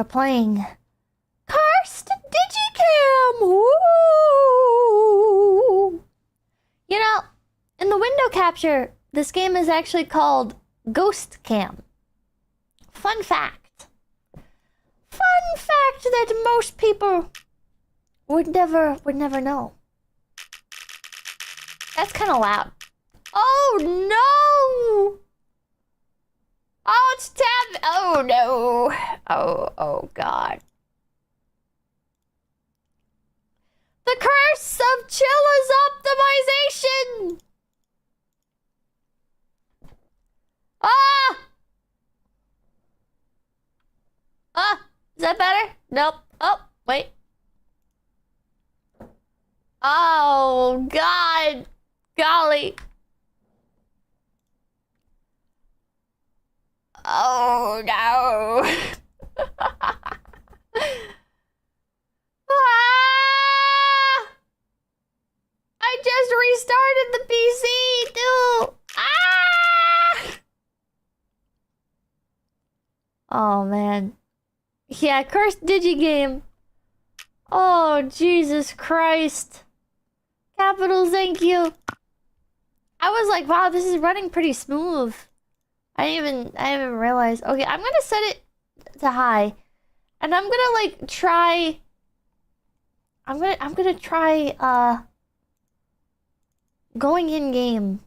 playing Cursed Digicam! Woo! You know, in the window capture, this game is actually called Ghost Cam. Fun fact. Fun fact that most people would never know. That's kind of loud. Oh no! Oh, it's tab. Oh no. Oh god. The curse of Chilla's optimization. Ah! Ah, is that better? Nope. Oh, wait. Oh god. Golly. Oh no. Ah! I just restarted the PC too. Ah! Oh man. Yeah, cursed digigame. Oh Jesus Christ. Capital thank you. I was like, wow, this is running pretty smooth. I haven't realized. Okay, I'm gonna set it to high. And I'm gonna like try I'm gonna try going in game.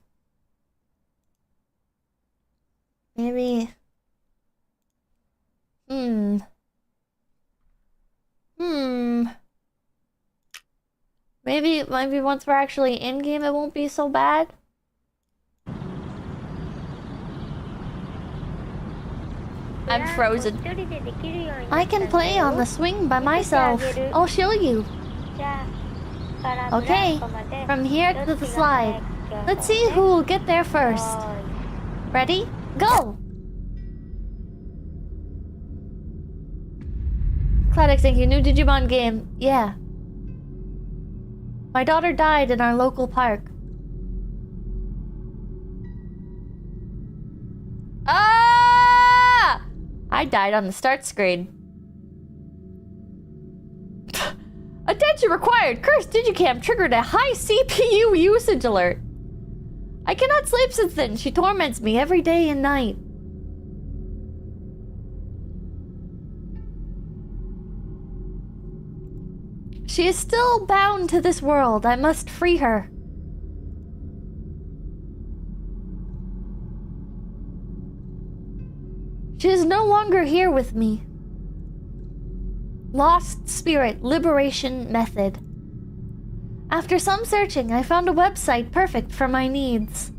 Maybe Maybe once we're actually in game it won't be so bad. I'm frozen. I can play on the swing by myself. I'll show you. Okay, from here to the slide. Let's see who will get there first. Ready? Go! Cladex, thank you. New Digimon game. Yeah. My daughter died in our local park. Ah! I died on the start screen. Attention required! Cursed Digicam triggered a high CPU usage alert. I cannot sleep since then. She torments me every day and night. She is still bound to this world. I must free her. She is no longer here with me. Lost Spirit Liberation Method. After some searching, I found a website perfect for my needs.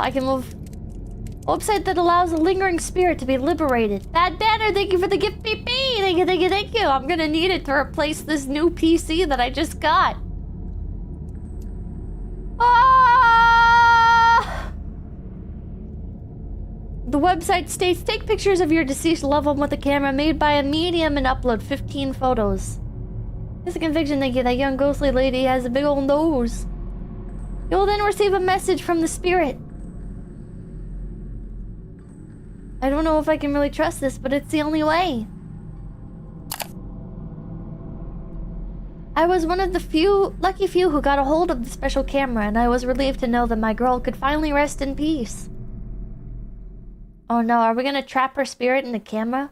I can move. Website that allows a lingering spirit to be liberated. Bad Banner, thank you for the gift PP. Thank you, thank you, thank you. I'm gonna need it to replace this new PC that I just got. Ah! The website states, take pictures of your deceased loved one with a camera made by a medium and upload 15 photos. It's a conviction, thank you. That young ghostly lady has a big old nose. You will then receive a message from the spirit. I don't know if I can really trust this, but it's the only way. I was one of the lucky few who got a hold of the special camera, and I was relieved to know that my girl could finally rest in peace. Oh no, are we gonna trap her spirit in the camera?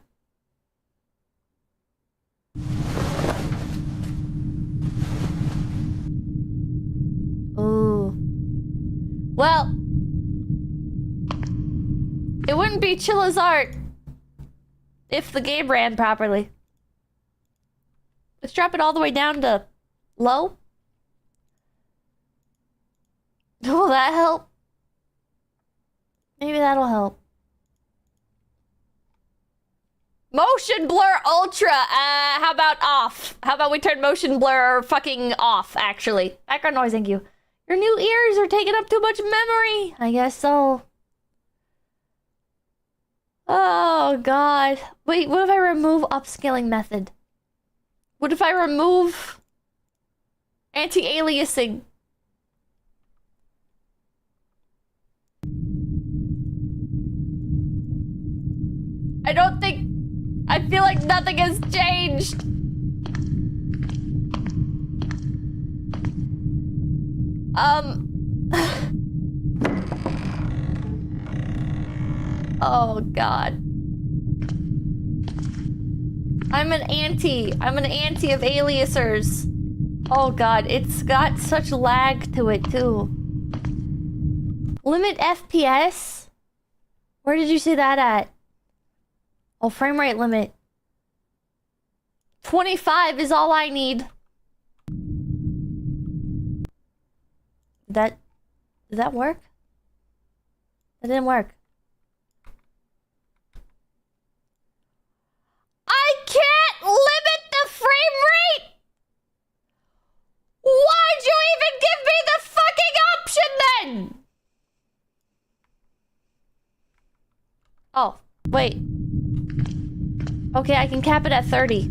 Ooh. Well, it wouldn't be Chilla's art if the game ran properly. Let's drop it all the way down to low. Will that help? Maybe that'll help. Motion blur ultra. How about off? How about we turn motion blur fucking off, actually? Background noise, thank you. Your new ears are taking up too much memory. I guess so. Oh, God. Wait, what if I remove upscaling method? What if I remove Anti-aliasing. I feel like nothing has changed. Oh god. I'm an anti of aliasers. Oh god, it's got such lag to it too. Limit FPS? Where did you see that at? Oh, frame rate limit. 25 is all I need. Did that work? That didn't work. I can't limit the frame rate! Why'd you even give me the fucking option then? Oh, wait. Okay, I can cap it at 30.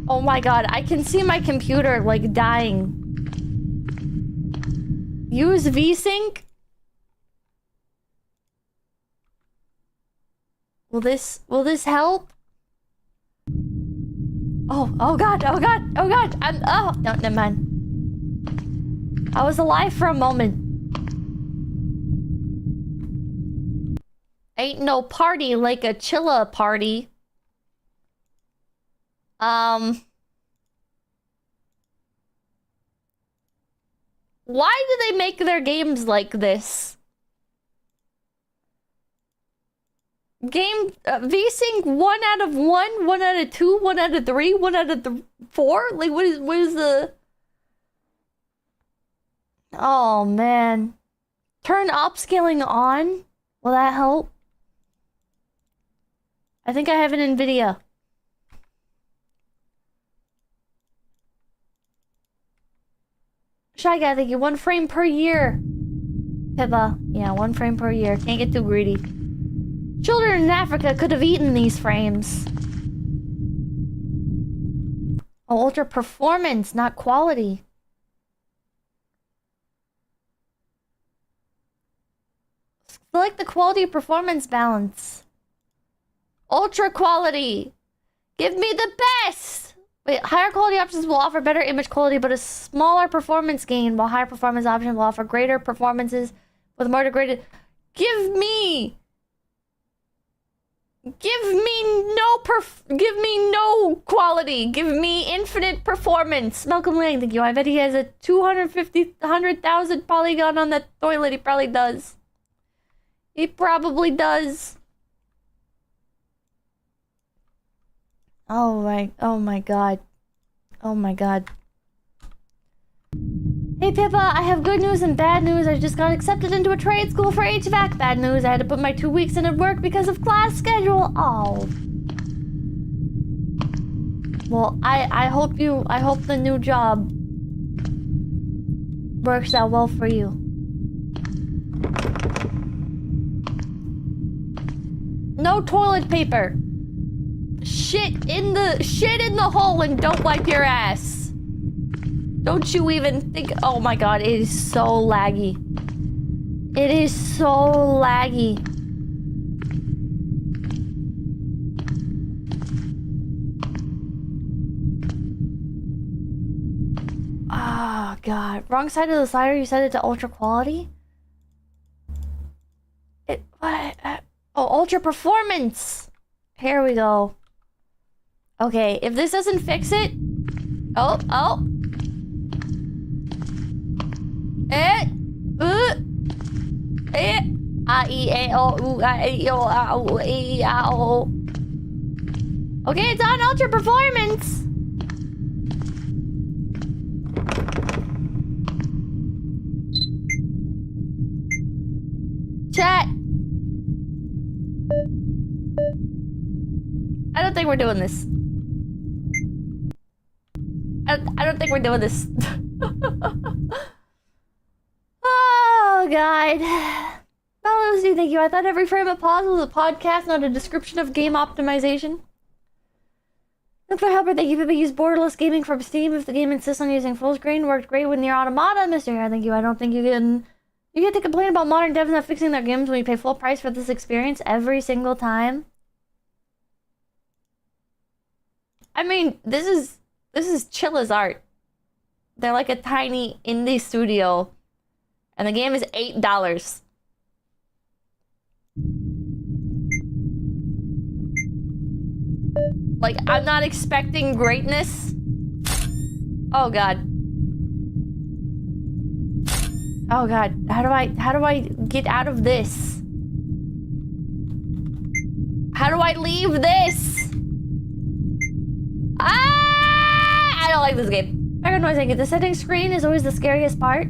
Oh my god, I can see my computer, like, dying. Use VSync? Will this help? Oh god, oh god, oh god, oh, no, never mind. I was alive for a moment. Ain't no party like a Chilla party. Why do they make their games like this? VSync 1 out of 1, 1 out of 2, 1 out of 3, 1 out of 4? Like, what is the... Oh, man. Turn upscaling on? Will that help? I think I have an NVIDIA. Shy Guy, thank you. 1 frame per year. Pippa. Yeah, 1 frame per year. Can't get too greedy. Children in Africa could have eaten these frames. Oh, ultra performance, not quality. Select the quality performance balance. Ultra quality. Give me the best. Wait, higher quality options will offer better image quality, but a smaller performance gain, while higher performance options will offer greater performances with more degraded. Give me no quality. Give me infinite performance. Malcolm Lang, thank you. I bet he has a 100,000 polygon on that toilet. He probably does. He probably does. Oh my god. Oh my god. Hey Pippa, I have good news and bad news. I just got accepted into a trade school for HVAC. Bad news, I had to put my 2 weeks in at work because of class schedule. Oh. Well, I hope the new job works out well for you. No toilet paper. Shit in the hole and don't wipe your ass. Don't you even think... Oh my god, it is so laggy. It is so laggy. Oh god. Wrong side of the slider, you set it to ultra quality? Oh, ultra performance! Here we go. Okay, if this doesn't fix it... Oh. Okay, it's on ultra performance. Chat. I don't think we're doing this. I don't think we're doing this. Oh, God. Well, Lucy, thank you. I thought every frame of pause was a podcast, not a description of game optimization. Nuclear Helper, thank you for use borderless gaming from Steam. If the game insists on using full screen, worked great with Nier Automata, Mr. Hair, thank you. I don't think you can... You get to complain about modern devs not fixing their games when you pay full price for this experience every single time. I mean, this is Chilla's art. They're like a tiny indie studio. And the game is $8. Like, I'm not expecting greatness. Oh god. Oh god. How do I get out of this? How do I leave this? Ah! I don't like this game. Background noise, thank you. The settings screen is always the scariest part.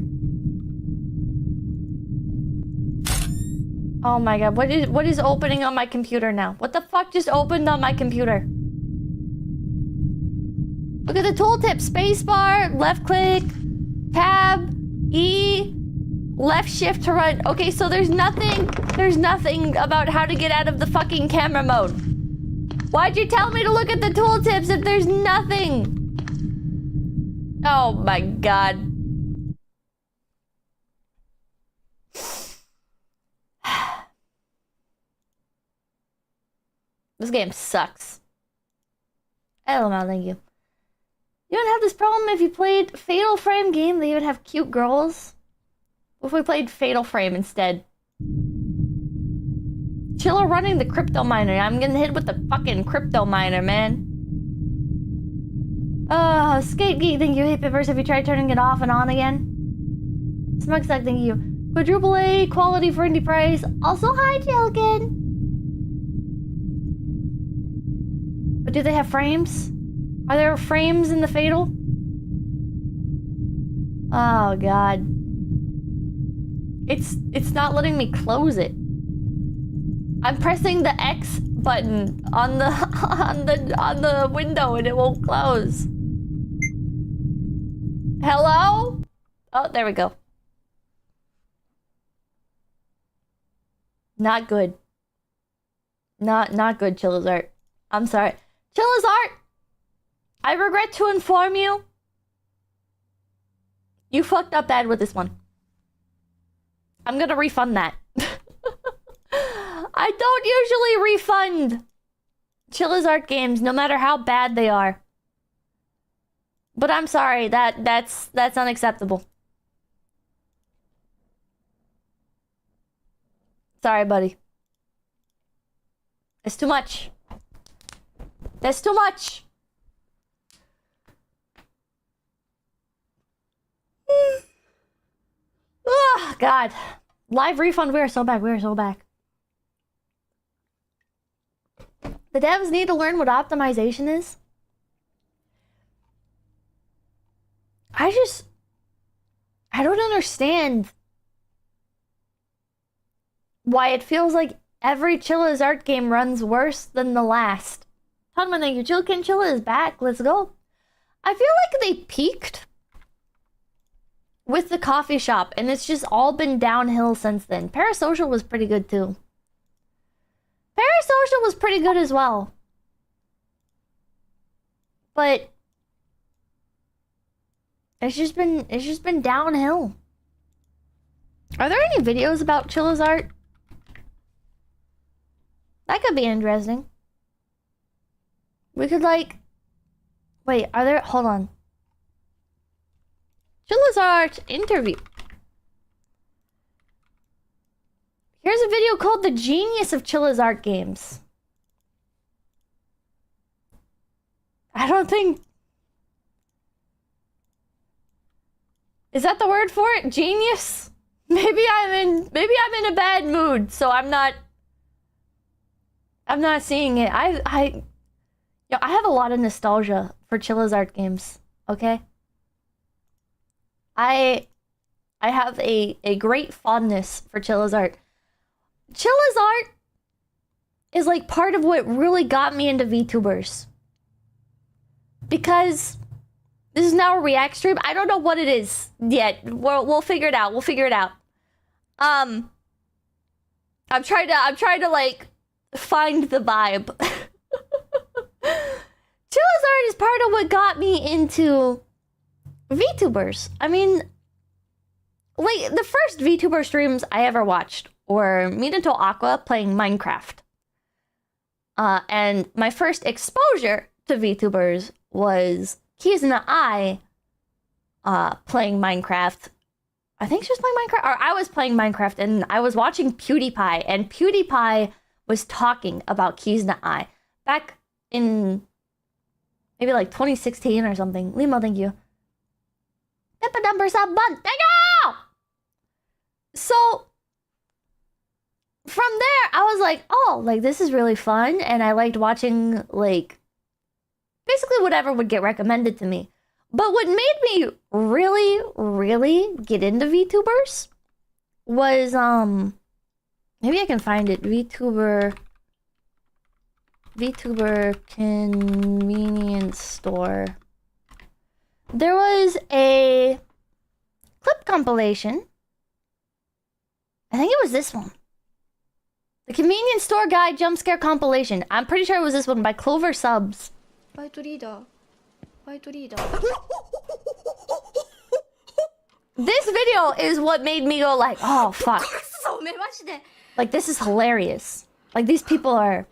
Oh my god, what is opening on my computer now? What the fuck just opened on my computer? Look at the tooltip. Spacebar, left click, tab, E, left shift to run. Okay, so there's nothing about how to get out of the fucking camera mode. Why'd you tell me to look at the tooltips if there's nothing? Oh my god. This game sucks. LML, thank you. You don't have this problem if you played Fatal Frame game. They even have cute girls. What if we played Fatal Frame instead? Chilla running the crypto miner. I'm getting hit with the fucking crypto miner, man. Skate Geek, thank you. Hey, Pippers, have you tried turning it off and on again? Smugsack, thank you. Quadruple A, quality for indie price. Also, hi, Jilkin. But do they have frames? Are there frames in the Fatal? Oh god. It's not letting me close it. I'm pressing the X button on the window and it won't close. Hello? Oh, there we go. Not good. Not good, Chilla's art. I'm sorry. Chilla's art! I regret to inform you. You fucked up bad with this one. I'm gonna refund that. I don't usually refund Chilla's art games, no matter how bad they are. But I'm sorry, that's unacceptable. Sorry, buddy. It's too much. That's too much. Oh, God. Live refund, we are so back. We are so back. The devs need to learn what optimization is. I don't understand why it feels like every Chilla's art game runs worse than the last. Tenma, thank you. Chilla is back. Let's go. I feel like they peaked with the coffee shop, and it's just all been downhill since then. Parasocial was pretty good too. Parasocial was pretty good as well. But it's just been downhill. Are there any videos about Chilla's art? That could be interesting. We could like... Wait, are there... Hold on. Chilla's art interview. Here's a video called The Genius of Chilla's Art Games. I don't think... Is that the word for it? Genius? Maybe I'm in a bad mood, so I'm not seeing it. I have a lot of nostalgia for Chilla's art games, okay? I have a great fondness for Chilla's art. Chilla's art is like part of what really got me into VTubers. Because this is now a react stream. I don't know what it is yet. We'll figure it out. We'll figure it out. I'm trying to like find the vibe. Chilla's art is part of what got me into VTubers. I mean, like, the first VTuber streams I ever watched were Minato Aqua playing Minecraft. And my first exposure to VTubers was 𝐒𝐿𝐴 playing Minecraft. I think she was playing Minecraft, or I was playing Minecraft, and I was watching PewDiePie, and PewDiePie was talking about 𝐒𝐿𝐴 back in maybe like 2016 or something. Limo, thank you. Pippa number sub bun, thank you! So from there, I was like, oh, like, this is really fun, and I liked watching, like, basically whatever would get recommended to me. But what made me really, really get into VTubers was, maybe I can find it, VTuber convenience store. There was a clip compilation. I think it was this one. The convenience store guide jump scare compilation. I'm pretty sure it was this one by Clover Subs. This video is what made me go like, oh fuck. Like, this is hilarious. Like, these people are,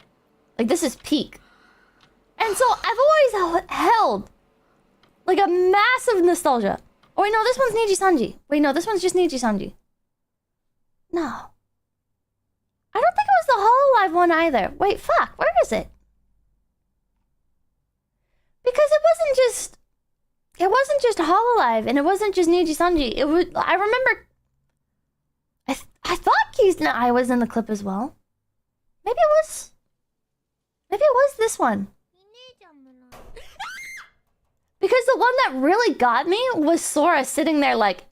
like, this is peak. And so I've always held like a massive nostalgia. Oh wait, no, this one's Niji-sanji. Wait, no, this one's just Niji-sanji. No. I don't think it was the Hololive one either. Wait, fuck, where is it? Because it wasn't just Hololive, and it wasn't just Niji-sanji. It was, I remember, I thought 𝐒𝐿𝐴 was in the clip as well. Maybe it was this one. Because the one that really got me was Sora sitting there like,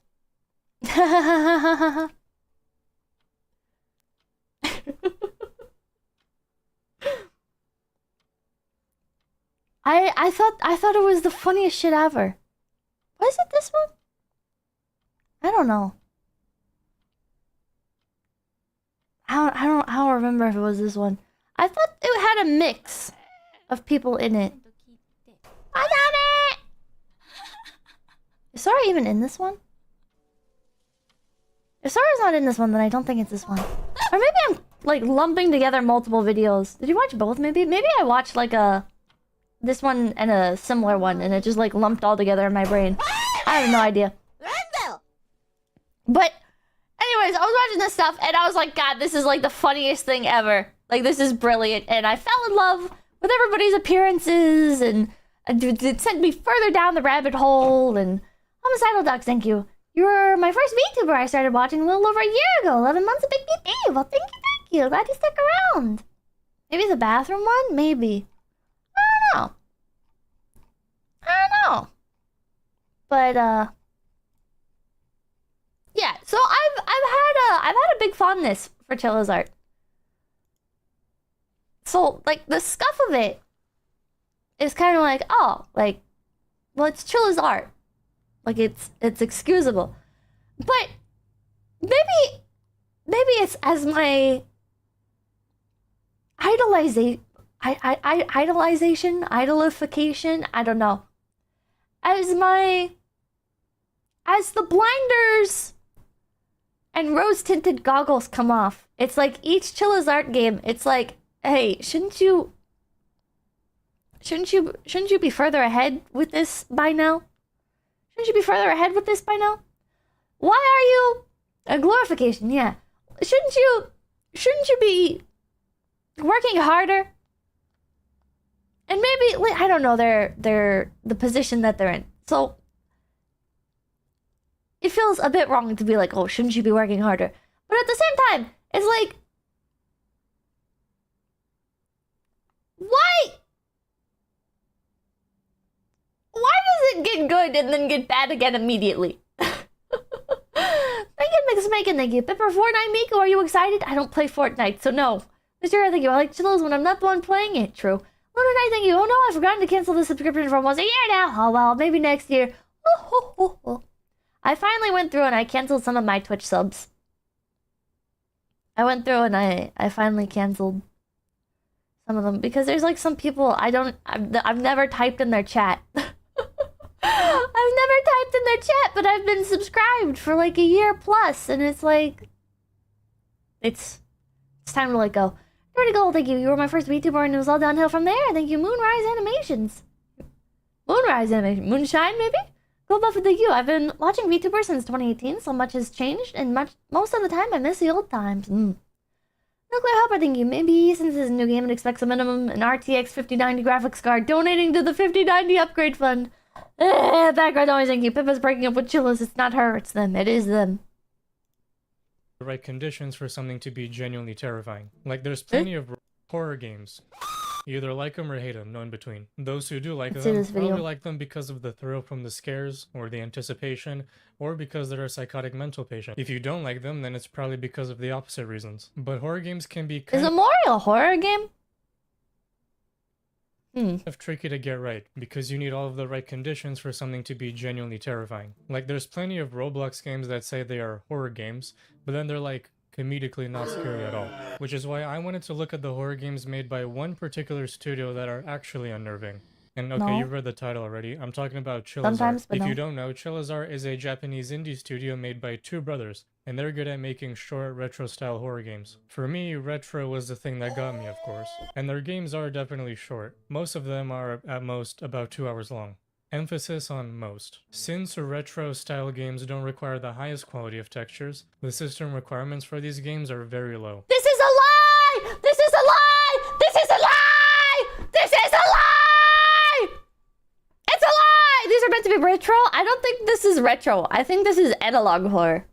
I thought it was the funniest shit ever. Was it this one? I don't know. I don't remember if it was this one. I thought it had a mix of people in it. I got it! Is Sora even in this one? If Sora's not in this one, then I don't think it's this one. Or maybe I'm like lumping together multiple videos. Did you watch both maybe? Maybe I watched like this one and a similar one, and it just like lumped all together in my brain. I have no idea. But anyways, I was watching this stuff and I was like, God, this is like the funniest thing ever. Like, this is brilliant. And I fell in love with everybody's appearances, and it sent me further down the rabbit hole. And Homicidal Ducks, thank you. You were my first VTuber I started watching a little over a year ago. 11 months of Big BP. Well, thank you. Glad you stuck around. Maybe the bathroom one? Maybe. I don't know. But yeah, so I've had a big fondness for Chilla's art. So like the scuff of it is kind of like, oh, like, well, it's Chilla's art. Like, it's excusable. But maybe it's as my idolification, I don't know. As the blinders and rose-tinted goggles come off, it's like each Chilla's art game, it's like, hey, shouldn't you be further ahead with this by now? Shouldn't you be further ahead with this by now? Why are you a glorification? Yeah. Shouldn't you be working harder? And maybe, like, I don't know, they're the position that they're in. So it feels a bit wrong to be like, oh, shouldn't you be working harder? But at the same time, it's like, why does it get good and then get bad again immediately? Thank you. Pepper Fortnite Miku, are you excited? I don't play Fortnite, so no. Mr. Thank you. I like Chillos when I'm not the one playing it. True. Lunar Night, thank you. Oh no, I've forgotten to cancel the subscription for almost a year now. Oh well, maybe next year. I finally went through and I canceled some of my Twitch subs. I went through and I finally canceled Some of them, because there's like some people I've never typed in their chat. I've never typed in their chat, but I've been subscribed for like a year plus, and it's like, it's time to let go. Dirty Gold, thank you. You were my first VTuber, and it was all downhill from there. Thank you, Moonrise Animations. Moonrise Animation, Moonshine, maybe. Gold Buffett, thank you. I've been watching VTubers since 2018. So much has changed, and most of the time I miss the old times. Nuclear Hopper, thank you. Maybe since this is a new game, it expects a minimum an RTX 5090 graphics card. Donating to the 5090 upgrade fund. Background noise, thank you. Pippa's breaking up with Chillas. It's not her, it's them. It is them. The right conditions for something to be genuinely terrifying. Like, there's plenty of horror games. You either like them or hate them, no in between. Those who do like them probably like them because of the thrill from the scares, or the anticipation, or because they're a psychotic mental patient. If you don't like them, then it's probably because of the opposite reasons. But horror games can be Is Amori a horror game? of tricky to get right, because you need all of the right conditions for something to be genuinely terrifying. Like, there's plenty of Roblox games that say they are horror games, but then they're like comedically not scary at all. Which is why I wanted to look at the horror games made by one particular studio that are actually unnerving. And okay, you've read the title already. I'm talking about Chilla. If you don't know, Chilla is a Japanese indie studio made by two brothers, and they're good at making short retro-style horror games. For me, retro was the thing that got me, of course. And their games are definitely short. Most of them are at most about 2 hours long. Emphasis on most. Since retro-style games don't require the highest quality of textures, the system requirements for these games are very low. This is a lie! This is a lie! This is a lie! This is a lie! It's a lie! These are meant to be retro? I don't think this is retro. I think this is analog horror.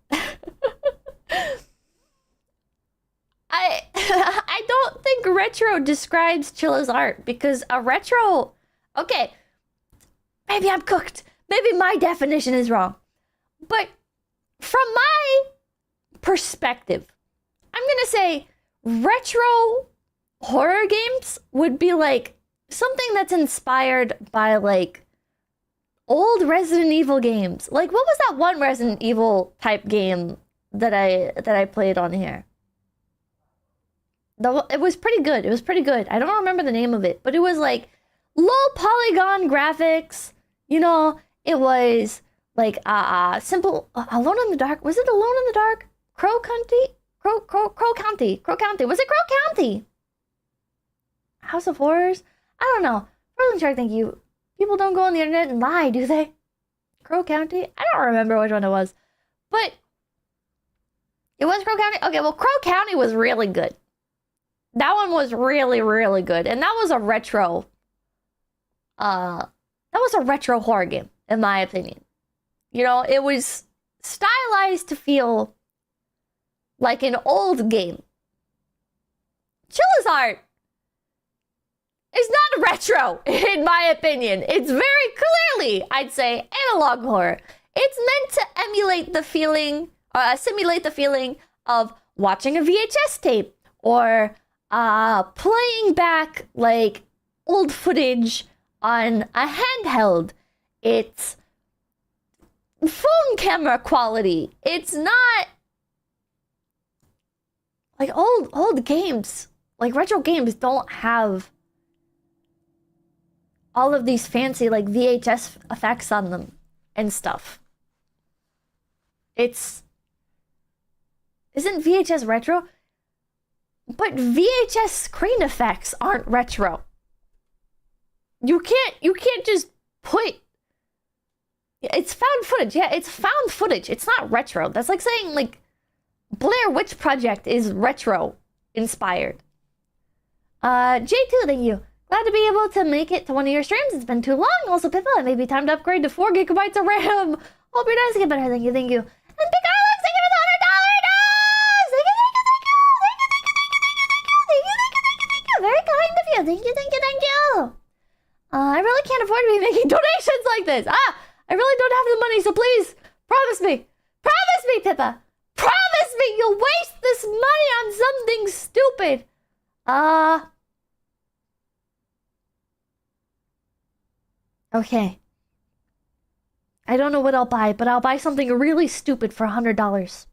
I don't think retro describes Chilla's art, because a retro... Okay, maybe I'm cooked. Maybe my definition is wrong. But from my perspective, I'm gonna say retro horror games would be like something that's inspired by like old Resident Evil games. Like, what was that one Resident Evil type game that I played on here? It was pretty good. It was pretty good. I don't remember the name of it, but it was like low polygon graphics. You know, it was like simple. Alone in the Dark. Was it Alone in the Dark? Crow County. Was it Crow County? House of Horrors. I don't know. Frozen Shark, thank you. People don't go on the internet and lie, do they? Crow County? I don't remember which one it was, but it was Crow County. Okay, well, Crow County was really good. That one was really, really good, and that was a retro. That was a retro horror game, in my opinion. You know, it was stylized to feel like an old game. Chilla's art is not retro, in my opinion. It's very clearly, I'd say, analog horror. It's meant to emulate the feeling, simulate the feeling of watching a VHS tape, or playing back like old footage on a handheld. It's phone camera quality. It's not like old games. Like, retro games don't have all of these fancy like VHS effects on them and stuff. Isn't VHS retro? But VHS screen effects aren't retro. You can't just put... It's found footage. Yeah, it's found footage. It's not retro. That's like saying, like, Blair Witch Project is retro inspired. J2, thank you. Glad to be able to make it to one of your streams. It's been too long. Also, Pippa, it may be time to upgrade to 4 gigabytes of RAM. Hope your days get better. Thank you, thank you. And Big Alex, thank you for the $100. Very kind of you. Thank you. I really can't afford to be making donations like this. I really don't have the money, so please, promise me, Pippa. Promise me you'll waste this money on something stupid. Okay. I don't know what I'll buy, but I'll buy something really stupid for $100.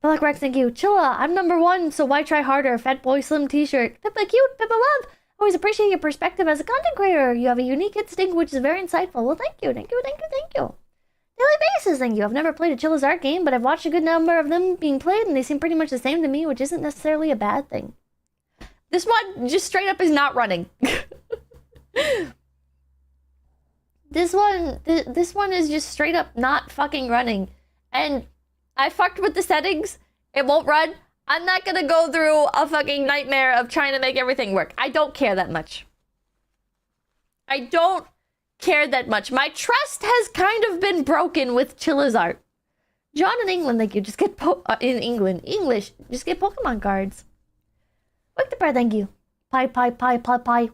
Black Rex, thank you. Chilla, I'm #1, so why try harder? Fat Boy Slim t-shirt. Pippa cute, Pippa love. Always appreciate your perspective as a content creator. You have a unique instinct, which is very insightful. Well, thank you, thank you, thank you, thank you. Daily basis, thank you. I've never played a Chilla's art game, but I've watched a good number of them being played, and they seem pretty much the same to me, which isn't necessarily a bad thing. This one just straight up is not running. This one is just straight up not fucking running. And I fucked with the settings. It won't run. I'm not gonna go through a fucking nightmare of trying to make everything work. I don't care that much. I don't care that much. My trust has kind of been broken with Chilla's art. John in England, thank you. Just get English. Just get Pokemon cards. 𝐿𝐴𝐻𝐿𝐴, thank you. Pie.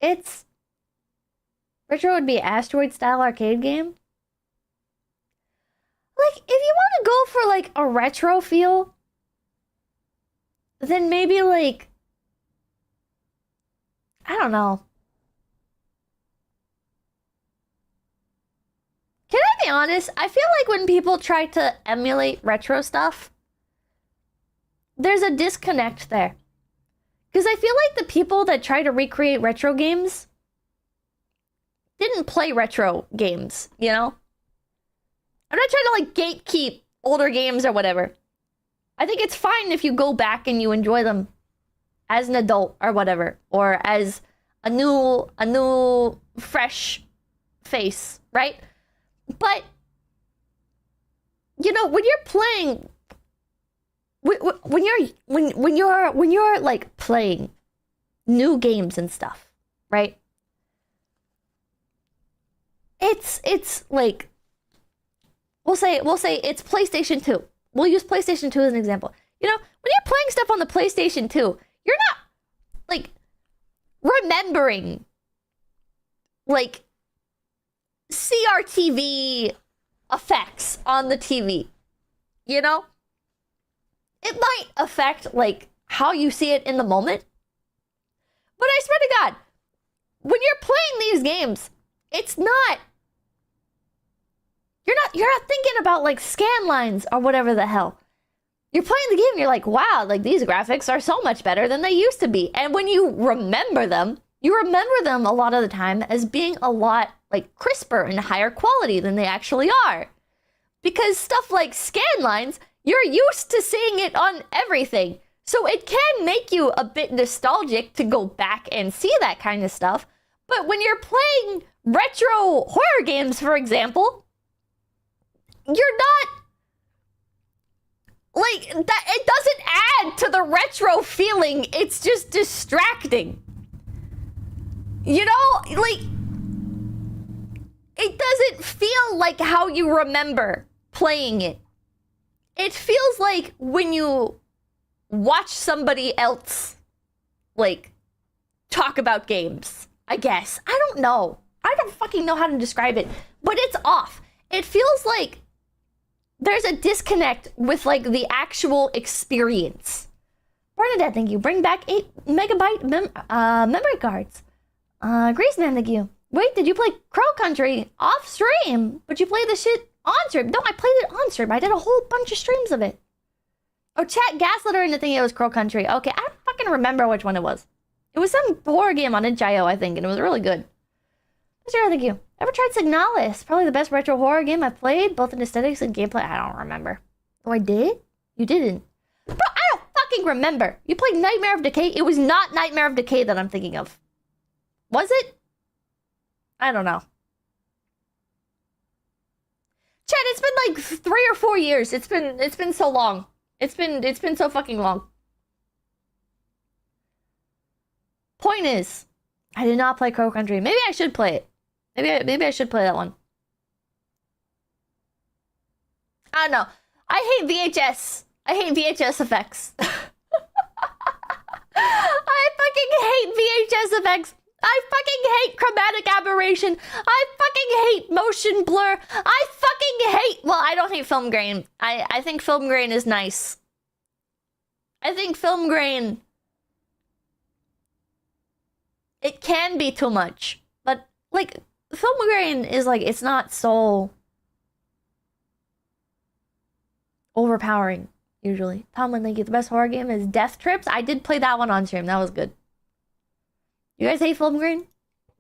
It's... Retro would be asteroid-style arcade game. Like, if you want to go for, like, a retro feel, then maybe, like... I don't know. Can I be honest? I feel like when people try to emulate retro stuff, there's a disconnect there. Because I feel like the people that try to recreate retro games didn't play retro games, you know? I'm not trying to, like, gatekeep older games or whatever. I think it's fine if you go back and you enjoy them as an adult or whatever. Or as a new fresh face, right? But, you know, when you're playing... When you're like playing new games and stuff, right? It's like we'll say it's PlayStation 2. We'll use PlayStation 2 as an example. You know, when you're playing stuff on the PlayStation 2, you're not like remembering like CRTV effects on the TV. You know? It might affect, like, how you see it in the moment. But I swear to God, when you're playing these games, it's not... You're not thinking about, like, scan lines or whatever the hell. You're playing the game and you're like, wow, like, these graphics are so much better than they used to be. And when you remember them a lot of the time as being a lot, like, crisper and higher quality than they actually are. Because stuff like scan lines... You're used to seeing it on everything. So it can make you a bit nostalgic to go back and see that kind of stuff. But when you're playing retro horror games, for example, you're not... Like, that. It doesn't add to the retro feeling. It's just distracting. You know? Like, it doesn't feel like how you remember playing it. It feels like when you watch somebody else, like, talk about games, I guess. I don't know. I don't fucking know how to describe it, but it's off. It feels like there's a disconnect with, like, the actual experience. Bernadette, thank you. Bring back 8 megabyte memory cards. Greaseman, thank you. Wait, did you play Crow Country off stream? But you played the shit on stream. No, I played it on stream. I did a whole bunch of streams of it. Oh, chat gaslighter into thinking it was Crow Country. Okay, I don't fucking remember which one it was. It was some horror game on itch.io, I think, and it was really good. Sure, thank you. Ever tried Signalis? Probably the best retro horror game I've played, both in aesthetics and gameplay. I don't remember. Oh, I did? You didn't. Bro, I don't fucking remember. You played Nightmare of Decay? It was not Nightmare of Decay that I'm thinking of. Was it? I don't know. Chad, it's been like 3 or 4 years. It's been so long. It's been so fucking long. Point is, I did not play Crow Country. Maybe I should play it. Maybe I should play that one. I don't know. I hate VHS. I hate VHS effects. I fucking hate VHS effects. I fucking hate chromatic aberration. I fucking hate motion blur. I fucking hate... Well, I don't hate film grain. I think film grain is nice. I think film grain... It can be too much. But, like, film grain is, like, it's not so... overpowering. usually. Tomlin, thank you. The best horror game is Death Trips. I did play that one on stream. That was good. You guys hate Film Green?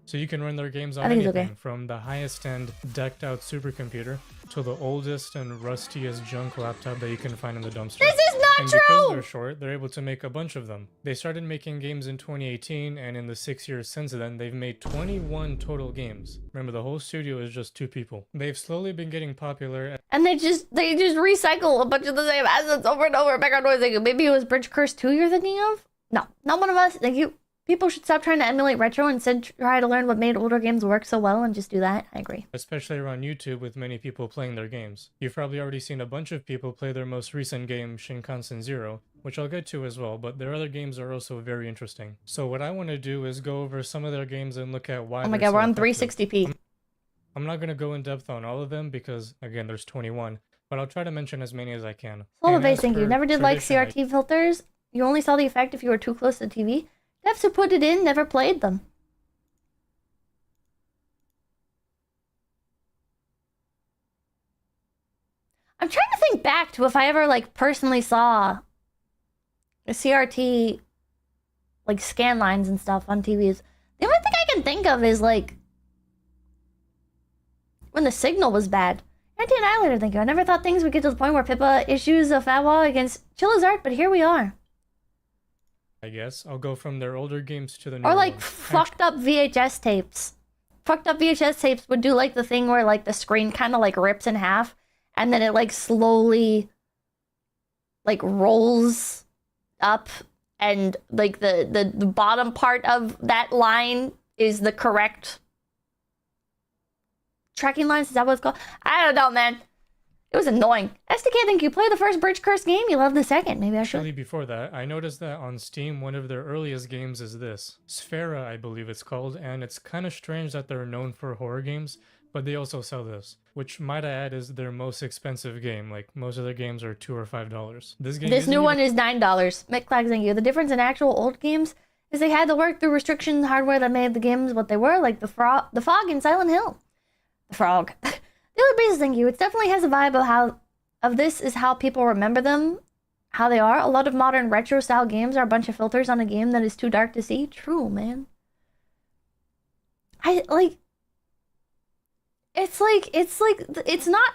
So you can run their games on I think it's anything, okay. from the highest end decked out supercomputer to the oldest and rustiest junk laptop that you can find in the dumpster. This is not and true! Because they're short, they're able to make a bunch of them. They started making games in 2018, and in the 6 years since then, they've made 21 total games. Remember, the whole studio is just 2 people. They've slowly been getting popular. And they just recycle a bunch of the same assets over and over. Background noise, thank you. Maybe it was Bridge Curse 2 you're thinking of? No, not one of us. Thank you. People should stop trying to emulate retro and instead try to learn what made older games work so well and just do that. I agree. Especially around YouTube with many people playing their games. You've probably already seen a bunch of people play their most recent game, Shinkansen Zero, which I'll get to as well, but their other games are also very interesting. So what I want to do is go over some of their games and look at why. Oh my they're god, we're so on effective. 360p. I'm not going to go in depth on all of them because, again, there's 21, but I'll try to mention as many as I can. Slow And base, as thank you. for Never did like tradition, CRT filters. You only saw the effect if you were too close to the TV. Devs who put it in never played them. I'm trying to think back to if I ever like personally saw a CRT like scan lines and stuff on TVs. The only thing I can think of is like when the signal was bad. Anti-Annihilator, thank you. I never thought things would get to the point where Pippa issues a fatwa against Chilla's art, but here we are. I guess. I'll go from their older games to the newer Or like ones. fucked up VHS tapes. Fucked up VHS tapes would do like the thing where like the screen kind of like rips in half and then it like slowly like rolls up and like the bottom part of that line is the correct tracking lines. Is that what it's called? I don't know, man. It was annoying. SDK, think you played the first Bridge Curse game? You love the second. Maybe I should. Actually, before that, I noticed that on Steam, one of their earliest games is this. Sphera, I believe it's called, and it's kind of strange that they're known for horror games, but they also sell this, which might I add is their most expensive game. Like, most of their games are $2 or $5. This new one is $9. Mick Flags, thank you. The difference in actual old games is they had to work through restrictions hardware that made the games what they were, like the fog in Silent Hill. The frog. The other basis, thank you. It definitely has a vibe of this is how people remember them, how they are. A lot of modern retro style games are a bunch of filters on a game that is too dark to see. True, man. It's not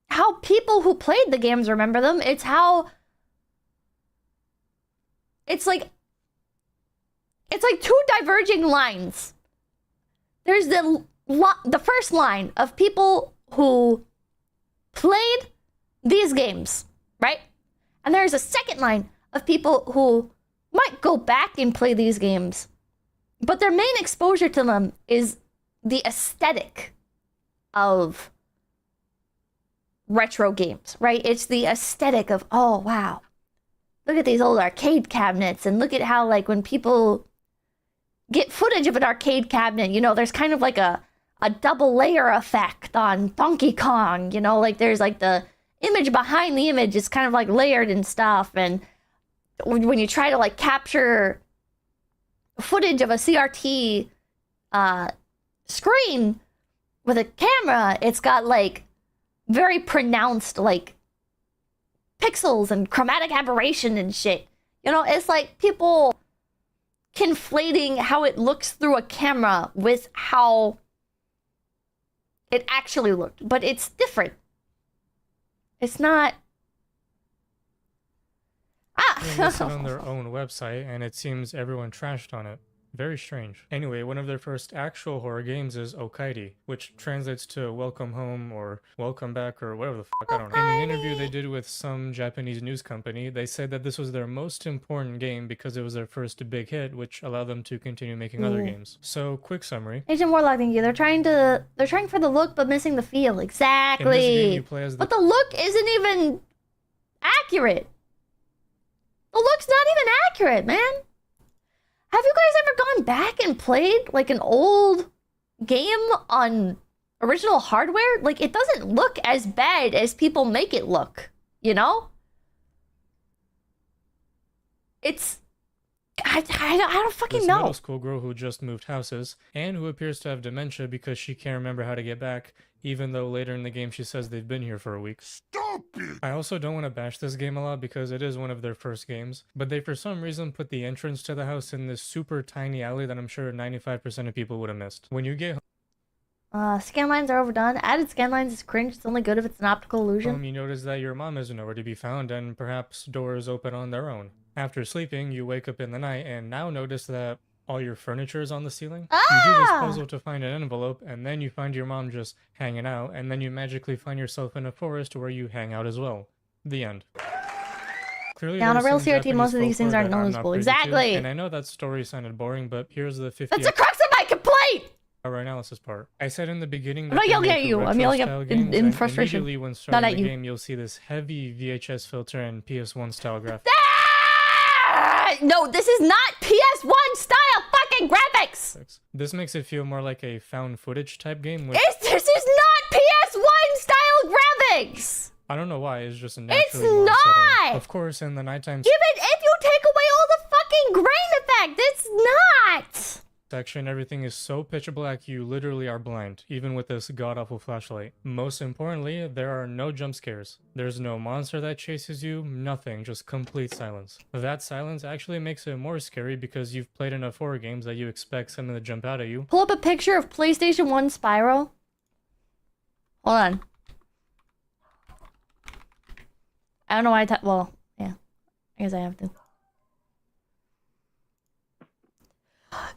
how people who played the games remember them. It's how it's like two diverging lines. There's the first line of people who played these games, right? And there's a second line of people who might go back and play these games, but their main exposure to them is the aesthetic of retro games, right? It's the aesthetic of, oh, wow, look at these old arcade cabinets, and look at how, like, when people get footage of an arcade cabinet, you know, there's kind of like a double layer effect on Donkey Kong, you know, like there's like the image behind the image is kind of like layered and stuff. And when you try to like capture footage of a CRT screen with a camera, it's got like very pronounced like pixels and chromatic aberration and shit. You know, it's like people conflating how it looks through a camera with how it actually looked, but it's different. It's not. They listed on their own website, and it seems everyone trashed on it. Very strange. Anyway, one of their first actual horror games is Okaidi, which translates to welcome home or welcome back or whatever the fuck, I don't know. In an interview they did with some Japanese news company, they said that this was their most important game because it was their first big hit, which allowed them to continue making other games. So, quick summary. Agent Warlock, thank you. They're trying for the look but missing the feel. Exactly. In this game, you play as but the look isn't even accurate. The look's not even accurate, man. Have you guys ever gone back and played like an old game on original hardware? Like, it doesn't look as bad as people make it look, you know? It's... I don't fucking this know. Middle school girl who just moved houses and who appears to have dementia because she can't remember how to get back, even though later in the game she says they've been here for a week. Stop! I also don't want to bash this game a lot because it is one of their first games, but they for some reason put the entrance to the house in this super tiny alley that I'm sure 95% of people would have missed. When you get scan lines are overdone. Added scan lines is cringe. It's only good if it's an optical illusion. You notice that your mom is nowhere to be found and perhaps doors open on their own. After sleeping, you wake up in the night and now notice that all your furniture is on the ceiling. You do this puzzle to find an envelope, and then you find your mom just hanging out, and then you magically find yourself in a forest where you hang out as well. The end. Clearly, on a real some CRT, Japanese most of these things folklore aren't that I'm not noticeable. privy to, Exactly. And I know that story sounded boring, but here's the 50 That's the crux of my complaint! our analysis part. I said in the beginning I'm not that yelling at you. I'm yelling in frustration. Immediately when Not starting at the you. game, you'll see this heavy VHS filter and PS1 style graphics. No, this is not PS1 style fucking graphics! This makes it feel more like a found footage type game. Which This is not PS1 style graphics! I don't know why, it's just naturally It's more not! unsettling. Of course, in the nighttime Even if you take away all the fucking grain effect, it's not! section, everything is so pitch black you literally are blind, even with this god-awful flashlight. Most importantly, there are no jump scares. There's no monster that chases you, nothing, just complete silence. That silence actually makes it more scary because you've played enough horror games that you expect something to jump out at you. Pull up a picture of PlayStation 1 Spyro. Hold on. I don't know why well, yeah. I guess I have to.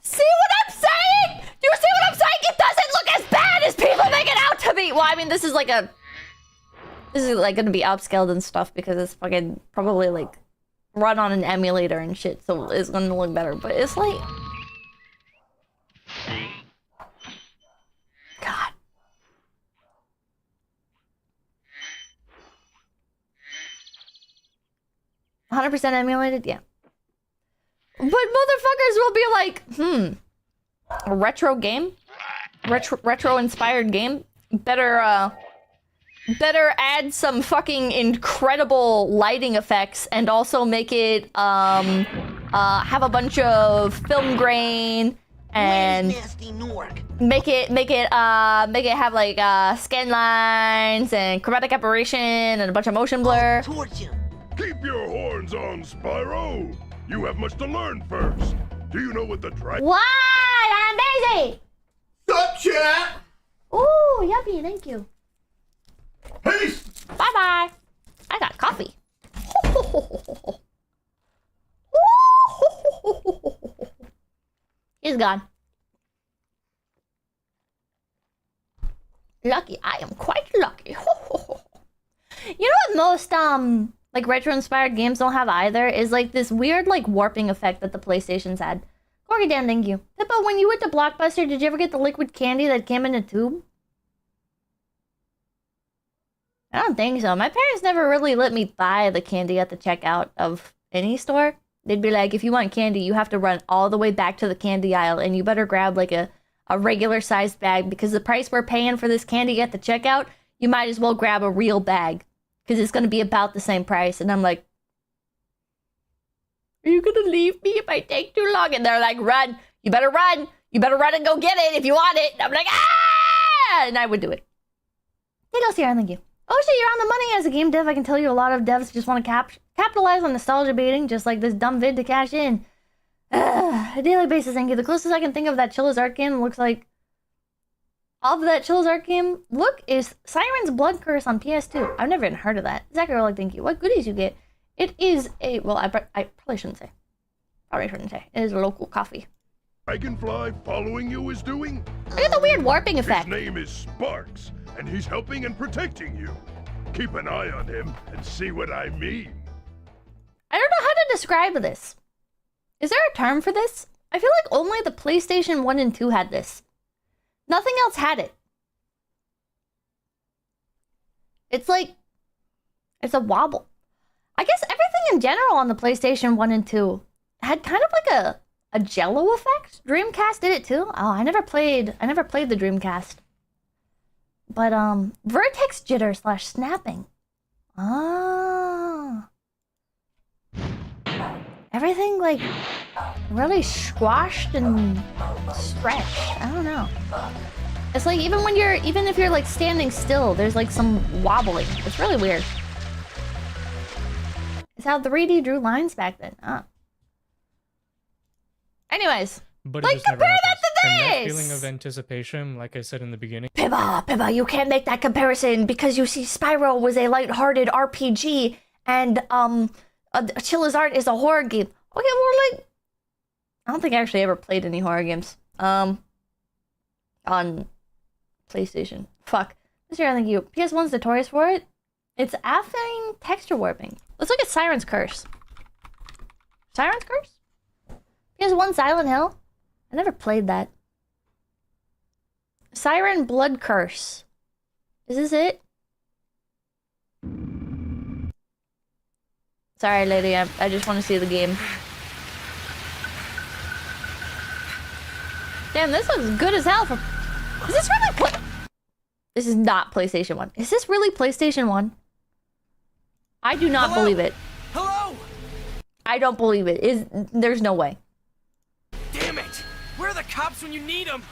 See what I'm saying? Do you see what I'm saying? It doesn't look as bad as people make it out to be. Well, I mean, this is like gonna be upscaled and stuff because it's fucking probably like run on an emulator and shit, so it's gonna look better. But it's like, God. $100% emulated, yeah. But motherfuckers will be like, a retro game? Retro inspired game? Better add some fucking incredible lighting effects and also make it, have a bunch of film grain and make it have like, scan lines and chromatic aberration and a bunch of motion blur. Keep your horns on, Spyro! You have much to learn first. Do you know what the What? I'm busy! Sup, chat? Ooh, yummy, thank you. Peace! Bye-bye. I got coffee. He's gone. Lucky, I am quite lucky. You know what most, like retro-inspired games don't have either is like this weird like warping effect that the PlayStation's had. Corgi Dan, thank you. Pippa, when you went to Blockbuster, did you ever get the liquid candy that came in a tube? I don't think so. My parents never really let me buy the candy at the checkout of any store. They'd be like, if you want candy, you have to run all the way back to the candy aisle and you better grab like a regular sized bag because the price we're paying for this candy at the checkout, you might as well grab a real bag. Because it's going to be about the same price. And I'm like, are you going to leave me if I take too long? And they're like, run. You better run. You better run and go get it if you want it. And I'm like, ah! And I would do it. Hey, go see her. Thank you. Oh, shit, you're on the money as a game dev. I can tell you a lot of devs just want to capitalize on nostalgia baiting, just like this dumb vid to cash in. A daily basis, thank you. The closest I can think of that Chilla's art game looks like of that Chill's art game look is Siren's Blood Curse on PS2. I've never even heard of that. Zachary, like, thank you. What goodies you get? It is a, well, I probably shouldn't say. It is a local coffee. Dragonfly following you is doing? Look at the weird warping effect. His name is Sparks, and he's helping and protecting you. Keep an eye on him and see what I mean. I don't know how to describe this. Is there a term for this? I feel like only the PlayStation 1 and 2 had this. Nothing else had it. It's like, it's a wobble. I guess everything in general on the PlayStation 1 and 2 had kind of like a jello effect. Dreamcast did it too. Oh, I never played the Dreamcast. But vertex jitter / snapping. Ah. Everything like really squashed and stretched. I don't know. It's like even if you're like standing still, there's like some wobbling. It's really weird. how 3D drew lines back then. Huh. Anyways. But like, it just never compare that happens. to And that this! feeling of anticipation, like I said in the beginning, Pibba, you can't make that comparison because you see Spyro was a lighthearted RPG and Chilla's Art is a horror game. Okay, well, like, I don't think I actually ever played any horror games. On PlayStation. Fuck. This year I think PS1's notorious for it. It's affine texture warping. Let's look at Siren's Curse. Siren's Curse? PS1 Silent Hill? I never played that. Siren Blood Curse. Is this it? Sorry, lady. I just want to see the game. Damn, this looks good as hell. Is this really This is not PlayStation 1. Is this really PlayStation 1? I do not believe it. Hello? I don't believe it. There's no way. Damn it! Where are the cops when you need them?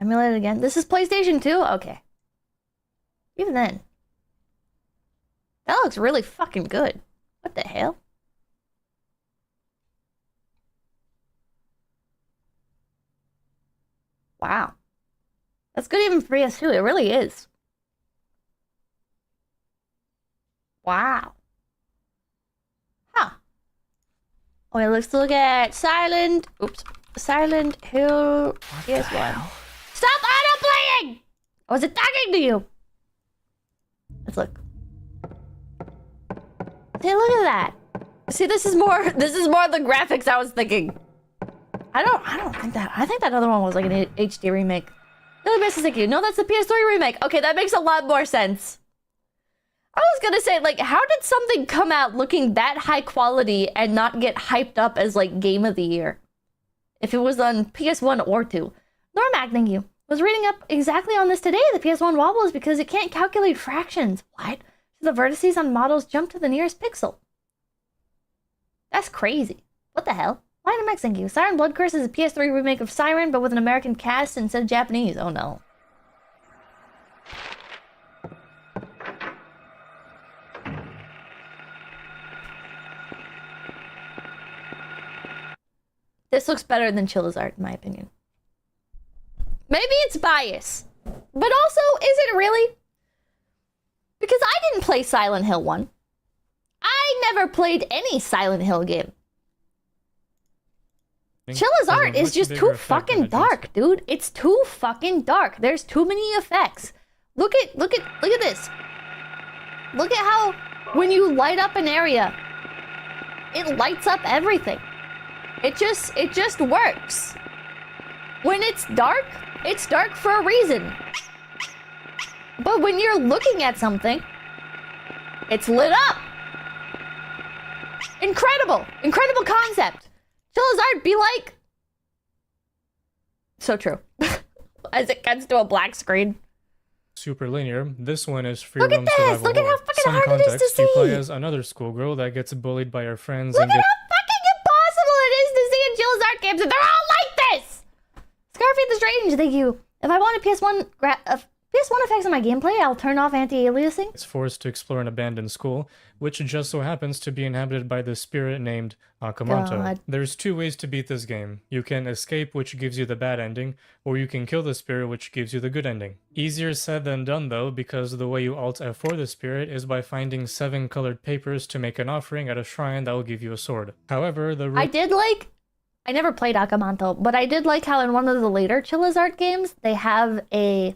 Emulate it again. This is PlayStation 2? Okay. Even then. That looks really fucking good. What the hell? Wow. That's good even for PS2. It really is. Wow. Huh. Okay, let's look at Silent Hill PS1. Stop auto-playing! I wasn't talking to you. Let's look. Hey, look at that. See, this is more the graphics I was thinking. I don't think that. I think that other one was like an HD remake. Really best thank you. No, that's the PS3 remake. Okay, that makes a lot more sense. I was gonna say, like, how did something come out looking that high quality and not get hyped up as like Game of the Year? If it was on PS1 or 2. Normac, thank you. Was reading up exactly on this today. The PS1 wobbles because it can't calculate fractions. What? So the vertices on models jump to the nearest pixel. That's crazy. What the hell? Dynamax, thank you. Siren Blood Curse is a PS3 remake of Siren, but with an American cast instead of Japanese. Oh no. This looks better than Chilla's art, in my opinion. Maybe it's bias. But also, is it really? Because I didn't play Silent Hill 1. I never played any Silent Hill game. Chilla's art is just too fucking dark, dude. It's too fucking dark. There's too many effects. Look at this. Look at how when you light up an area, it lights up everything. It just works. When it's dark for a reason. But when you're looking at something, it's lit up. Incredible. Incredible concept. Chilla's art be like... So true. As it cuts to a black screen. super linear. This one is free Look roam at this! survival Look at how horror. fucking Some hard it is to context, you play see! as another schoolgirl that gets bullied by her friends Look and at gets how fucking impossible it is to see in Chill's art games, and they're all like this! Scarface the Strange, thank you. If I wanted PS1 effects on my gameplay, I'll turn off anti-aliasing. forced to explore an abandoned school, which just so happens to be inhabited by the spirit named Amamanto. God. There's two ways to beat this game. You can escape, which gives you the bad ending, or you can kill the spirit, which gives you the good ending. Easier said than done though, because the way you alt F4 the spirit is by finding 7 colored papers to make an offering at a shrine that will give you a sword. However, I never played Amamanto, but I did like how in one of the later Chilla's art games, they have a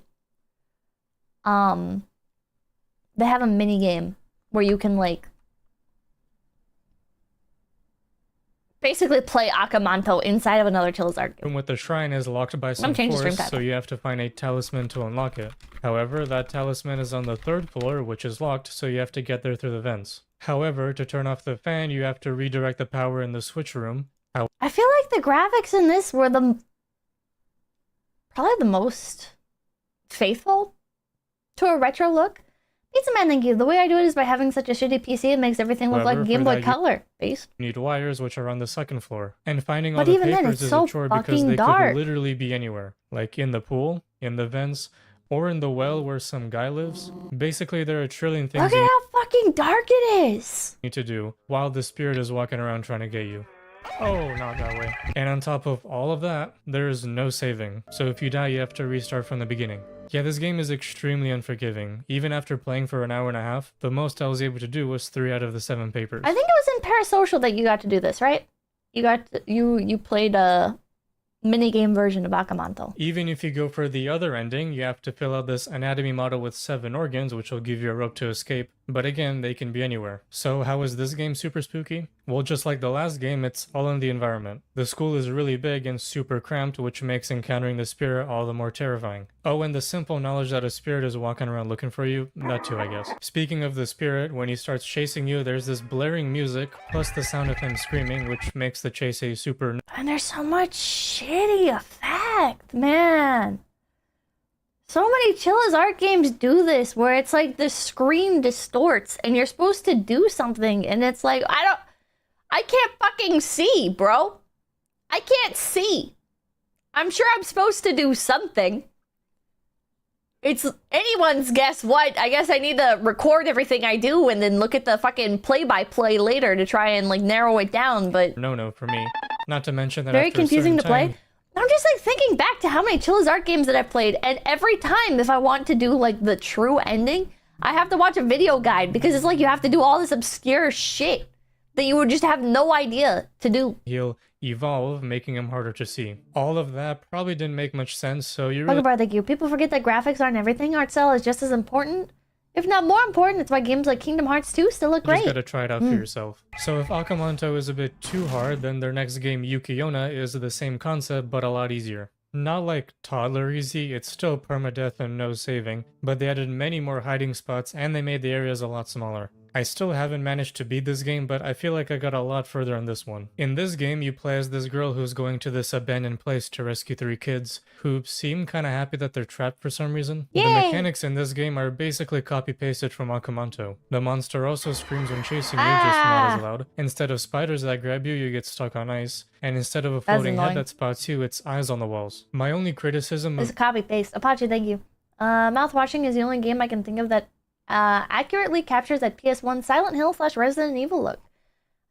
mini game where you can like basically play Amamanto inside of another Chilla's art game. room with the shrine is locked by some change the stream force, type. so you have to find a talisman to unlock it. However, that talisman is on the 3rd floor, which is locked, so you have to get there through the vents. However, to turn off the fan, you have to redirect the power in the switch room. I feel like the graphics in this were probably the most faithful to a retro look. Pizza Man, thank you. The way I do it is by having such a shitty PC, it makes everything look However, like Game for Boy that, Color based. You need wires, which are on the 2nd floor. And finding all But the even then, papers it's is so a chore because fucking they dark. could literally be anywhere. Like in the pool, in the vents, or in the well where some guy lives. Basically, there are a trillion things Look you at how fucking dark it is. need to do while the spirit is walking around trying to get you. Oh, not that way. And on top of all of that, there is no saving. So if you die, you have to restart from the beginning. Yeah, this game is extremely unforgiving. Even after playing for an hour and a half, the most I was able to do was 3 out of the 7 papers. I think it was in Parasocial that you got to do this, right? You played a minigame version of Amamanto. Even if you go for the other ending, you have to fill out this anatomy model with 7 organs, which will give you a rope to escape. But again, they can be anywhere. So how is this game super spooky? Well, just like the last game, it's all in the environment. The school is really big and super cramped, which makes encountering the spirit all the more terrifying. Oh, and the simple knowledge that a spirit is walking around looking for you, that too, I guess. Speaking of the spirit, when he starts chasing you, there's this blaring music, plus the sound of him screaming, which makes the chase a super... And there's so much shitty effect, man. So many Chilla's art games do this, where it's like the screen distorts and you're supposed to do something and it's like, I can't fucking see, bro. I can't see. I'm sure I'm supposed to do something. It's anyone's guess what. I guess I need to record everything I do and then look at the fucking play-by-play later to try and like narrow it down, but... No for me. Not to mention that very after confusing a to certain play. I'm just like thinking back to how many Chilla's art games that I've played, and every time if I want to do like the true ending, I have to watch a video guide because it's like you have to do all this obscure shit that you would just have no idea to do. He'll evolve, making him harder to see. All of that probably didn't make much sense, so you really Bugabra, thank you. People forget that graphics aren't everything. Art style is just as important, if not more important. It's why games like Kingdom Hearts 2 still look great. just gotta try it out for yourself. So if Amamanto is a bit too hard, then their next game, Yuki-onna, is the same concept, but a lot easier. Not like toddler easy, it's still permadeath and no saving, but they added many more hiding spots and they made the areas a lot smaller. I still haven't managed to beat this game, but I feel like I got a lot further on this one. In this game, you play as this girl who's going to this abandoned place to rescue 3 kids, who seem kinda happy that they're trapped for some reason. Yay! The mechanics in this game are basically copy-pasted from Amamanto. The monster also screams when chasing you, just not as loud. Instead of spiders that grab you, you get stuck on ice. And instead of a floating head that spots you, it's eyes on the walls. My only criticism It's a copy-paste. Apache, thank you. Mouthwashing is the only game I can think of that accurately captures that PS1 Silent Hill / Resident Evil look.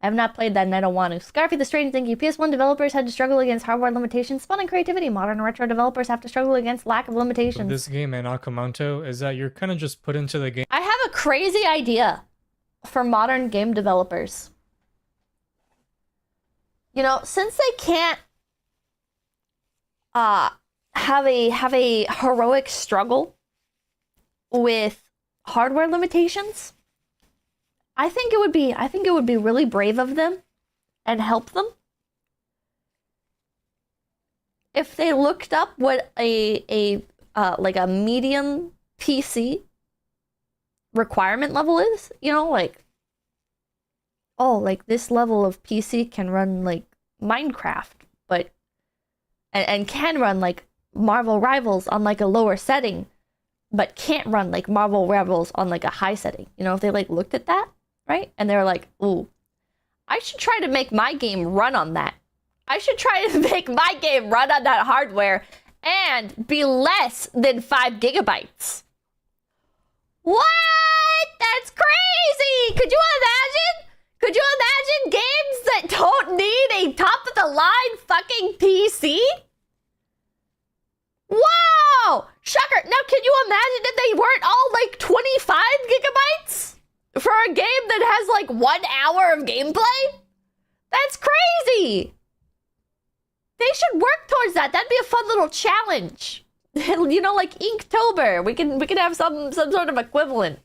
I have not played that and I don't want to. Scarfy the Strange, thank you. PS1 developers had to struggle against hardware limitations, spawning creativity. Modern retro developers have to struggle against lack of limitations. this game and Amamanto is that you're kind of just put into the game. I have a crazy idea for modern game developers. You know, since they can't have a heroic struggle with hardware limitations, I think it would be really brave of them and help them if they looked up what a like a medium PC requirement level is. You know, like, oh, like this level of PC can run like Minecraft, but and can run like Marvel Rivals on like a lower setting, but can't run like Marvel Rebels on like a high setting. You know, if they like looked at that, right? And they're like, ooh, I should try to make my game run on that. I should try to make my game run on that hardware and be less than 5 gigabytes. What? That's crazy! Could you imagine? Could you imagine games that don't need a top-of-the-line fucking PC? Wow! Shocker! Now, can you imagine if they weren't all like 25 gigabytes? For a game that has like 1 hour of gameplay? That's crazy! They should work towards that. That'd be a fun little challenge. You know, like Inktober. We can have some sort of equivalent.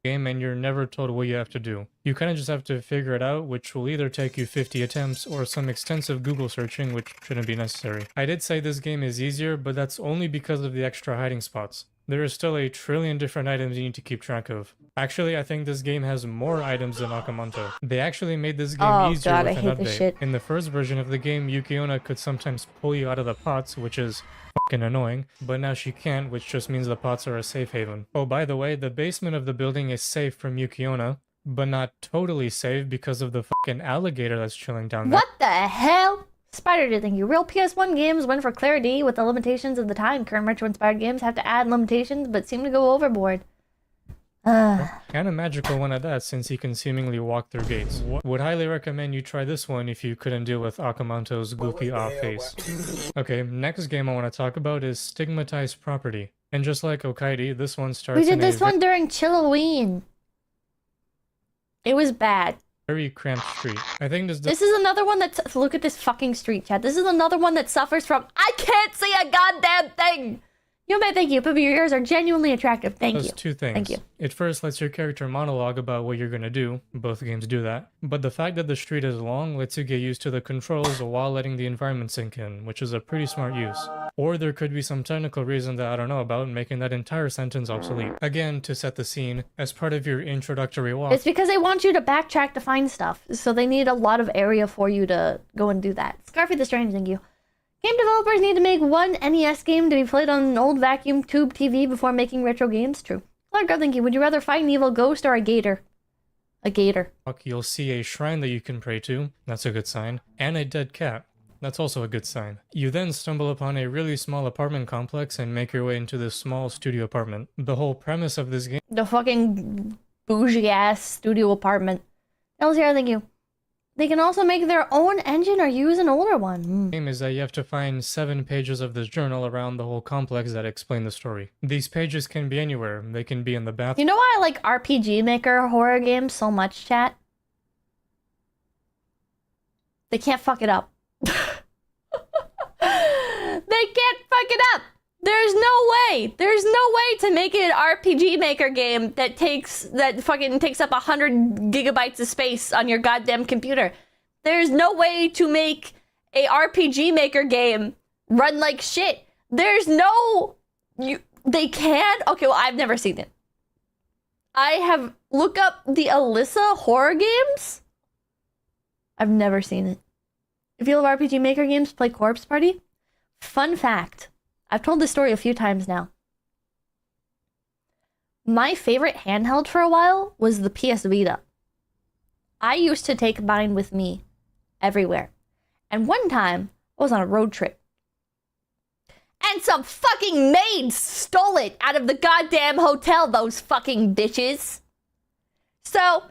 Game and you're never told what you have to do. You kind of just have to figure it out, which will either take you 50 attempts or some extensive Google searching, which shouldn't be necessary. I did say this game is easier, but that's only because of the extra hiding spots. There is still a trillion different items you need to keep track of. Actually, I think this game has more items than Amamanto. They actually made this game easier with an update. In the first version of the game, Yuki-onna could sometimes pull you out of the pots, which is fucking annoying, but now she can't, which just means the pots are a safe haven. Oh, by the way, the basement of the building is safe from Yuki-onna, but not totally safe because of the fucking alligator that's chilling down there. What the hell? Spider, thank you. Real PS1 games went for clarity with the limitations of the time. Current retro-inspired games have to add limitations, but seem to go overboard. And a magical one at that, since he can seemingly walk through gates. Would highly recommend you try this one if you couldn't deal with Amamanto's goofy off face. Okay, next game I want to talk about is Stigmatized Property. And just like 𝐒𝐐𝐬𝐿, this one starts We did in this one during Chilloween. It was bad. very cramped street. I think this is another one that's... Look at this fucking street, chat. This is another one that suffers from... I can't see a goddamn thing! You may thank you, but your ears are genuinely attractive. Thank you. Does two things. Thank you. It first lets your character monologue about what you're gonna do. Both games do that. But the fact that the street is long lets you get used to the controls while letting the environment sink in, which is a pretty smart use. Or there could be some technical reason that I don't know about, making that entire sentence obsolete. Again, to set the scene, as part of your introductory walk... It's because they want you to backtrack to find stuff, so they need a lot of area for you to go and do that. Scarfy the Strange, thank you. Game developers need to make one NES game to be played on an old vacuum tube TV before making retro games. True. Clark, thank you. Would you rather fight an evil ghost or a gator? A gator. You'll see a shrine that you can pray to. That's a good sign. And a dead cat. That's also a good sign. You then stumble upon a really small apartment complex and make your way into this small studio apartment. The whole premise of this game... The fucking bougie-ass studio apartment. Elzira, thank you. They can also make their own engine or use an older one. Game is that you have to find 7 pages of this journal around the whole complex that explain the story. These pages can be anywhere. They can be in the bathroom. You know why I like RPG Maker horror games so much, chat? They can't fuck it up. They can't fuck it up! There's no way! There's no way to make an RPG Maker game that fucking takes up 100 gigabytes of space on your goddamn computer. There's no way to make a RPG Maker game run like shit. There's no... They can? Okay, well, I've never seen it. I have... Look up the Alyssa horror games. I've never seen it. If you love RPG Maker games, play Corpse Party. Fun fact. I've told this story a few times now. My favorite handheld for a while was the PS Vita. I used to take mine with me everywhere. And one time, I was on a road trip. And some fucking maids stole it out of the goddamn hotel, those fucking bitches. So,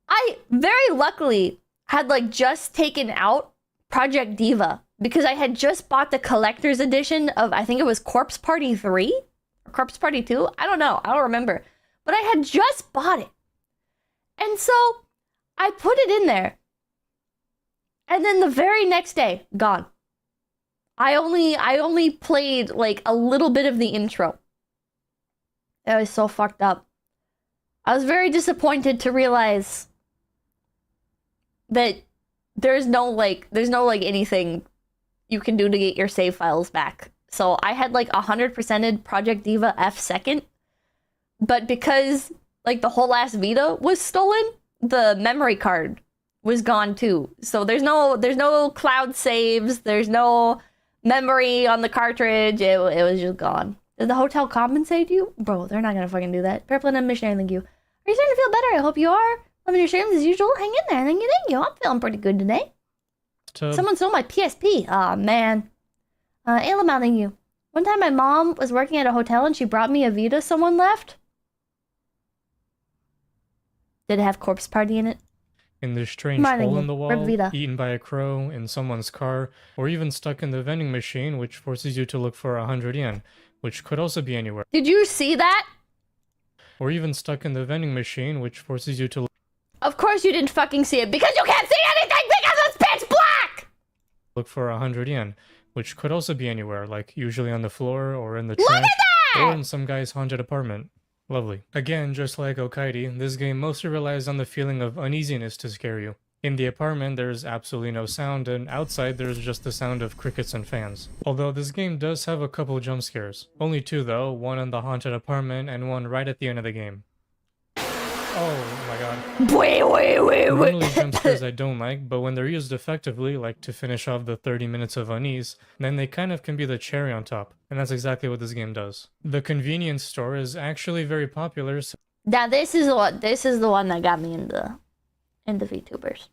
I very luckily had just taken out Project Diva. Because I had just bought the collector's edition of, I think it was Corpse Party 3? Or Corpse Party 2? I don't know. I don't remember. But I had just bought it. And so, I put it in there. And then the very next day, gone. I only played, a little bit of the intro. It was so fucked up. I was very disappointed to realize that there's no anything you can do to get your save files back. So I had 100%ed Project Diva F second, but because the whole last Vita was stolen, the memory card was gone too. So there's no cloud saves, there's no memory on the cartridge. It was just gone. Did the hotel compensate you? Bro, they're not gonna fucking do that. Purple and Missionary, thank you. Are you starting to feel better? I hope you are. Loving your streams as usual. Hang in there. Thank you. I'm feeling pretty good today. Someone stole my PSP. Aw, man. Ayla, thank you. One time my mom was working at a hotel and she brought me a Vita someone left. Did it have Corpse Party in it? In this strange hole in the wall, eaten by a crow, in someone's car, or even stuck in the vending machine, which forces you to look for 100 yen, which could also be anywhere. Did you see that? Or even stuck in the vending machine, which forces you to look... Of course you didn't fucking see it, because you can't see anything because it's pitch black! Look for 100 yen, which could also be anywhere, usually on the floor, or in the trunk, Look at that! or in some guy's haunted apartment. Lovely. Again, just like 𝐒𝐻𝐿, this game mostly relies on the feeling of uneasiness to scare you. In the apartment, there's absolutely no sound, and outside there's just the sound of crickets and fans. Although this game does have a couple jump scares. Only 2 though, one in the haunted apartment and one right at the end of the game. Oh my god. Wait. Normally jump scares I don't like, but when they're used effectively, to finish off the 30 minutes of unease, then they kind of can be the cherry on top. And that's exactly what this game does. The convenience store is actually very popular. Now this is the one that got me into VTubers.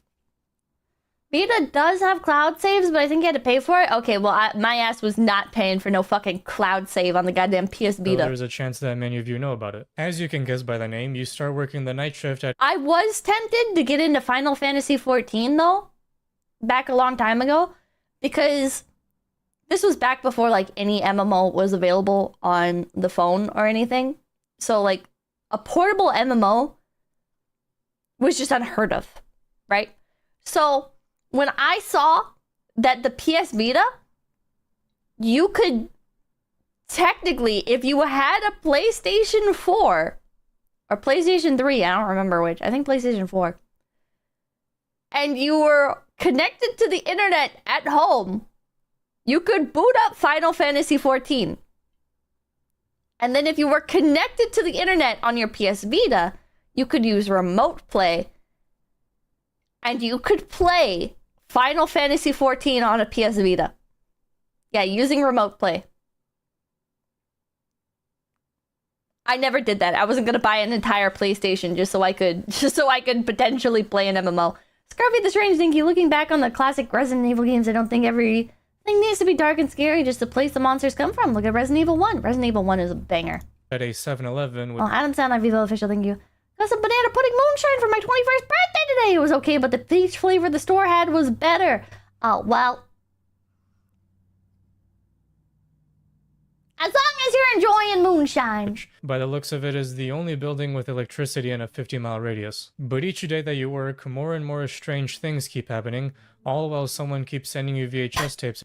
Vita does have cloud saves, but I think you had to pay for it. Okay, well, my ass was not paying for no fucking cloud save on the goddamn PS Vita. So there's a chance that many of you know about it. As you can guess by the name, you start working the night shift at... I was tempted to get into Final Fantasy XIV, though, back a long time ago, because this was back before, like, any MMO was available on the phone or anything. So, like, a portable MMO was just unheard of, right? So when I saw that the PS Vita, you could technically, if you had a PlayStation 4 or PlayStation 3, I don't remember which, I think PlayStation 4, and you were connected to the internet at home, you could boot up Final Fantasy XIV. And then if you were connected to the internet on your PS Vita, you could use remote play. And you could play Final Fantasy XIV on a PS Vita. Yeah, using remote play. I never did that. I wasn't gonna buy an entire PlayStation just so I could potentially play an MMO. Scarfy the Strange Dinky, looking back on the classic Resident Evil games, I don't think everything needs to be dark and scary just the place the monsters come from. Look at Resident Evil 1. Resident Evil 1 is a banger. At a 7-Eleven with... Oh, Adam Sound, Vivo Official, thank you. Got some banana pudding moonshine for my 21st birthday today. It was okay, but the peach flavor the store had was better. Oh, well. As long as you're enjoying moonshine. By the looks of it, is the only building with electricity in a 50-mile radius. But each day that you work, more and more strange things keep happening, all while someone keeps sending you VHS tapes.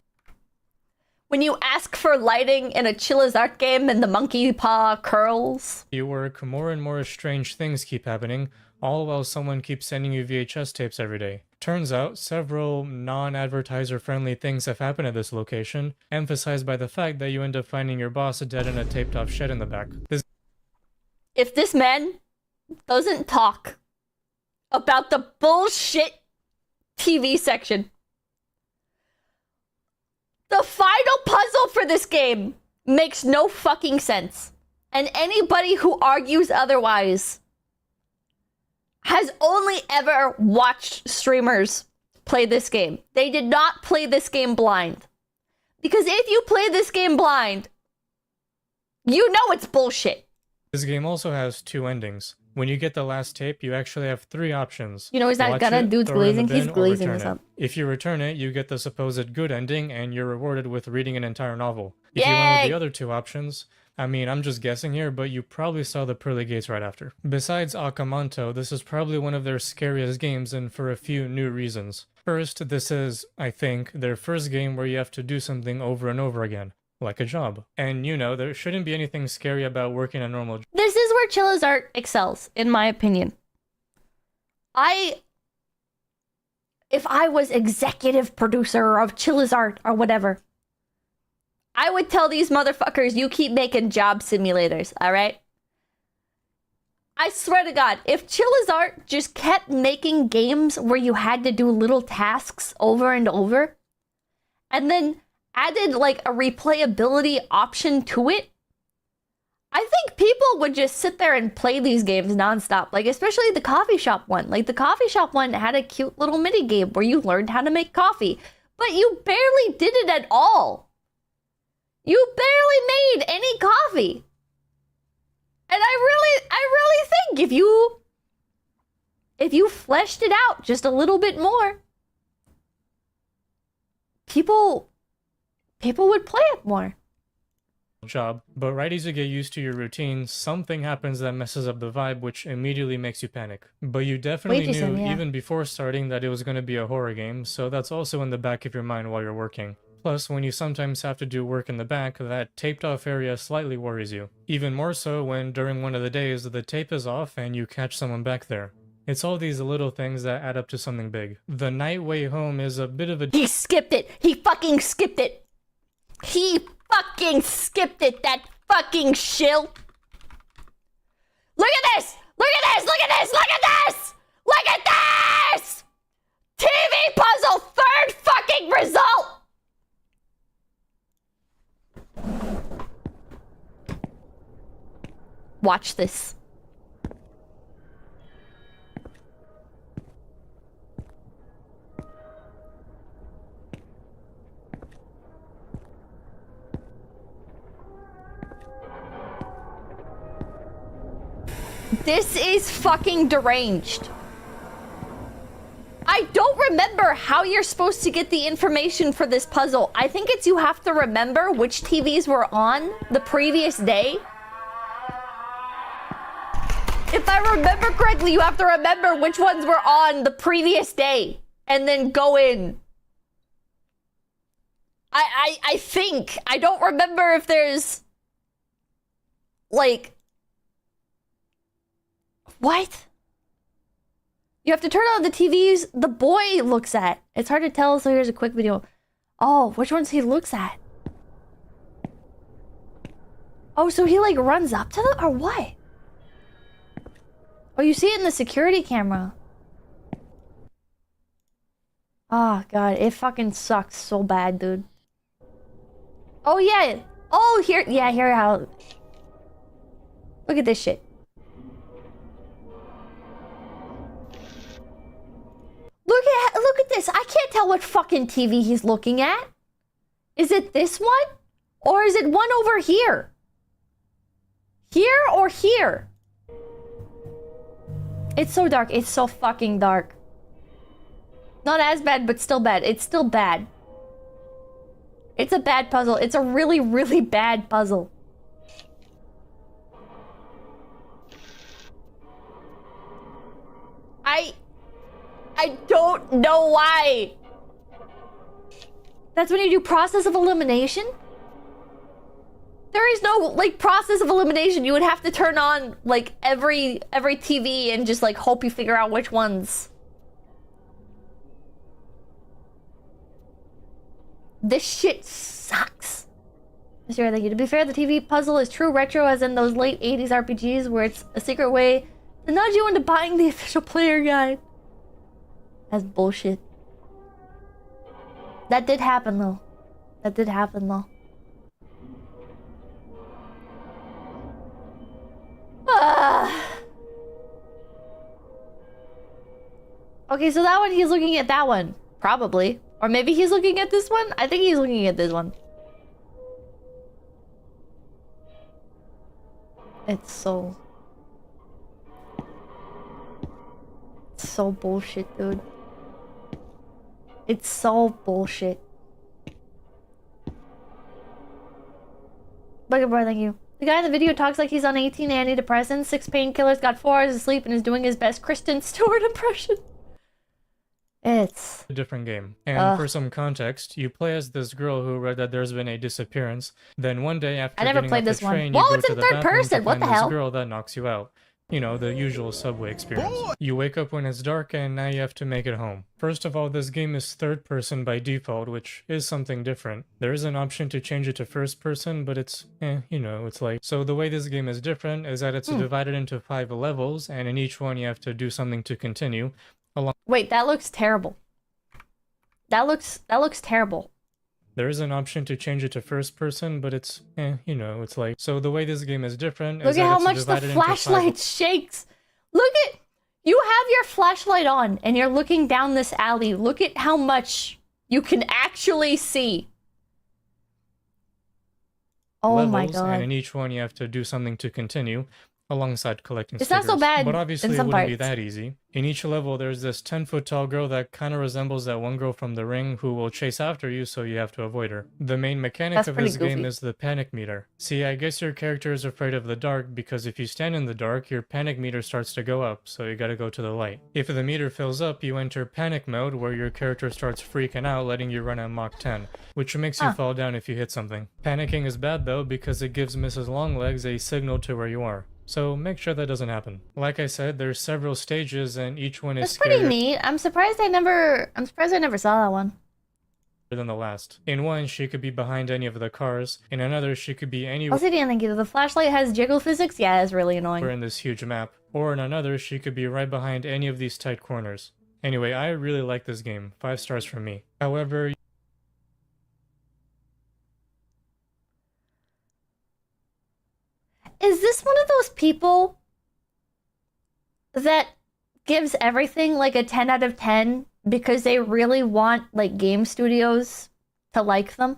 When you ask for lighting in a Chilla's art game and the monkey paw curls. You work, more and more strange things keep happening, all while someone keeps sending you VHS tapes every day. Turns out, several non-advertiser friendly things have happened at this location, emphasized by the fact that you end up finding your boss dead in a taped off shed in the back. If this man doesn't talk about the bullshit TV section, the final puzzle for this game makes no fucking sense. And anybody who argues otherwise has only ever watched streamers play this game. They did not play this game blind. Because if you play this game blind, you know it's bullshit. This game also has 2 endings. When you get the last tape, you actually have 3 options. You know, he's not gonna dude's glazing, he's glazing this up. If you return it, you get the supposed good ending, and you're rewarded with reading an entire novel. If Yay! you went with the other 2 options, I mean, I'm just guessing here, but you probably saw the pearly gates right after. Besides Amamanto, this is probably one of their scariest games, and for a few new reasons. First, this is, I think, their first game where you have to do something over and over again. Like a job. And you know, there shouldn't be anything scary about working a normal job. This is where Chilla's art excels, in my opinion. If I was executive producer of Chilla's art or whatever, I would tell these motherfuckers, you keep making job simulators, alright? I swear to God, if Chilla's art just kept making games where you had to do little tasks over and over, and then added like a replayability option to it, I think people would just sit there and play these games nonstop. Like, especially the coffee shop one. Like, the coffee shop one had a cute little mini game where you learned how to make coffee, but you barely did it at all. You barely made any coffee. And I really think if you fleshed it out just a little bit more, people would play it more. Job, but right as you get used to your routine, something happens that messes up the vibe, which immediately makes you panic. But you definitely knew, even before starting, that it was going to be a horror game, so that's also in the back of your mind while you're working. Plus, when you sometimes have to do work in the back, that taped off area slightly worries you. Even more so when, during one of the days, the tape is off and you catch someone back there. It's all these little things that add up to something big. The night way home is a bit of a... He skipped it! He fucking skipped it! He fucking skipped it, that fucking shill! Look at this! Look at this! Look at this! Look at this! Look at this! TV puzzle, 3rd fucking result! Watch this. This is fucking deranged. I don't remember how you're supposed to get the information for this puzzle. I think it's you have to remember which TVs were on the previous day. If I remember correctly, you have to remember which ones were on the previous day and then go in. I think. I don't remember if there's like what? You have to turn on the TVs the boy looks at. It's hard to tell, so here's a quick video. Oh, which ones he looks at? Oh, so he like runs up to them or what? Oh, you see it in the security camera. Oh god, it fucking sucks so bad, dude. Oh yeah. Oh, here how. Look at this shit. Look at this. I can't tell what fucking TV he's looking at. Is it this one? Or is it one over here? Here or here? It's so dark. It's so fucking dark. Not as bad, but still bad. It's still bad. It's a bad puzzle. It's a really, really bad puzzle. I don't know why. That's when you do process of elimination? There is no, like, process of elimination. You would have to turn on, like, every TV and just, like, hope you figure out which ones. This shit sucks. Sure, thank you. To be fair, the TV puzzle is true retro as in those late 80s RPGs where it's a secret way to nudge you into buying the official player guide. That's bullshit. That did happen though. That did happen though. Okay, so that one, he's looking at that one. Probably. Or maybe he's looking at this one? I think he's looking at this one. It's so bullshit, dude. It's so bullshit. Bugabur, thank you. The guy in the video talks like he's on 18 antidepressants, 6 painkillers, got 4 hours of sleep, and is doing his best Kristen Stewart impression. It's a different game. And for some context, you play as this girl who read that there's been a disappearance. Then one day after getting off the train, you go to the bathroom to find this girl that knocks you out. You know, the usual subway experience. You wake up when it's dark and now you have to make it home. First of all, this game is third person by default, which is something different. There is an option to change it to first person, but it's, you know, it's like... So the way this game is different is that it's divided into 5 levels, and in each one you have to do something to continue. Wait, that looks terrible. That looks terrible. There is an option to change it to first person, but it's, you know, it's like... So the way this game is different is that it's divided into 5... Look at how much the flashlight shakes! Look at... You have your flashlight on, and you're looking down this alley. Look at how much you can actually see. Oh my god. And in each one you have to do something to continue, alongside collecting stickers. It's not so bad. But obviously it wouldn't be that easy. In each level, there's this 10-foot tall girl that kind of resembles that one girl from The Ring who will chase after you, so you have to avoid her. The main mechanic of this game is the panic meter. See, I guess your character is afraid of the dark because if you stand in the dark, your panic meter starts to go up, so you gotta go to the light. If the meter fills up, you enter panic mode where your character starts freaking out, letting you run at Mach 10, which makes you fall down if you hit something. Panicking is bad though because it gives Mrs. Longlegs a signal to where you are. So make sure that doesn't happen. Like I said, there's several stages and each one is scarier. That's pretty neat. I'm surprised I never saw that one. Than the last. In one, she could be behind any of the cars. In another, she could be anywhere. Also, thank you. The flashlight has jiggle physics? Yeah, it's really annoying. We're in this huge map. Or in another, she could be right behind any of these tight corners. Anyway, I really like this game. 5 stars from me. However... Is this one of those people that gives everything like a 10 out of 10 because they really want like game studios to like them?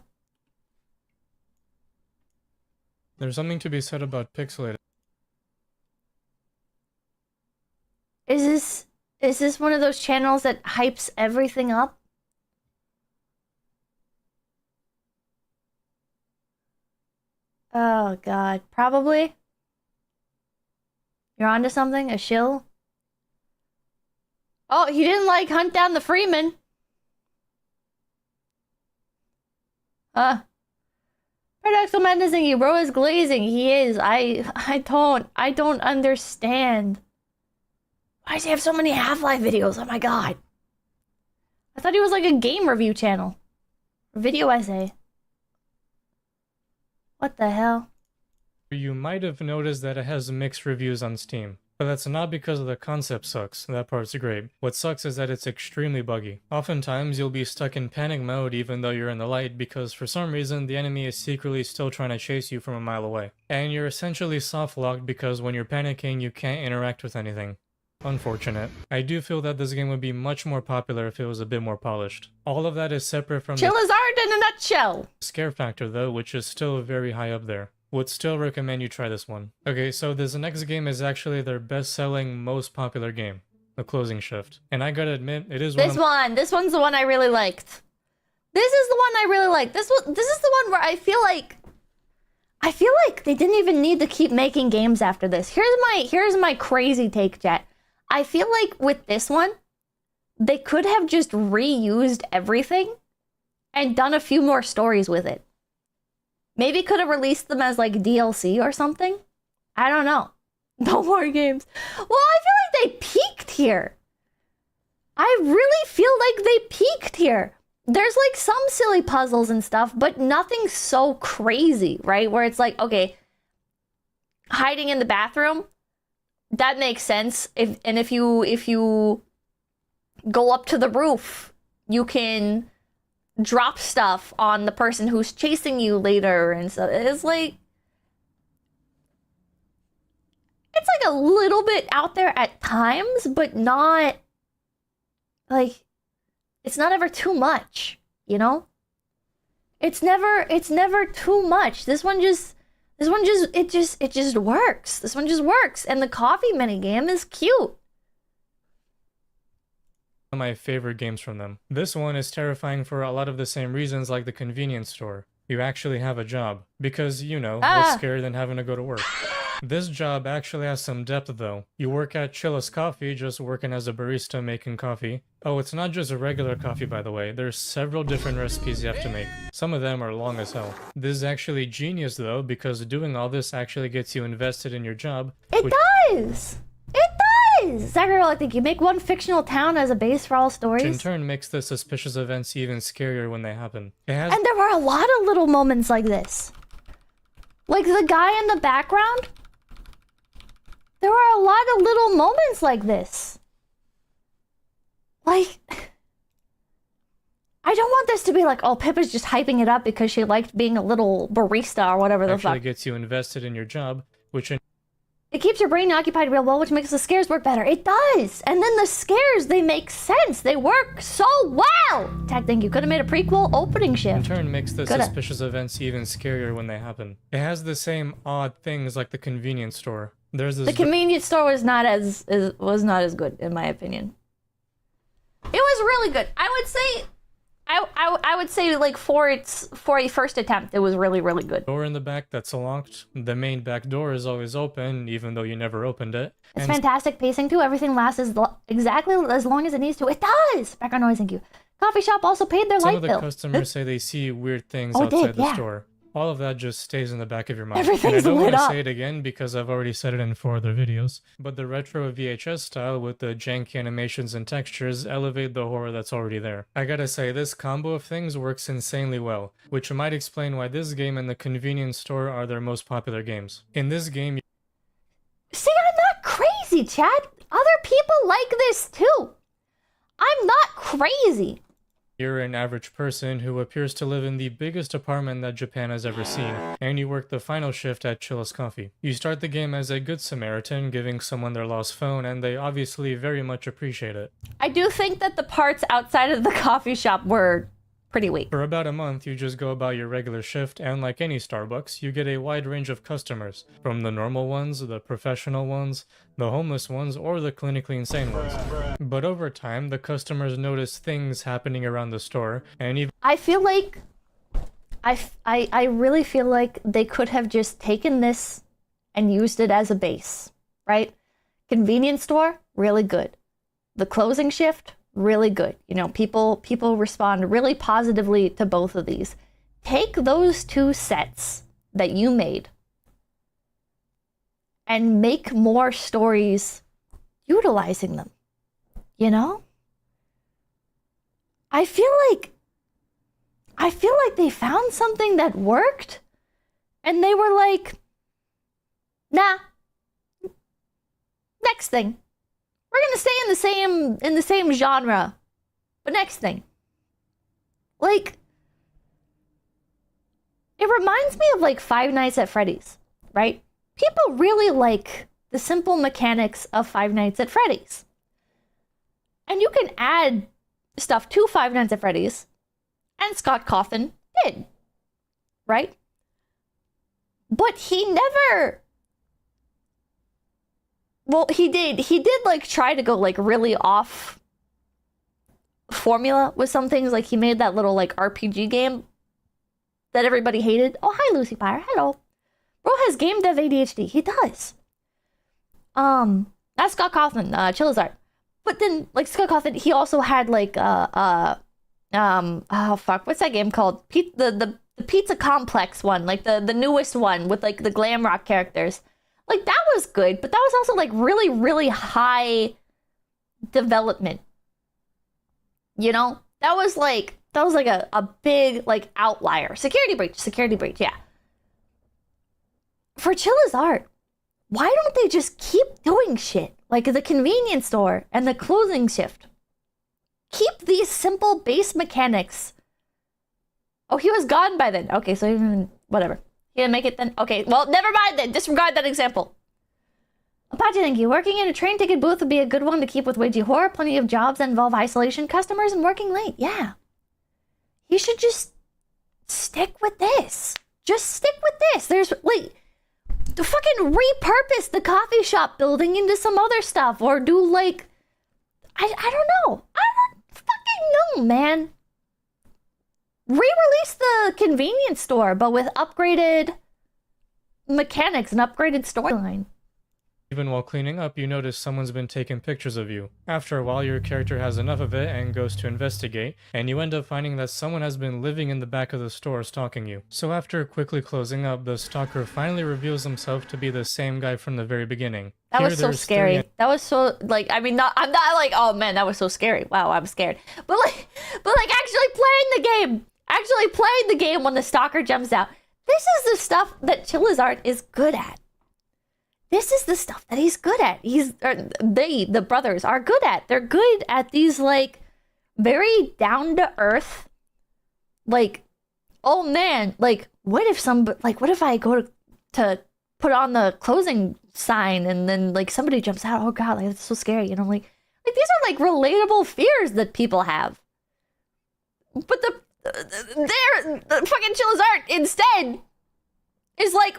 There's something to be said about pixelated. Is this one of those channels that hypes everything up? Oh god, probably. You're onto something? A shill? Oh, he didn't like hunt down the Freeman. Paradoxical menacing you, bro, is glazing. He is. I don't understand. Why does he have so many Half-Life videos? Oh my god. I thought he was like a game review channel. Video essay. What the hell? You might have noticed that it has mixed reviews on Steam. But that's not because the concept sucks, that part's great. What sucks is that it's extremely buggy. Oftentimes you'll be stuck in panic mode even though you're in the light because for some reason the enemy is secretly still trying to chase you from a mile away. And you're essentially soft locked because when you're panicking you can't interact with anything. Unfortunate. I do feel that this game would be much more popular if it was a bit more polished. All of that is separate from Chilla's art in a nutshell! the scare factor though, which is still very high up there. Would still recommend you try this one. Okay, so this next game is actually their best-selling, most popular game, The Closing Shift. And I gotta admit, it is This one's the one I really liked. This is the one I really liked. This is the one where I feel like they didn't even need to keep making games after this. Here's my crazy take, chat. I feel like with this one, they could have just reused everything and done a few more stories with it. Maybe could have released them as like DLC or something. I don't know. No more games. Well, I feel like they peaked here. I really feel like they peaked here. There's like some silly puzzles and stuff, but nothing so crazy, right? Where it's like, okay, hiding in the bathroom, that makes sense. If you go up to the roof, you can drop stuff on the person who's chasing you later, and so it's like a little bit out there at times, but not like it's not ever too much, you know? It's never too much. This one just works. This one just works, and the coffee minigame is cute. One of my favorite games from them. This one is terrifying for a lot of the same reasons like the convenience store. You actually have a job. Because, you know, what's scarier than having to go to work? This job actually has some depth though. You work at Chilla's Coffee, just working as a barista making coffee. Oh, it's not just a regular coffee by the way. There's several different recipes you have to make. Some of them are long as hell. This is actually genius though, because doing all this actually gets you invested in your job. It does! Exactly, I think you make one fictional town as a base for all stories. Which in turn makes the suspicious events even scarier when they happen. And there were a lot of little moments like this. Like the guy in the background. There were a lot of little moments like this. Like, I don't want this to be like, oh, Pippa's just hyping it up because she liked being a little barista or whatever the fuck. Actually gets you invested in your job, which it keeps your brain occupied real well, which makes the scares work better. It does! And then the scares, they make sense. They work so well! Tag, thank you. Could have made a prequel opening shift. in turn makes the suspicious events even scarier when they happen. It has the same odd things like the convenience store. There's this the convenience store was not as good, in my opinion. It was really good. I would say like for a first attempt, it was really, really good. Door in the back that's locked. The main back door is always open, even though you never opened it. It's fantastic pacing too. Everything lasts exactly as long as it needs to. It does! Background noise, thank you. Coffee shop also paid their light bill. Some of the customers say they see weird things outside the store. All of that just stays in the back of your mind. Everything's and I don't lit want to up. say it again because I've already said it in 4 other videos. But the retro VHS style with the janky animations and textures elevate the horror that's already there. I gotta say, this combo of things works insanely well, which might explain why this game and the convenience store are their most popular games. In this game, see, I'm not crazy, Chad. Other people like this too. I'm not crazy. you're an average person who appears to live in the biggest apartment that Japan has ever seen, and you work the final shift at Chilla's Coffee. You start the game as a good Samaritan, giving someone their lost phone, and they obviously very much appreciate it. I do think that the parts outside of the coffee shop were pretty weak. For about a month, you just go about your regular shift, and like any Starbucks, you get a wide range of customers, from the normal ones, the professional ones, the homeless ones, or the clinically insane ones. But over time, the customers notice things happening around the store, and even I feel like I really feel like they could have just taken this and used it as a base, right? Convenience store, really good. The closing shift, really good. You know, people respond really positively to both of these. Take those two sets that you made and make more stories utilizing them. You know? I feel like they found something that worked and they were like, nah. Next thing. We're gonna stay in the same genre. But next thing. Like, it reminds me of like Five Nights at Freddy's, right? People really like the simple mechanics of Five Nights at Freddy's. And you can add stuff to Five Nights at Freddy's, and Scott Cawthon did, right? But he never... Well, he did like try to go like really off formula with some things. Like he made that little like RPG game that everybody hated. Oh, hi Lucy Pyre. Hello. Bro has game dev ADHD. He does. That's Scott Cawthon, Chilla's art. But then like Scott Cawthon, he also had like oh fuck, what's that game called? The Pizza Complex one, like the newest one with like the glam rock characters. Like, that was good, but that was also, like, really, really high development. You know? That was like a big, like, outlier. Security breach, yeah. For Chilla's art, why don't they just keep doing shit? Like the convenience store and the closing shift. Keep these simple base mechanics. Oh, he was gone by then. Okay, so even, whatever. He didn't make it then? Okay, well, never mind then. Disregard that example. Apache, thank you. Working in a train ticket booth would be a good one to keep with Weiji Horror. Plenty of jobs that involve isolation, customers, and working late. Yeah. He should just stick with this. Just stick with this. There's, like, to fucking repurpose the coffee shop building into some other stuff. Or do, like, I don't know. I don't fucking know, man. Re-release the convenience store, but with upgraded mechanics and upgraded storyline. Even while cleaning up, you notice someone's been taking pictures of you. After a while, your character has enough of it and goes to investigate, and you end up finding that someone has been living in the back of the store stalking you. So after quickly closing up, the stalker finally reveals himself to be the same guy from the very beginning. That was so scary. That was so, like, I mean, I'm not like, oh man, that was so scary. Wow, I'm scared. But like actually playing the game. Actually playing the game when the stalker jumps out. This is the stuff that Chilla's art is good at. This is the stuff that he's good at. The brothers are good at. They're good at these, like, very down-to-earth, like, oh man, like, what if I go to put on the closing sign and then, like, somebody jumps out? Oh god, like, that's so scary, you know, like these are, like, relatable fears that people have. But the fucking Chilla's art instead is like,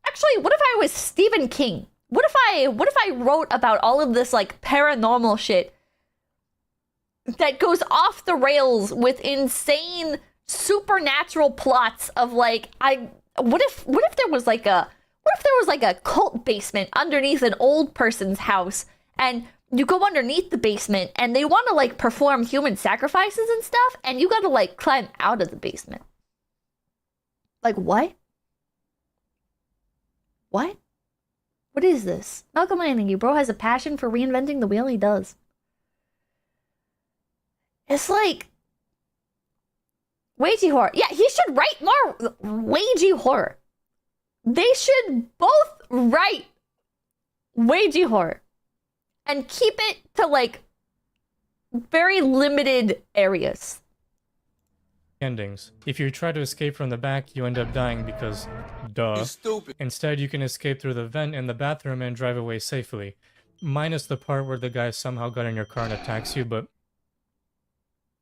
actually, what if I was Stephen King? What if I wrote about all of this like paranormal shit that goes off the rails with insane supernatural plots of like, what if there was like a cult basement underneath an old person's house, and you go underneath the basement and they want to like perform human sacrifices and stuff, and you gotta like climb out of the basement. Like, what? What? What is this? Malcolm Landing, you bro has a passion for reinventing the wheel. He does. It's like Weiji horror. Yeah, he should write more Weiji horror. They should both write Weiji horror and keep it to like very limited areas. Endings. If you try to escape from the back, you end up dying because, duh. You're stupid. Instead, you can escape through the vent in the bathroom and drive away safely. Minus the part where the guy somehow got in your car and attacks you, but...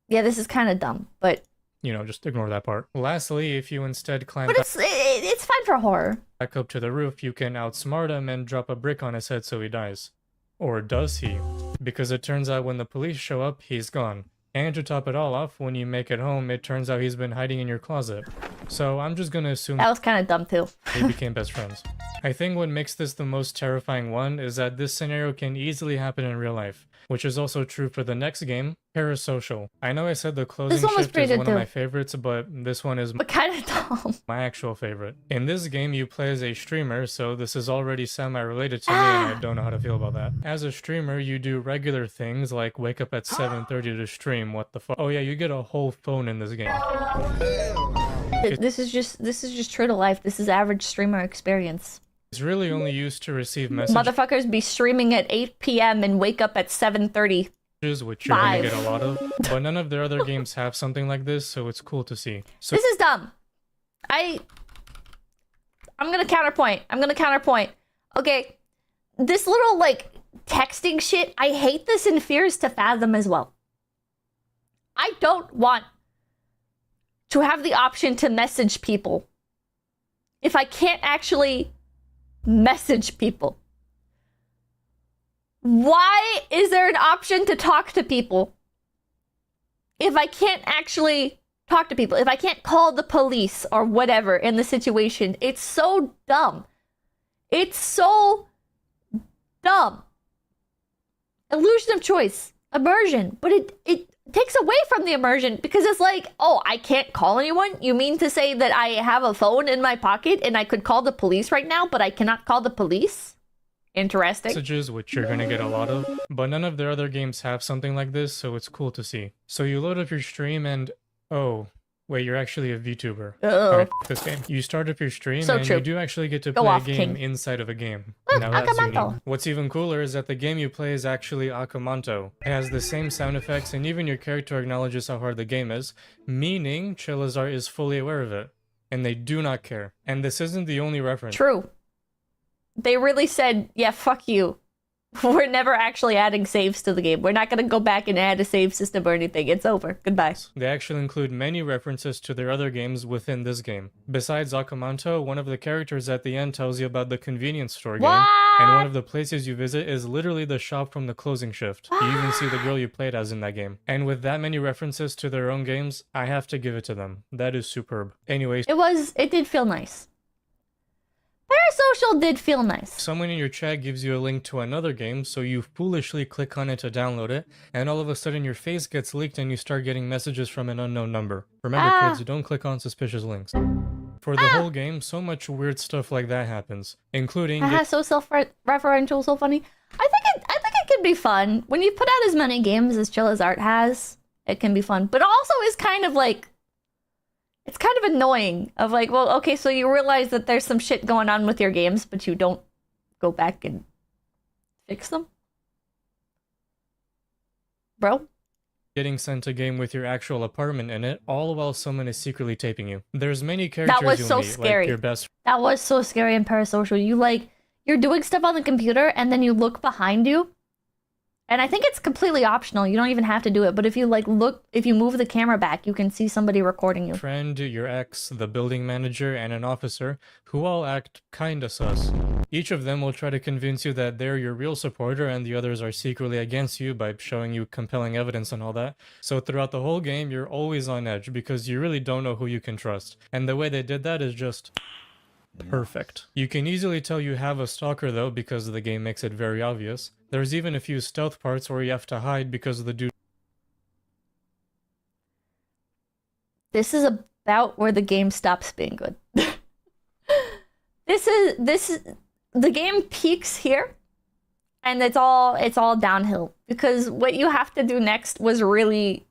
Yeah, this is kind of dumb, but you know, just ignore that part. Lastly, if you instead climb But it's fine for horror. back up to the roof, you can outsmart him and drop a brick on his head so he dies. Or does he? Because it turns out when the police show up, he's gone. And to top it all off, when you make it home, it turns out he's been hiding in your closet. So I'm just gonna assume That was kind of dumb too. they became best friends. I think what makes this the most terrifying one is that this scenario can easily happen in real life, which is also true for the next game, Parasocial. I know I said the closing one was shift pretty is good one of too. my favorites, but this one is But kind of dumb. my actual favorite. In this game, you play as a streamer, so this is already semi-related to me, and I don't know how to feel about that. As a streamer, you do regular things like wake up at 7:30 to stream. What the fuck? Oh yeah, you get a whole phone in this game. This is just true to life. This is average streamer experience. It's really only used to receive messages, Motherfuckers be streaming at 8 p.m. and wake up at 7:30. which you're gonna get a lot of, but none of their other games have something like this, so it's cool to see. So This is dumb. I'm gonna counterpoint. Okay, this little like texting shit, I hate this in Fears to Fathom as well. I don't want to have the option to message people if I can't actually message people. Why is there an option to talk to people if I can't actually talk to people? If I can't call the police or whatever in the situation? It's so dumb. It's so dumb. Illusion of choice, immersion, but it takes away from the immersion because it's like, oh, I can't call anyone? You mean to say that I have a phone in my pocket and I could call the police right now, but I cannot call the police? Interesting. messages, which you're gonna get a lot of, but none of their other games have something like this, so it's cool to see. So you load up your stream and, oh, wait, you're actually a VTuber. Alright, this game. You start up your stream So and true. you do actually get to Go play a off, game King. inside of a game. Look, Now that's Amamanto. unique. What's even cooler is that the game you play is actually Amamanto. It has the same sound effects and even your character acknowledges how hard the game is, meaning Chilla's art is fully aware of it. And they do not care. And this isn't the only reference. True. They really said, yeah, fuck you. We're never actually adding saves to the game. We're not going to go back and add a save system or anything. It's over. Goodbye. They actually include many references to their other games within this game. Besides Amamanto, one of the characters at the end tells you about the convenience store game, and one of the places you visit is literally the shop from the closing shift. You even see the girl you played as in that game. And with that many references to their own games, I have to give it to them. That is superb. Anyways, It did feel nice. Parasocial did feel nice. someone in your chat gives you a link to another game, so you foolishly click on it to download it, and all of a sudden your face gets leaked and you start getting messages from an unknown number. Remember kids, don't click on suspicious links. For the whole game, so much weird stuff like that happens, including Haha, so self-referential, so funny. I think it could be fun. When you put out as many games as Chilla's art has, it can be fun. But also is kind of like, it's kind of annoying of like, well, okay, so you realize that there's some shit going on with your games, but you don't go back and fix them? Bro? getting sent a game with your actual apartment in it, all while someone is secretly taping you. There's many characters That was you'll so meet, scary. like your best That was so scary in Parasocial. You're doing stuff on the computer and then you look behind you. And I think it's completely optional. You don't even have to do it. But if you if you move the camera back, you can see somebody recording you. friend, your ex, the building manager, and an officer, who all act kinda sus. Each of them will try to convince you that they're your real supporter and the others are secretly against you by showing you compelling evidence and all that. So throughout the whole game, you're always on edge because you really don't know who you can trust. And the way they did that is just perfect. You can easily tell you have a stalker though because the game makes it very obvious. There's even a few stealth parts where you have to hide because the dude This is about where the game stops being good. This is the game peaks here, and it's all downhill because what you have to do next was really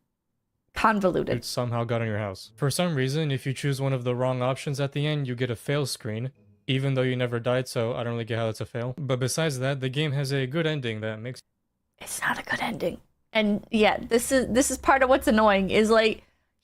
convoluted. somehow got in your house. For some reason, if you choose one of the wrong options at the end, you get a fail screen, even though you never died, so I don't really get how that's a fail. But besides that, the game has a good ending that makes It's not a good ending. And yeah, this is part of what's annoying is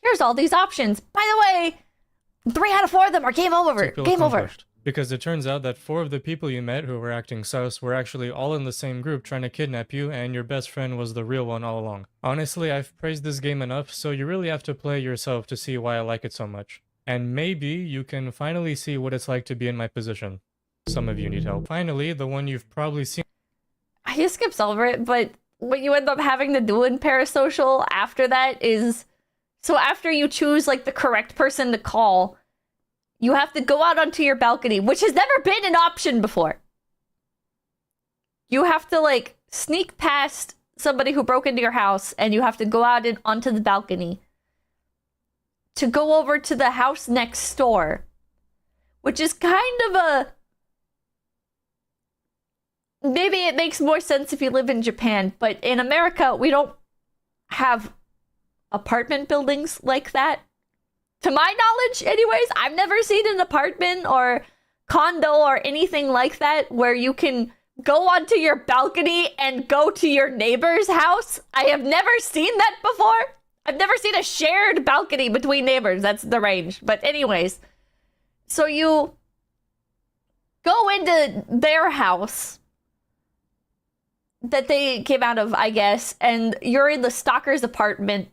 here's all these options. By the way, 3 out of 4 of them are game over. feel Game over. accomplished. Because it turns out that 4 of the people you met who were acting sus were actually all in the same group trying to kidnap you, and your best friend was the real one all along. Honestly, I've praised this game enough, so you really have to play yourself to see why I like it so much. And maybe you can finally see what it's like to be in my position. Some of you need help. Finally, the one you've probably seen. He skips over it, but what you end up having to do in Parasocial after that is... So after you choose, like, the correct person to call, you have to go out onto your balcony, which has never been an option before. You have to, like, sneak past somebody who broke into your house, and you have to go out onto the balcony to go over to the house next door, which is kind of a... Maybe it makes more sense if you live in Japan, but in America, we don't have apartment buildings like that. To my knowledge, anyways, I've never seen an apartment or condo or anything like that where you can go onto your balcony and go to your neighbor's house. I have never seen that before. I've never seen a shared balcony between neighbors. That's the range. But anyways, so you go into their house that they came out of, I guess, and you're in the stalker's apartment,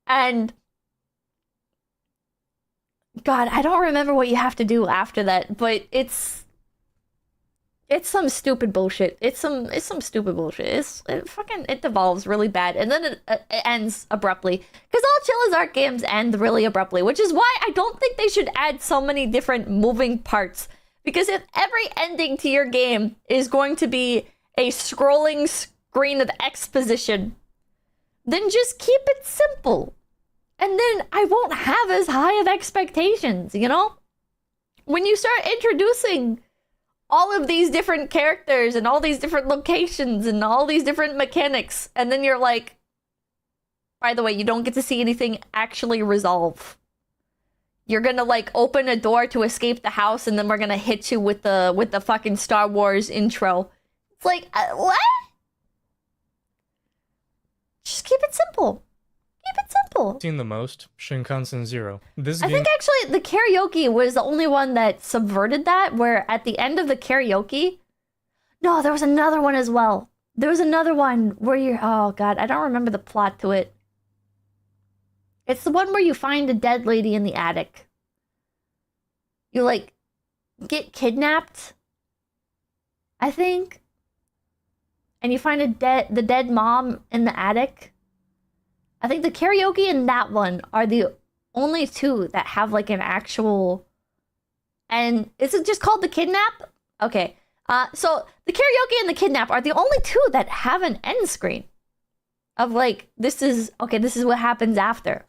and God, I don't remember what you have to do after that, but it's some stupid bullshit. It's some stupid bullshit. It devolves really bad, and then it ends abruptly. Because all Chilla's art games end really abruptly, which is why I don't think they should add so many different moving parts. Because if every ending to your game is going to be a scrolling screen of exposition, then just keep it simple. And then I won't have as high of expectations, you know? When you start introducing all of these different characters and all these different locations and all these different mechanics, and then you're like, by the way, you don't get to see anything actually resolve. You're gonna, like, open a door to escape the house, and then we're gonna hit you with the fucking Star Wars intro. It's like, what? Just keep it simple. Keep it simple. Seen the most, Shinkansen Zero. This I game think actually the karaoke was the only one that subverted that, where at the end of the karaoke... No, there was another one as well. There was another one where you're... Oh, God, I don't remember the plot to it. It's the one where you find a dead lady in the attic. You, like, get kidnapped, I think. And you find the dead mom in the attic. I think the karaoke and that one are the only two that have, like, an actual... And is it just called the kidnap? Okay. So the karaoke and the kidnap are the only two that have an end screen. Of, like, this is what happens after.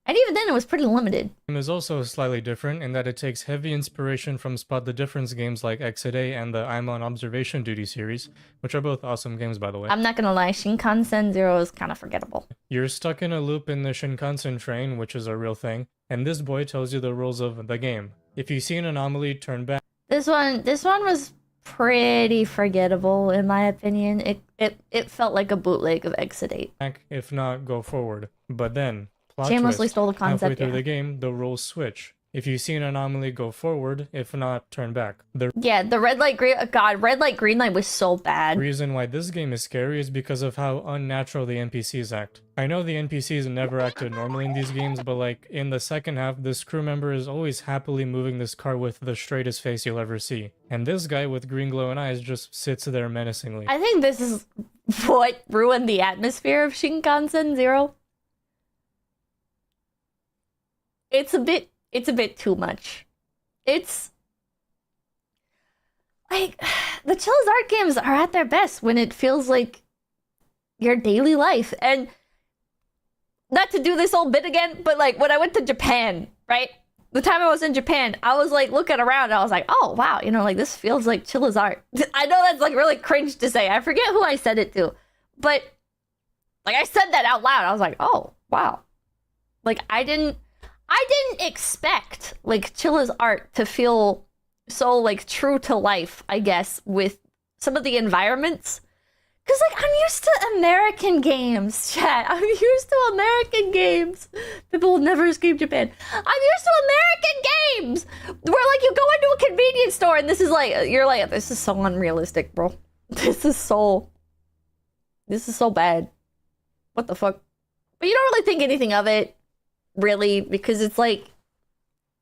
And even then, it was pretty limited. game is also slightly different in that it takes heavy inspiration from Spot the Difference games like 𝐒𝐿 and the I'm on Observation Duty series, which are both awesome games, by the way. I'm not gonna lie, Shinkansen Zero is kind of forgettable. You're stuck in a loop in the Shinkansen train, which is a real thing, and this boy tells you the rules of the game. If you see an anomaly, turn back. This one was pretty forgettable, in my opinion. It felt like a bootleg of 𝐒𝐿. If not, go forward. But then... Plot Shamelessly twist. stole the concept, Halfway through yeah. the game, the rules switch. If you see an anomaly, go forward. If not, turn back. The The red light, green... God, red light, green light was so bad. reason why this game is scary is because of how unnatural the NPCs act. I know the NPCs never acted normally in these games, but like, in the second half, this crew member is always happily moving this car with the straightest face you'll ever see. And this guy with green glowing eyes just sits there menacingly. I think this is what ruined the atmosphere of Shinkansen Zero. It's a bit too much. It's like the Chilla's art games are at their best when it feels like your daily life. And not to do this whole bit again, but like when I went to Japan, right? The time I was in Japan, I was like looking around and I was like, oh wow, you know, like this feels like Chilla's art. I know that's like really cringe to say. I forget who I said it to, but like I said that out loud. I was like, oh wow. Like I didn't expect like Chilla's art to feel so like true to life, I guess, with some of the environments. Cause like I'm used to American games, chat. I'm used to American games. People will never escape Japan. I'm used to American games where like you go into a convenience store and this is like, you're like, this is so unrealistic, bro. This is so bad. What the fuck? But you don't really think anything of it, really, because it's like,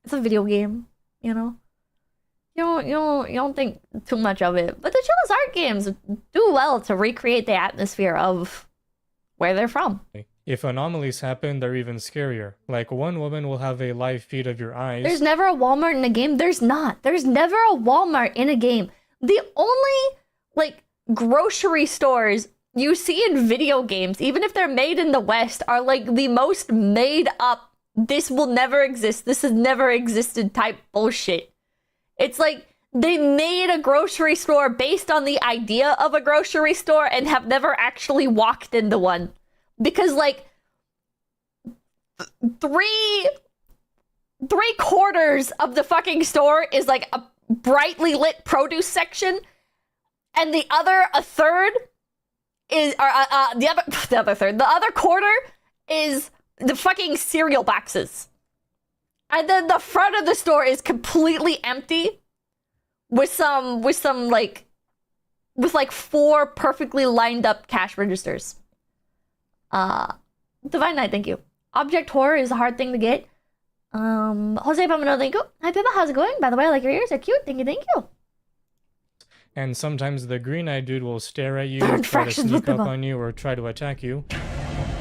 it's a video game, you know? You don't think too much of it. But the Chilla's art games do well to recreate the atmosphere of where they're from. If anomalies happen, they're even scarier. Like, one woman will have a live feed of your eyes. There's never a Walmart in a game. There's not. There's never a Walmart in a game. The only, like, grocery stores you see in video games, even if they're made in the West, are, like, the most made up, this will never exist, this has never existed type bullshit. It's like they made a grocery store based on the idea of a grocery store and have never actually walked into one. Because like three quarters of the fucking store is like a brightly lit produce section, and the other third is the other quarter is the fucking cereal boxes. And then the front of the store is completely empty with like 4 perfectly lined up cash registers. Divine Night, thank you. Object horror is a hard thing to get. 𝐒𝐨𝐜𝗶𝗽𝗶𝗽𝗏, thank you. Hi Pippa, how's it going? By the way, I like your ears, they're cute. Thank you. And sometimes the green-eyed dude will stare at you, Third try to fractions sneak with up Pippa. on you, or try to attack you.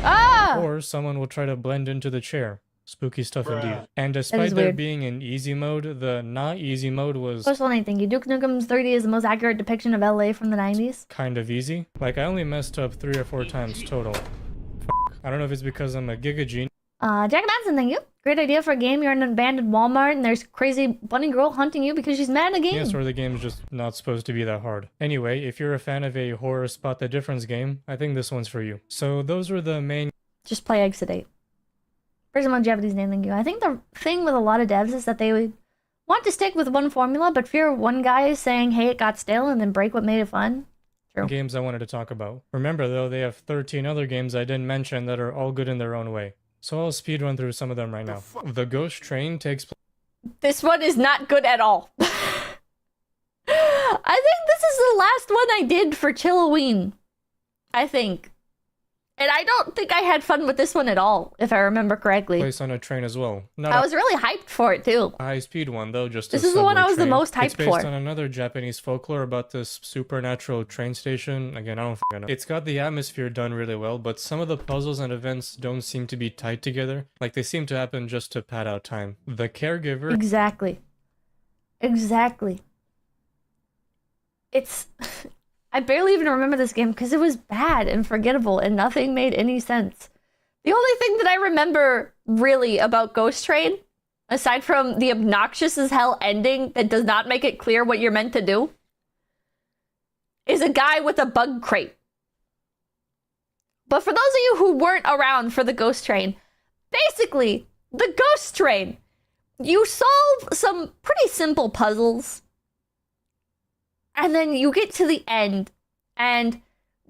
Ah! Or someone will try to blend into the chair. Spooky stuff indeed. And despite there weird. being an easy mode, the not easy mode was First of all, thank you. Duke Nukem's 3D is the most accurate depiction of LA from the 90s. kind of easy. Like, I only messed up 3 or 4 times total. I don't know if it's because I'm a giga genius. Jack Manson, thank you. Great idea for a game. You're in an abandoned Walmart and there's crazy bunny girl hunting you because she's mad at a game. Yes, or the game's just not supposed to be that hard. Anyway, if you're a fan of a horror spot the difference game, I think this one's for you. So those were the main... Just play 𝐿𝐴𝐸𝐸. Where's my Japanese name, thank you. I think the thing with a lot of devs is that they would want to stick with one formula, but fear one guy saying, hey, it got stale, and then break what made it fun. True. Games I wanted to talk about. Remember, though, they have 13 other games I didn't mention that are all good in their own way. So I'll speedrun through some of them right now. The Ghost Train takes place... This one is not good at all. I think this is the last one I did for Chilloween. I think. And I don't think I had fun with this one at all, if I remember correctly. on a train as well. Not I was really hyped for it, too. a high-speed one, though, just This a is the one I subway was the train. most hyped It's based for. on another Japanese folklore about this supernatural train station. Again, I don't f***ing know. It's got the atmosphere done really well, but some of the puzzles and events don't seem to be tied together. Like, they seem to happen just to pad out time. The Caregiver... Exactly. It's... I barely even remember this game because it was bad and forgettable and nothing made any sense. The only thing that I remember really about Ghost Train, aside from the obnoxious as hell ending that does not make it clear what you're meant to do, is a guy with a bug crate. But for those of you who weren't around for the Ghost Train, basically, the Ghost Train, you solve some pretty simple puzzles. And then you get to the end, and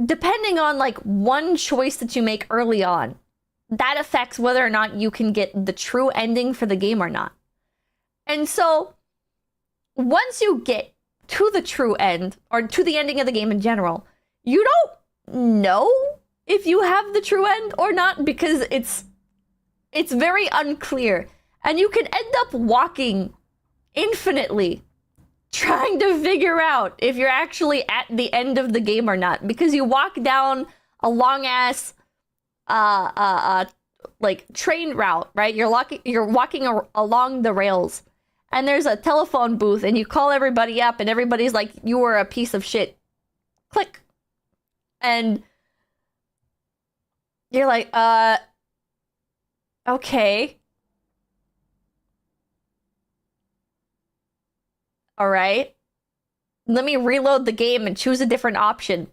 depending on like one choice that you make early on, that affects whether or not you can get the true ending for the game or not. And so once you get to the true end, or to the ending of the game in general, you don't know if you have the true end or not, because it's very unclear. And you can end up walking infinitely trying to figure out if you're actually at the end of the game or not, because you walk down a long ass like train route, right? You're walking along the rails, and there's a telephone booth, and you call everybody up, and everybody's like, you were a piece of shit. Click. And you're like, okay. All right, let me reload the game and choose a different option.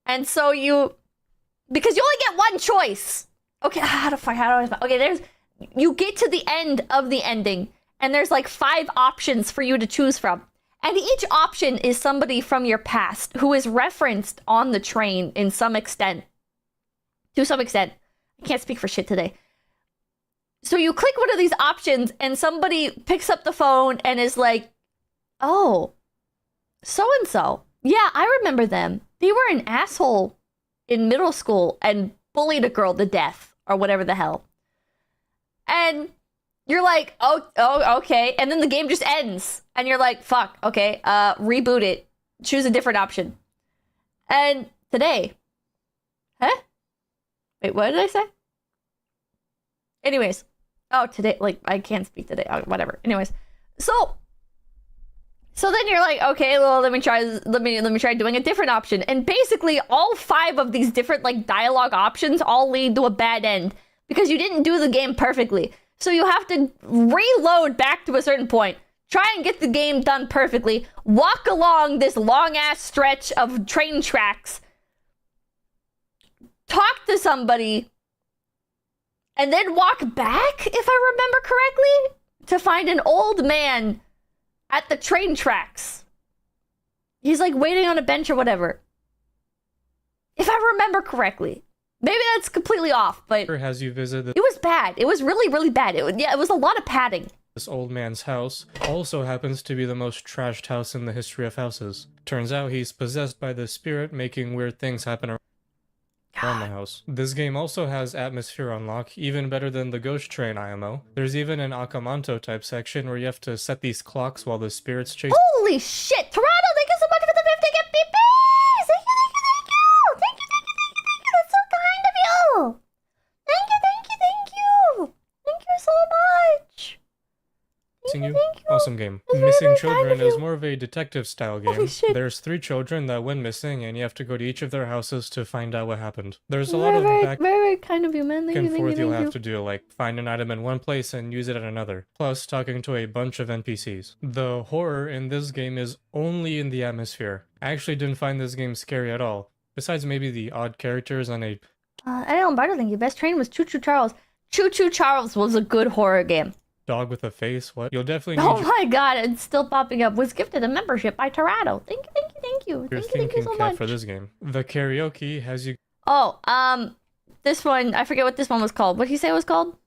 And so because you only get one choice. Okay, okay, you get to the end of the ending, and there's like 5 options for you to choose from. And each option is somebody from your past who is referenced on the train in some extent. To some extent. I can't speak for shit today. So you click one of these options and somebody picks up the phone and is like, oh, so-and-so. Yeah, I remember them. They were an asshole in middle school and bullied a girl to death or whatever the hell. And you're like, oh, okay. And then the game just ends. And you're like, fuck, okay, reboot it. Choose a different option. And today. Huh? Wait, what did I say? Anyways. Oh, today, like, I can't speak today. Oh, whatever. Anyways. So then you're like, okay, well, let me try doing a different option. And basically, all 5 of these different, like, dialogue options all lead to a bad end. Because you didn't do the game perfectly. So you have to reload back to a certain point. Try and get the game done perfectly. Walk along this long-ass stretch of train tracks. Talk to somebody. And then walk back, if I remember correctly, to find an old man at the train tracks. He's like waiting on a bench or whatever. If I remember correctly. Maybe that's completely off, but Has you visit it was bad. It was really, really bad. It was a lot of padding. this old man's house also happens to be the most trashed house in the history of houses. Turns out he's possessed by the spirit making weird things happen around the house. This game also has atmosphere unlock, even better than the Ghost Train IMO. There's even an Amamanto type section where you have to set these clocks while the spirits chase. Holy shit! Toronto, thank you so much for the 50 BPs! Thank you, thank you, thank you! Thank you, thank you, thank you, thank you! That's so kind of you! Thank you, thank you, thank you! Thank you so much! Thank you. Awesome game. That's very, Missing very kind Children of is you. more of a detective style Holy game. shit. There's 3 children that went missing and you have to go to each of their houses to find out what happened. There's a lot of back very kind of you, man. Thank and you, thank forth you, you'll thank have you. to do, like find an item in one place and use it at another, plus talking to a bunch of NPCs. The horror in this game is only in the atmosphere. I actually didn't find this game scary at all, besides maybe the odd characters on a Eddie Lombardo, thank you. Best train was Choo Choo Charles. Choo Choo Charles was a good horror game. dog with a face. What? You'll definitely need Oh my god, it's still popping up. Was gifted a membership by Torado. Thank you, thank you, thank you. your Thank you thinking so cap much. for this game. The karaoke has you Oh, this one, I forget what this one was called. What did he say it was called?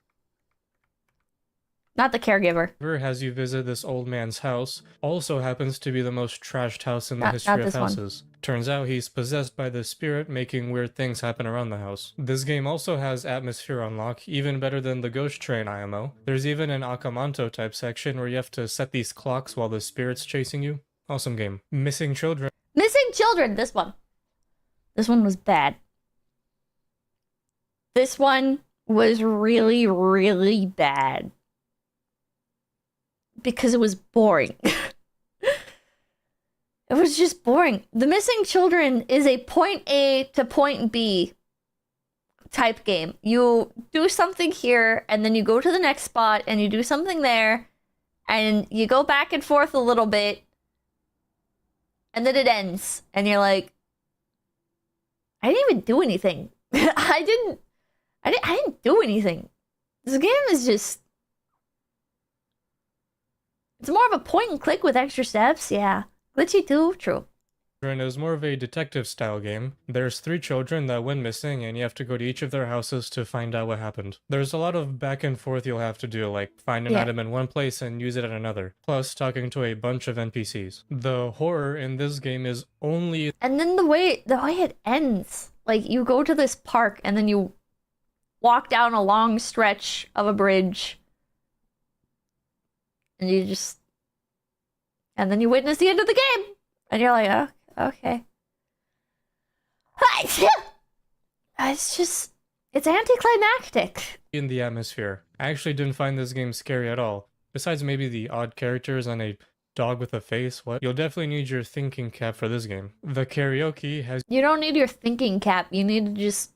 Not the caregiver. has you visit this old man's house, also happens to be the most trashed house in the Not history of this one. houses. Turns out he's possessed by the spirit making weird things happen around the house. This game also has atmosphere unlock, even better than the Ghost Train IMO. There's even an Amamanto type section where you have to set these clocks while the spirit's chasing you. Awesome game. Missing Children Missing Children, this one. This one was bad. This one was really, really bad. Because it was boring. It was just boring. The Missing Children is a point A to point B type game. You do something here, and then you go to the next spot, and you do something there, and you go back and forth a little bit, and then it ends, and you're like, I didn't even do anything. I didn't do anything. This game is just... It's more of a point and click with extra steps, yeah. Glitchy too, true. is more of a detective style game. There's 3 children that went missing and you have to go to each of their houses to find out what happened. There's a lot of back and forth you'll have to do, like find an item in one place and use it at another, plus talking to a bunch of NPCs. The horror in this game is only... And then the way it ends, like you go to this park and then you walk down a long stretch of a bridge and you just... And then you witness the end of the game! And you're like, oh, okay. It's just... It's anticlimactic. in the atmosphere. I actually didn't find this game scary at all, besides maybe the odd characters on a dog with a face. What? You'll definitely need your thinking cap for this game. The karaoke has... You don't need your thinking cap. You need to just...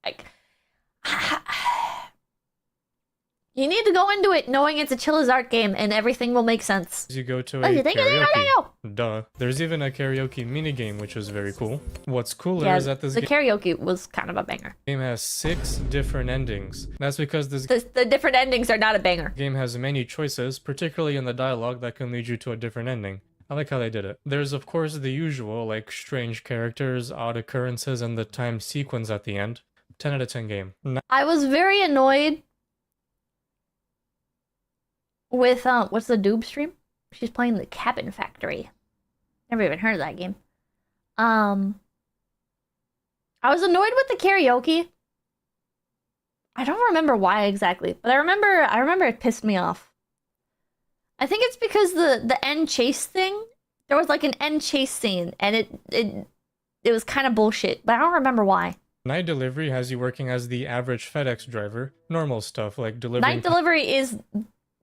Like... You need to go into it knowing it's a Chilla's art game and everything will make sense. You go to Oh, a you think karaoke. Duh. There's even a karaoke minigame, which is very cool. What's cooler is that this the karaoke was kind of a banger. game has 6 different endings. That's because this The different endings are not a banger. game has many choices, particularly in the dialogue, that can lead you to a different ending. I like how they did it. There's of course the usual, like strange characters, odd occurrences, and the time sequence at the end. 10 out of 10 game. I was very annoyed with what's the Doob stream? She's playing the Cabin Factory. Never even heard of that game. I was annoyed with the karaoke. I don't remember why exactly, but I remember it pissed me off. I think it's because the end chase thing, there was like an end chase scene and it was kind of bullshit, but I don't remember why. Night Delivery has you working as the average FedEx driver. Normal stuff like delivering. Night Delivery is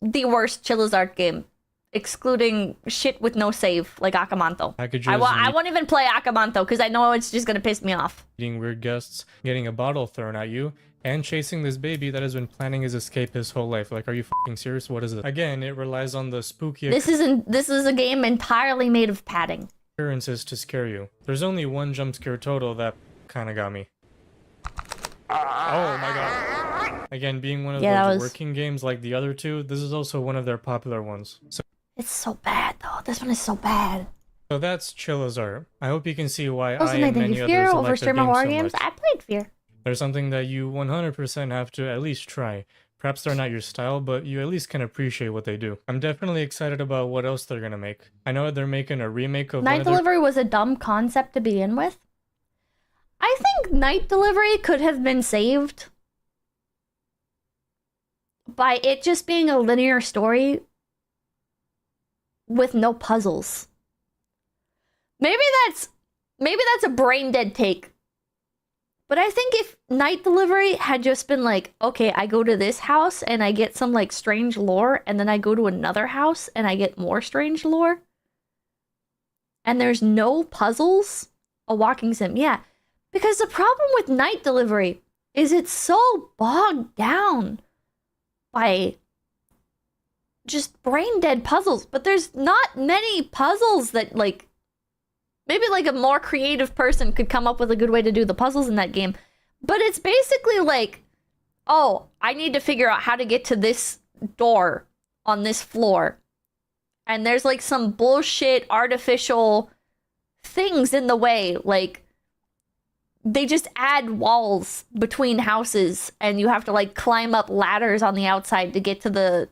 the worst Chilla's art game, excluding shit with no save, like Amamanto. Packages, I won't even play Amamanto because I know it's just gonna piss me off. Meeting weird guests, getting a bottle thrown at you, and chasing this baby that has been planning his escape his whole life. Like, are you fucking serious? What is it? Again, it relies on the spooky This is a game entirely made of padding. Appearances to scare you. There's only one jump scare total that kind of got me. Oh my god. Again, being one of those working games like the other two, this is also one of their popular ones. So it's so bad though. This one is so bad. So that's Chilla's art. I hope you can see why Also, I and many Fear others over like their streamer games horror so games. much. I played Fear. There's something that you 100% have to at least try. Perhaps they're not your style, but you at least can appreciate what they do. I'm definitely excited about what else they're gonna make. I know they're making a remake of Night Delivery was a dumb concept to begin with. I think Night Delivery could have been saved by it just being a linear story with no puzzles. Maybe that's a brain dead take. But I think if Night Delivery had just been like, okay, I go to this house and I get some like strange lore, and then I go to another house and I get more strange lore, and there's no puzzles, a walking sim, yeah. Because the problem with Night Delivery is it's so bogged down by just brain dead puzzles, but there's not many puzzles that like, maybe like a more creative person could come up with a good way to do the puzzles in that game. But it's basically like, oh, I need to figure out how to get to this door on this floor. And there's like some bullshit artificial things in the way. Like, they just add walls between houses and you have to like climb up ladders on the outside to get to the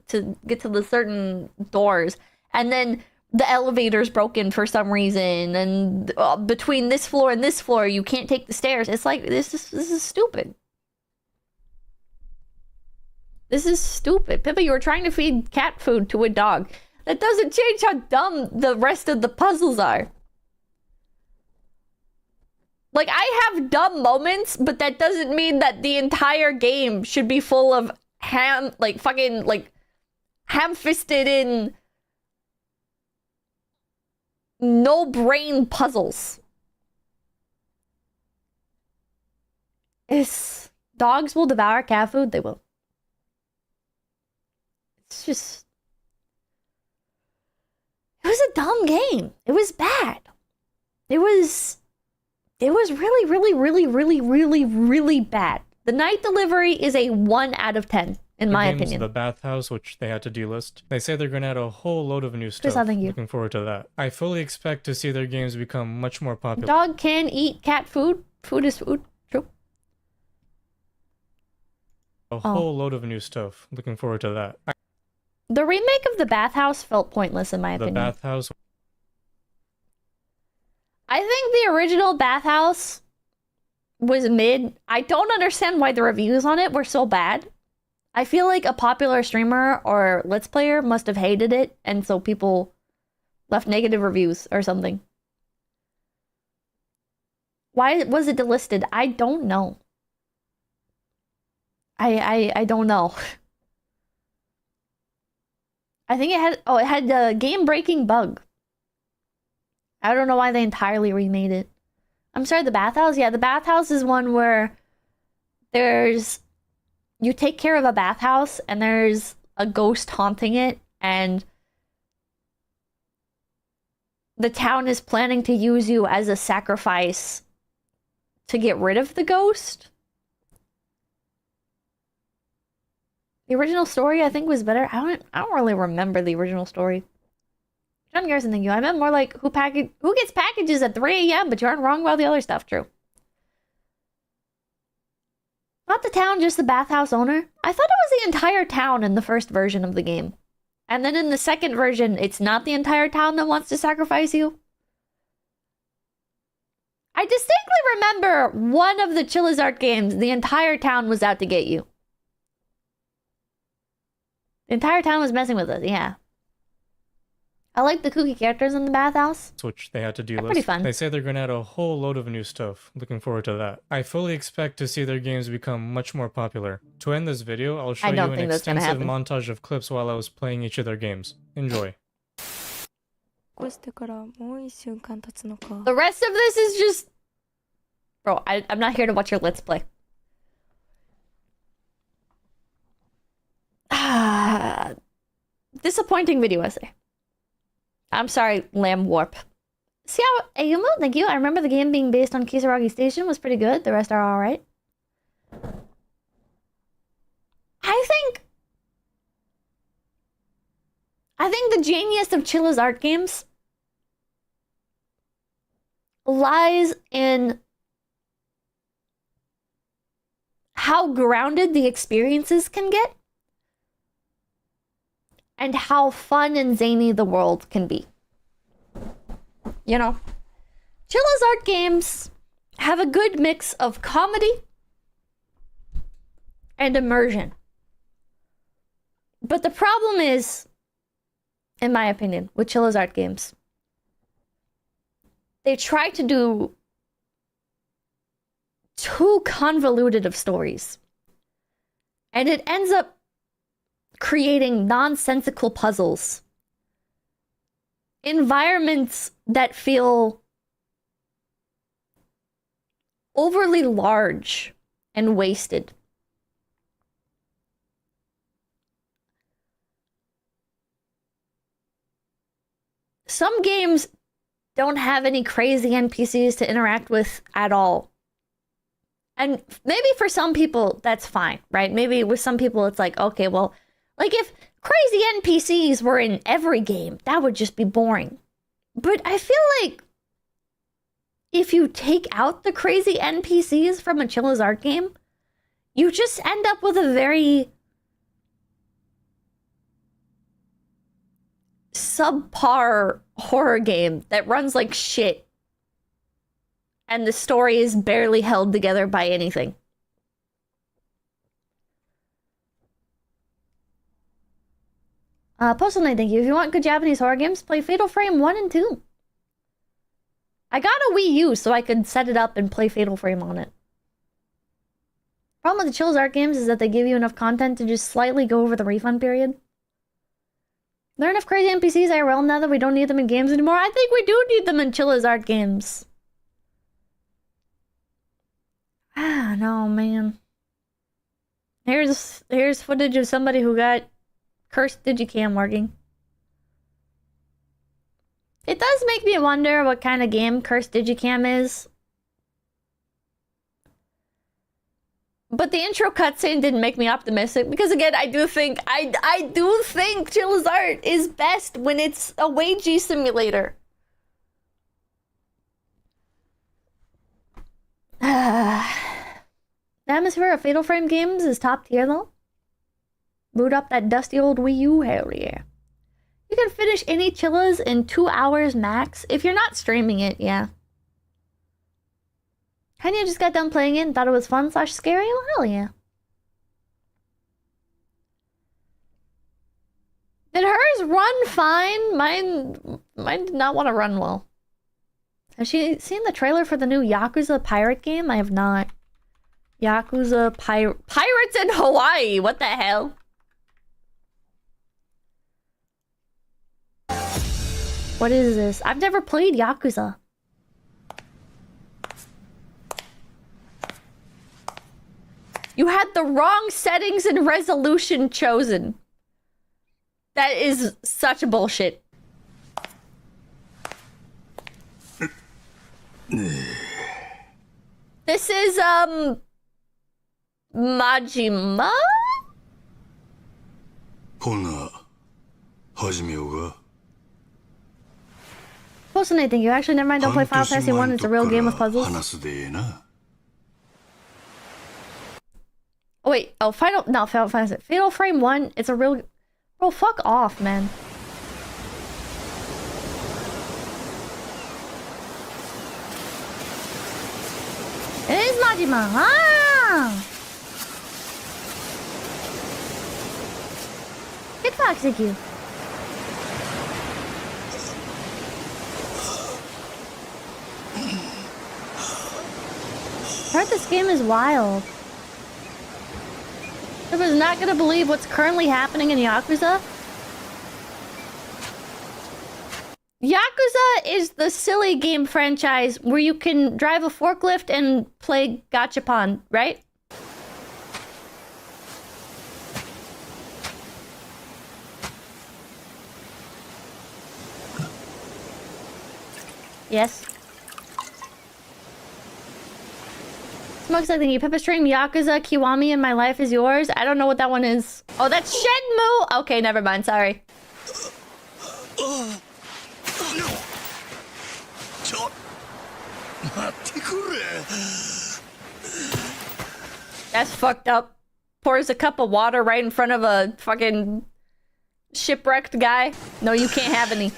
certain doors. And then the elevator's broken for some reason, and between this floor and this floor you can't take the stairs. It's like, this is stupid. This is stupid. Pippa, you were trying to feed cat food to a dog. That doesn't change how dumb the rest of the puzzles are. Like, I have dumb moments, but that doesn't mean that the entire game should be full of ham-fisted in no brain puzzles. Dogs will devour cat food? They will. It's just, it was a dumb game. It was bad. It was really, really, really, really, really, really bad. The Night Delivery is a 1 out of 10. In my opinion. The bathhouse, which they had to delist. They say they're gonna add a whole load of new stuff. Looking forward to that. I fully expect to see their games become much more popular. Dog can eat cat food. Food is food. True. A whole load of new stuff. Looking forward to that. The remake of the bathhouse felt pointless in my opinion. The bathhouse. I think the original bathhouse was mid. I don't understand why the reviews on it were so bad. I feel like a popular streamer or Let's Player must have hated it, and so people left negative reviews or something. Why was it delisted? I don't know. I don't know. I think it had a game-breaking bug. I don't know why they entirely remade it. I'm sorry, the bathhouse? Yeah, the bathhouse is one where there's you take care of a bathhouse and there's a ghost haunting it, and the town is planning to use you as a sacrifice to get rid of the ghost. The original story, I think, was better. I don't really remember the original story. John Garrison, thank you. I meant more like who gets packages at 3 a.m., but you aren't wrong about the other stuff. True. Not the town, just the bathhouse owner. I thought it was the entire town in the first version of the game. And then in the second version, it's not the entire town that wants to sacrifice you. I distinctly remember one of the 𝐏𝐿𝐴 games, the entire town was out to get you. The entire town was messing with us, yeah. I like the kooky characters in the bathhouse. Which they had to deal with. Pretty fun. They say they're gonna add a whole load of new stuff. Looking forward to that. I fully expect to see their games become much more popular. To end this video, I'll show you an extensive montage of clips while I was playing each of their games. Enjoy. The rest of this is just... Bro, I'm not here to watch your Let's Play. Disappointing video essay. I'm sorry, Lamb Warp. See how Ayumu, thank you. I remember the game being based on Kisaragi Station was pretty good. The rest are alright. I think the genius of Chilla's art games lies in how grounded the experiences can get and how fun and zany the world can be. You know, Chilla's art games have a good mix of comedy and immersion. But the problem is, in my opinion, with Chilla's art games, they try to do too convoluted of stories. And it ends up creating nonsensical puzzles. Environments that feel overly large and wasted. Some games don't have any crazy NPCs to interact with at all. And maybe for some people, that's fine, right? Maybe with some people, it's like, okay, well, like if crazy NPCs were in every game, that would just be boring. But I feel like if you take out the crazy NPCs from a Chilla's art game, you just end up with a very subpar horror game that runs like shit. And the story is barely held together by anything. Postal Night, thank you. If you want good Japanese horror games, play Fatal Frame 1 and 2. I got a Wii U so I could set it up and play Fatal Frame on it. Problem with the Chilla's art games is that they give you enough content to just slightly go over the refund period. There are enough crazy NPCs IRL now that we don't need them in games anymore. I think we do need them in Chilla's art games. Ah, no, man. Here's footage of somebody who got cursed digicam working. It does make me wonder what kind of game cursed digicam is. But the intro cutscene didn't make me optimistic because again, I do think Chilla's art is best when it's a 𝐒𝐿𝐥𝐸 simulator. The atmosphere of Fatal Frame games is top tier though. Boot up that dusty old Wii U, hell yeah. You can finish any Chilla's in 2 hours max if you're not streaming it, yeah. Hanya just got done playing it and thought it was fun / scary, well hell yeah. Did hers run fine? Mine did not want to run well. Has she seen the trailer for the new Yakuza pirate game? I have not. Yakuza Pirates in Hawaii, what the hell? What is this? I've never played Yakuza. You had the wrong settings and resolution chosen. That is such a bullshit. This is, Majima? Post anything. You actually never mind. Don't play Final Fantasy 1. It's a real game of puzzles. Oh, wait. Oh, Final Fantasy. Fatal Frame 1. It's a real... Bro, fuck off, man. It is Majima. Ah! Good fox, thank you. I heard this game is wild. I was not gonna believe what's currently happening in Yakuza. Yakuza is the silly game franchise where you can drive a forklift and play gachapon, right? Yes. Smokes like the Pepper Stream, Yakuza, Kiwami, and My Life Is Yours. I don't know what that one is. Oh, that's Shenmue! Okay, never mind, sorry. That's fucked up. Pours a cup of water right in front of a fucking shipwrecked guy. No, you can't have any.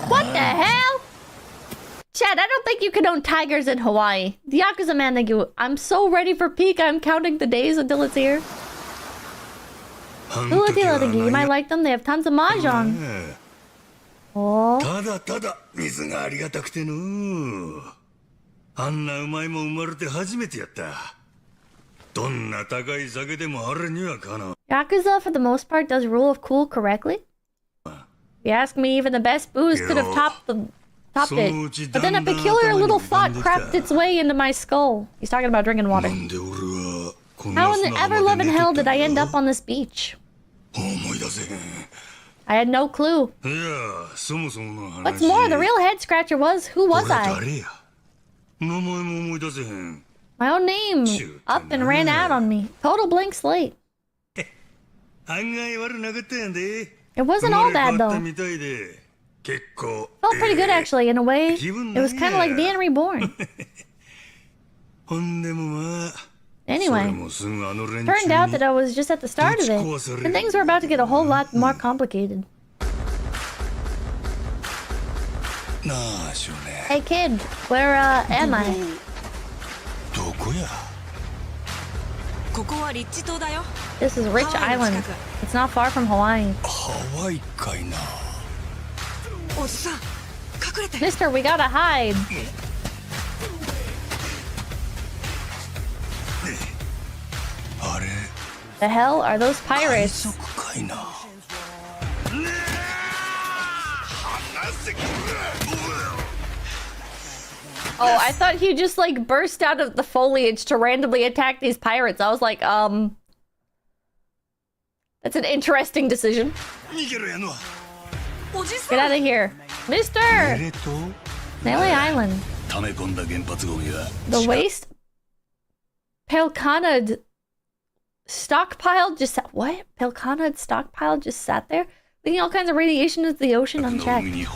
What the hell? Chad, I don't think you can own tigers in Hawaii. The Yakuza man, thank you. I'm so ready for peak. I'm counting the days until it's here. Ulatila, thank you. You might like them. They have tons of mahjong. Oh. Yakuza, for the most part, does rule of cool correctly. If you ask me, even the best booze could have topped it. But then a peculiar little thought crept its way into my skull. He's talking about drinking water. How in the ever-loving hell did I end up on this beach? I had no clue. What's more, the real head-scratcher was, who was I? My own name up and ran out on me. Total blank slate. It wasn't all bad, though. Felt pretty good, actually, in a way. It was kind of like being reborn. Anyway, turned out that I was just at the start of it, and things were about to get a whole lot more complicated. Hey kid, where am I? This is Rich Island. It's not far from Hawaii. Mister, we gotta hide. The hell are those pirates? Oh, I thought he just like burst out of the foliage to randomly attack these pirates. I was like, that's an interesting decision. Get out of here. Mister! Nele Island. The waste Pelkanad stockpile just sat. What? Pelkanad stockpile just sat there? Leaking all kinds of radiation into the ocean unchecked. It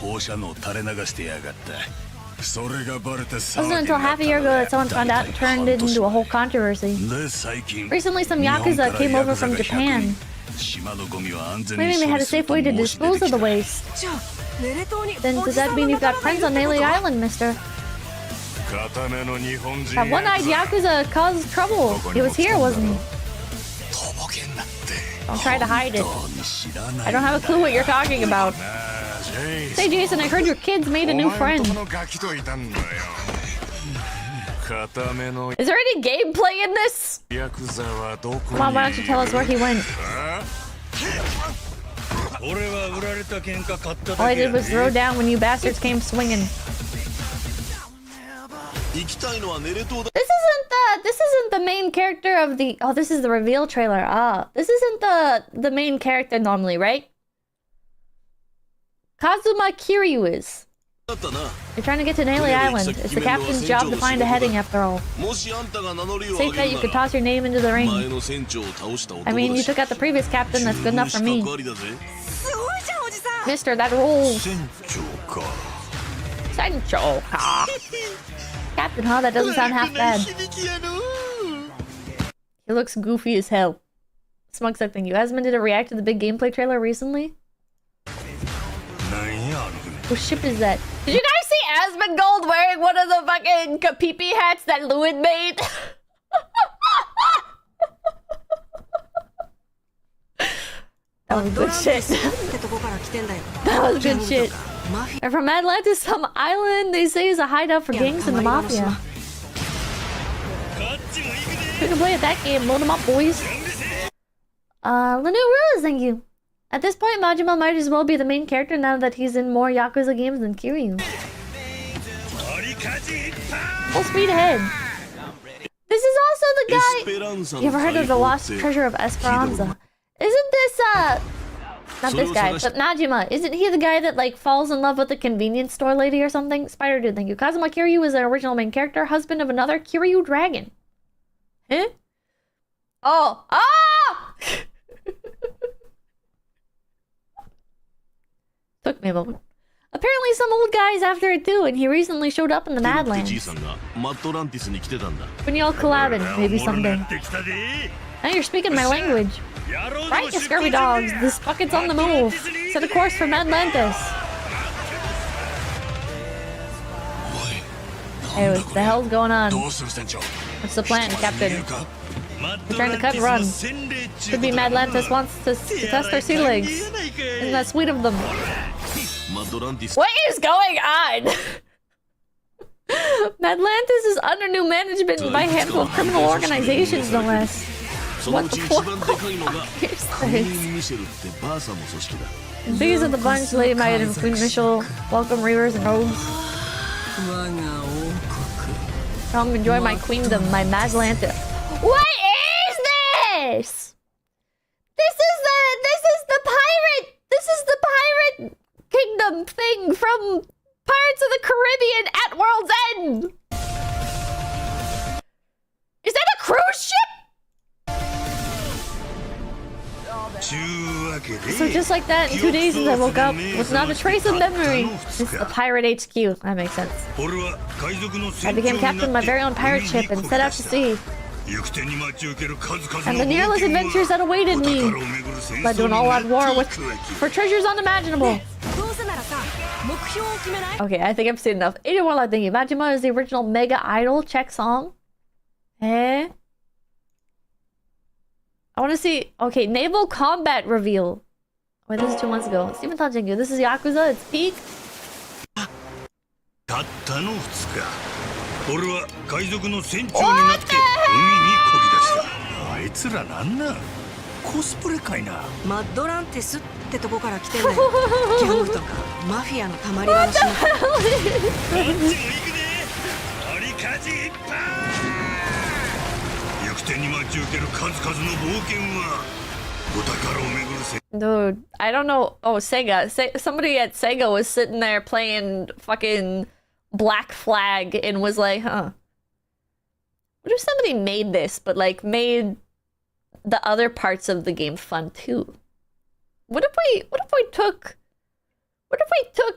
wasn't until half a year ago that someone found out and turned it into a whole controversy. Recently, some Yakuza came over from Japan, claiming they had a safe way to dispose of the waste. Then does that mean you've got friends on Nele Island, mister? That one-eyed Yakuza caused trouble. He was here, wasn't he? Don't try to hide it. I don't have a clue what you're talking about. Say, Jason, I heard your kids made a new friend. Is there any gameplay in this? Come on, why don't you tell us where he went? All I did was throw down when you bastards came swinging. This isn't the main character of the... Oh, this is the reveal trailer. Ah, this isn't the main character normally, right? Kazuma Kiryu is. You're trying to get to Naily Island. It's the captain's job to find a heading after all. Safe that you could toss your name into the ring. I mean, you took out the previous captain, that's good enough for me. Mister, that rules. Sencho. Captain, huh? That doesn't sound half bad. He looks goofy as hell. Smug something. You Asman did a react to the big gameplay trailer recently? What ship is that? Did you guys see Asmongold wearing one of the fucking 𝐒𝐿𝐴𝐵𝐵𝗡𝐵 hats that Lewin made? That was good shit. That was good shit. They're from Atlantis, some island they say is a hideout for gangs and the mafia. We can play at that game. Load them up, boys. Lanu Rose, thank you. At this point, Majima might as well be the main character now that he's in more Yakuza games than Kiryu. Full speed ahead. This is also the guy... You ever heard of the lost treasure of Esperanza? Isn't this, not this guy, but Majima. Isn't he the guy that, like, falls in love with the convenience store lady or something? Spider Dude, thank you. Kazuma Kiryu is an original main character, husband of another Kiryu dragon. Huh? Oh! Ah! Took me a moment. Apparently some old guy's after it too, and he recently showed up in the Madlands. When y'all collabing, maybe someday. Now you're speaking my language. Right, you scurvy dogs. This bucket's on the move. Set a course for Madlantis. Hey, what the hell's going on? What's the plan, Captain? We're trying to cut and run. Could be Madlantis wants to test our sea legs. Isn't that sweet of them? What is going on? Madlantis is under new management by a handful of criminal organizations, no less. What the fuck is this? Biggest of the bunch, Lady Might and Queen Mitchell. Welcome, Reavers and Rogues. Come enjoy my queendom, my Madlantis. What is this? This is the pirate kingdom thing from Pirates of the Caribbean at World's End. Is that a cruise ship? So just like that, in 2 days since I woke up with not a trace of memory. It's the pirate HQ. That makes sense. I became captain of my very own pirate ship and set out to sea. And the nearless adventures that awaited me led to an all-out war for treasures unimaginable. Okay, I think I've seen enough. 81 I think Majima is the original Mega Idol Czech song. Eh? I want to see... Okay, naval combat reveal. Wait, this is 2 months ago. Steven Tajingu, this is Yakuza, it's peak. What the Dude, I don't know. Oh, Sega. Somebody at Sega was sitting there playing fucking Black Flag and was like, huh. What if somebody made this, but like made the other parts of the game fun too? What if we took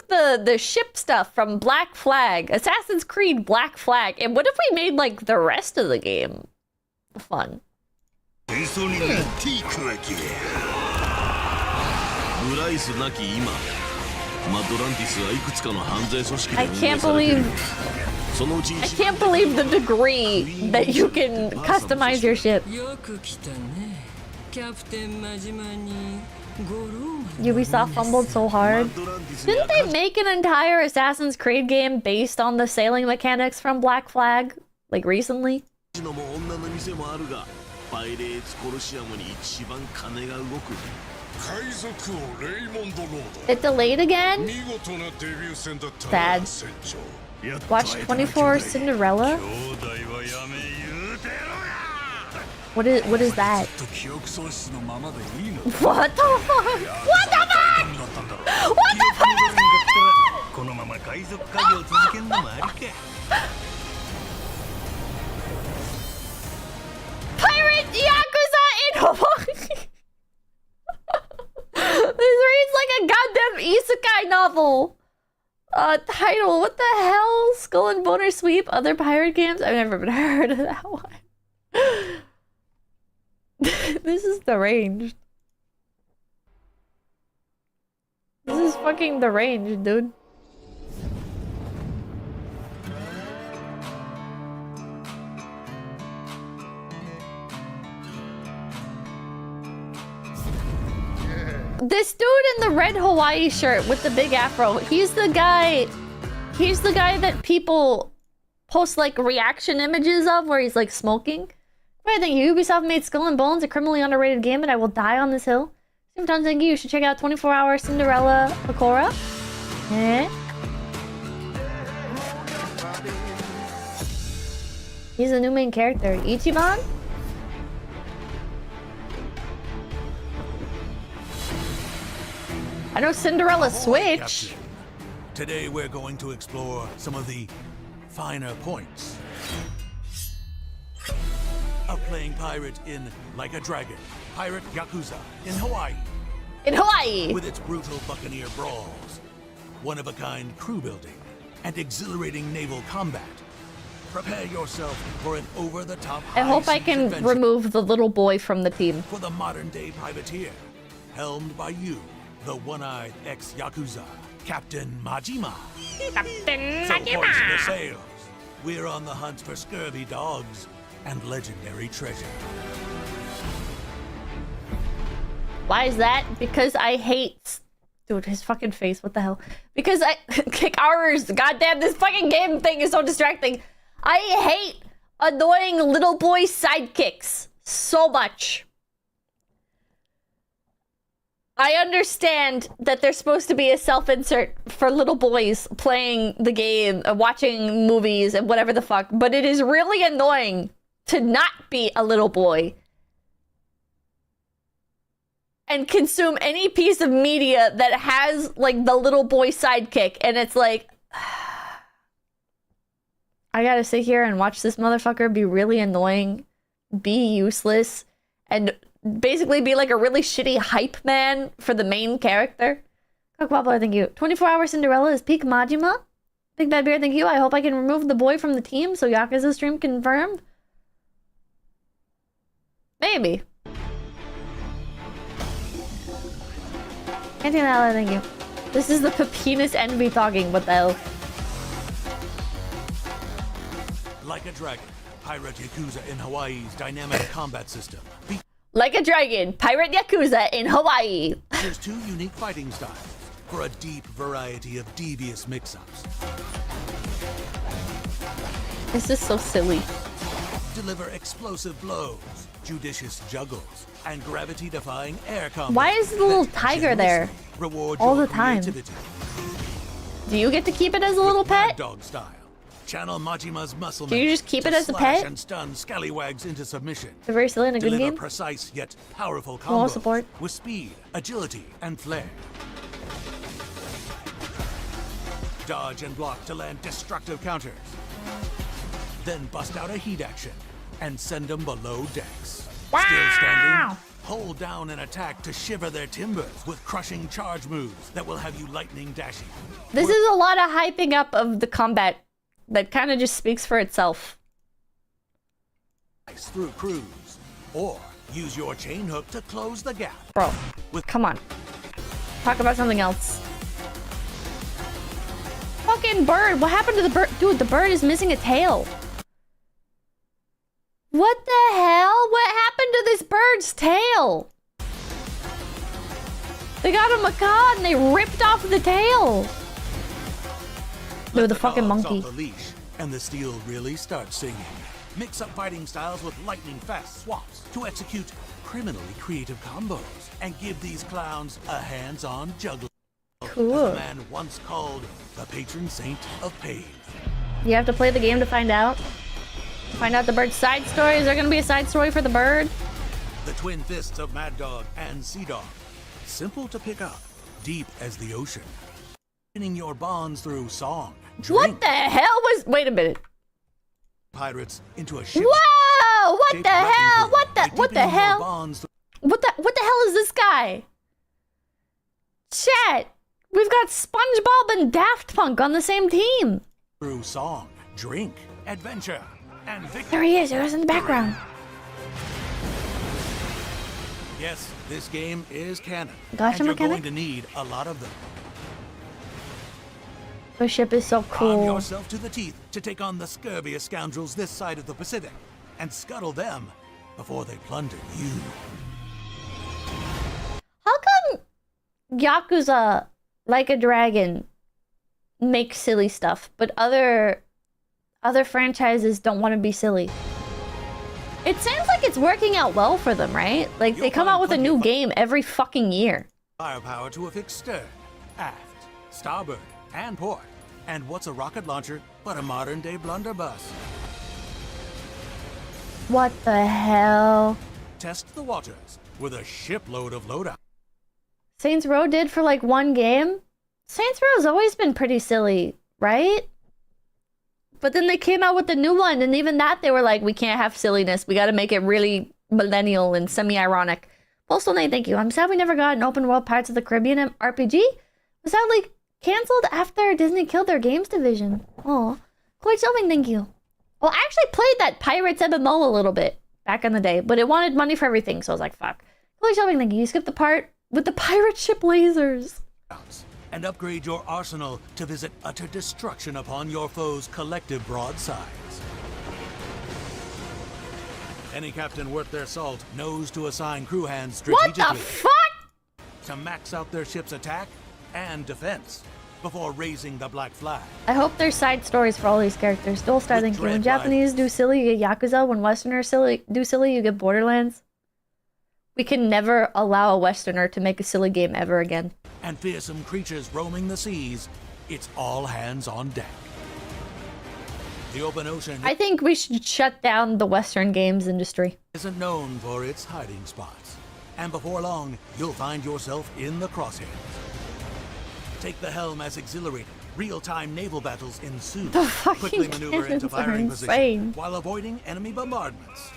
the ship stuff from Black Flag, Assassin's Creed Black Flag, and what if we made like the rest of the game fun? I can't believe the degree that you can customize your ship. Ubisoft fumbled so hard. Didn't they make an entire Assassin's Creed game based on the sailing mechanics from Black Flag? Like recently? のも女の店もあるが、パイレーツコロシアムに一番金が動く。海賊王レイモンドロード。 It delayed again? 見事なデビュー戦だったな。 Sad. 船長。 Watch 24 Cinderella? 兄弟はやめ言うてろや。 What is that? ずっと記憶喪失のままでいいの。 What the fuck? What the fuck? What the fuck is happening? このまま海賊稼業続けんのもありか。 Pirate Yakuza in Hawaii! This reads like a goddamn isekai novel! Title, what the hell? Skull and Boner Sweep? Other pirate games? I've never even heard of that one. This is deranged. This is fucking deranged, dude. This dude in the red Hawaii shirt with the big afro, he's the guy that people post like reaction images of where he's like smoking. Wait, I think Ubisoft made Skull and Bones a criminally underrated game and I will die on this hill. Sometimes I think you should check out 24-hour Cinderella Sakura. Eh? He's a new main character. Ichiban? I know Cinderella Switch. Captain. Today we're going to explore some of the finer points of playing pirate in Like a Dragon, Pirate Yakuza in Hawaii. In Hawaii! With its brutal buccaneer brawls, one-of-a-kind crew building, and exhilarating naval combat. Prepare yourself for an over-the-top I hope I can high-seas adventure remove the little boy from the team. for the modern-day privateer, helmed by you, the one-eyed ex-Yakuza, Captain Majima. Captain So hoist the sails. We're on the hunt for scurvy dogs and legendary treasure. Why is that? Because I hate... Dude, his fucking face, what the hell? Because I... Kick hours! Goddamn, this fucking game thing is so distracting. I hate annoying little boy sidekicks so much. I understand that there's supposed to be a self-insert for little boys playing the game, watching movies, and whatever the fuck, but it is really annoying to not be a little boy and consume any piece of media that has, like, the little boy sidekick, and it's like... I gotta sit here and watch this motherfucker be really annoying, be useless, and basically be like a really shitty hype man for the main character. Cockpoplar, thank you. 24-hour Cinderella is peak Majima. Big Bad Bear, thank you. I hope I can remove the boy from the team so Yakuza stream confirmed. Maybe. Anti-Nala, thank you. This is the Pepinas Envy talking, what the hell? Like a Dragon, Pirate Yakuza in Hawaii's dynamic combat system. Like a Dragon, Pirate Yakuza in Hawaii. There's two unique fighting styles for a deep variety of devious mix-ups. This is so silly. Deliver explosive blows, judicious juggles, and gravity-defying air combos. Why is the little that tiger there generously reward all your the time? creativity. Do you get to keep it as a little With Mad pet? Dog style. Channel Majima's muscle Do you memory just keep to it as a slash pet? and stun scallywags into submission. They're very silly in a good Deliver game. precise yet powerful Moral combos support. with speed, agility, and flair. Dodge and block to land destructive counters. Then bust out a heat action and send them below decks. Still standing? Hold down and attack to shiver their timbers with crushing charge moves that will have you lightning dashing. This is a lot of hyping up of the combat that kind of just speaks for itself. Through crews, or use your chain hook to close the gap. Bro, come on. Talk about something else. Fucking bird. What happened to the bird? Dude, the bird is missing a tail. What the hell? What happened to this bird's tail? They got a macaw and they ripped off the tail. Dude, the fucking dogs monkey. off the leash and the steel really starts singing. Mix up fighting styles with lightning-fast swaps to execute criminally creative combos and give these clowns a hands-on juggler. Cool. As the man once called the patron saint of pain. You have to play the game to find out. Find out the bird's side story. Is there gonna be a side story for the bird? The twin fists of Mad Dog and Sea Dog. Simple to pick up, deep as the ocean. Winning your bonds through song, drink. What the hell was? Wait a minute. Pirates into a ship. Whoa! What the hell? What the hell? What the hell is this guy? Chat. We've got SpongeBob and Daft Punk on the same team. Through song, drink, adventure, and victory. There he is. He was in the background. Yes, this game is canon. Gotcha, and you're mechanic? going to need a lot of them. The ship is so Arm cool. yourself to the teeth to take on the scurviest scoundrels this side of the Pacific and scuttle them before they plunder you. How come Yakuza, Like a Dragon, makes silly stuff, but other franchises don't want to be silly? It seems like it's working out well for them, right? Like, they come out with a new game every fucking year. Firepower to a fixed stern, aft, starboard, and port. And what's a rocket launcher but a modern-day blunderbuss? What the hell? Test the waters with a shipload of loadout. Saints Row did for like one game? Saints Row's always been pretty silly, right? But then they came out with the new one, and even that they were like, we can't have silliness. We gotta make it really millennial and semi-ironic. Postal Nate, thank you. I'm sad we never got an open world Pirates of the Caribbean RPG. Was that like canceled after Disney killed their games division? Oh, 𝐒𝐲𝐿𝐽, thank you. Well, I actually played that Pirates MMO a little bit back in the day, but it wanted money for everything, so I was like, fuck. 𝐒𝐲𝐿𝐽, thank you. You skipped the part with the pirate ship lasers. And upgrade your arsenal to visit utter destruction upon your foe's collective broadsides. Any captain worth their salt knows to assign crew hands strategically. What the fuck? To max out their ship's attack and defense before raising the black flag. I hope there's side stories for all these characters. Dual Star, thank you. When Japanese do silly, you get Yakuza. When Westerners do silly, you get Borderlands. We can never allow a Westerner to make a silly game ever again. And fearsome creatures roaming the seas, it's all hands on deck. The open ocean I think we should shut down the Western games industry. isn't known for its hiding spots. And before long, you'll find yourself in the crosshairs. Take the helm as exhilarating, real-time naval battles ensue. The fucking Quickly maneuver into cannons are firing position insane. while avoiding enemy bombardments.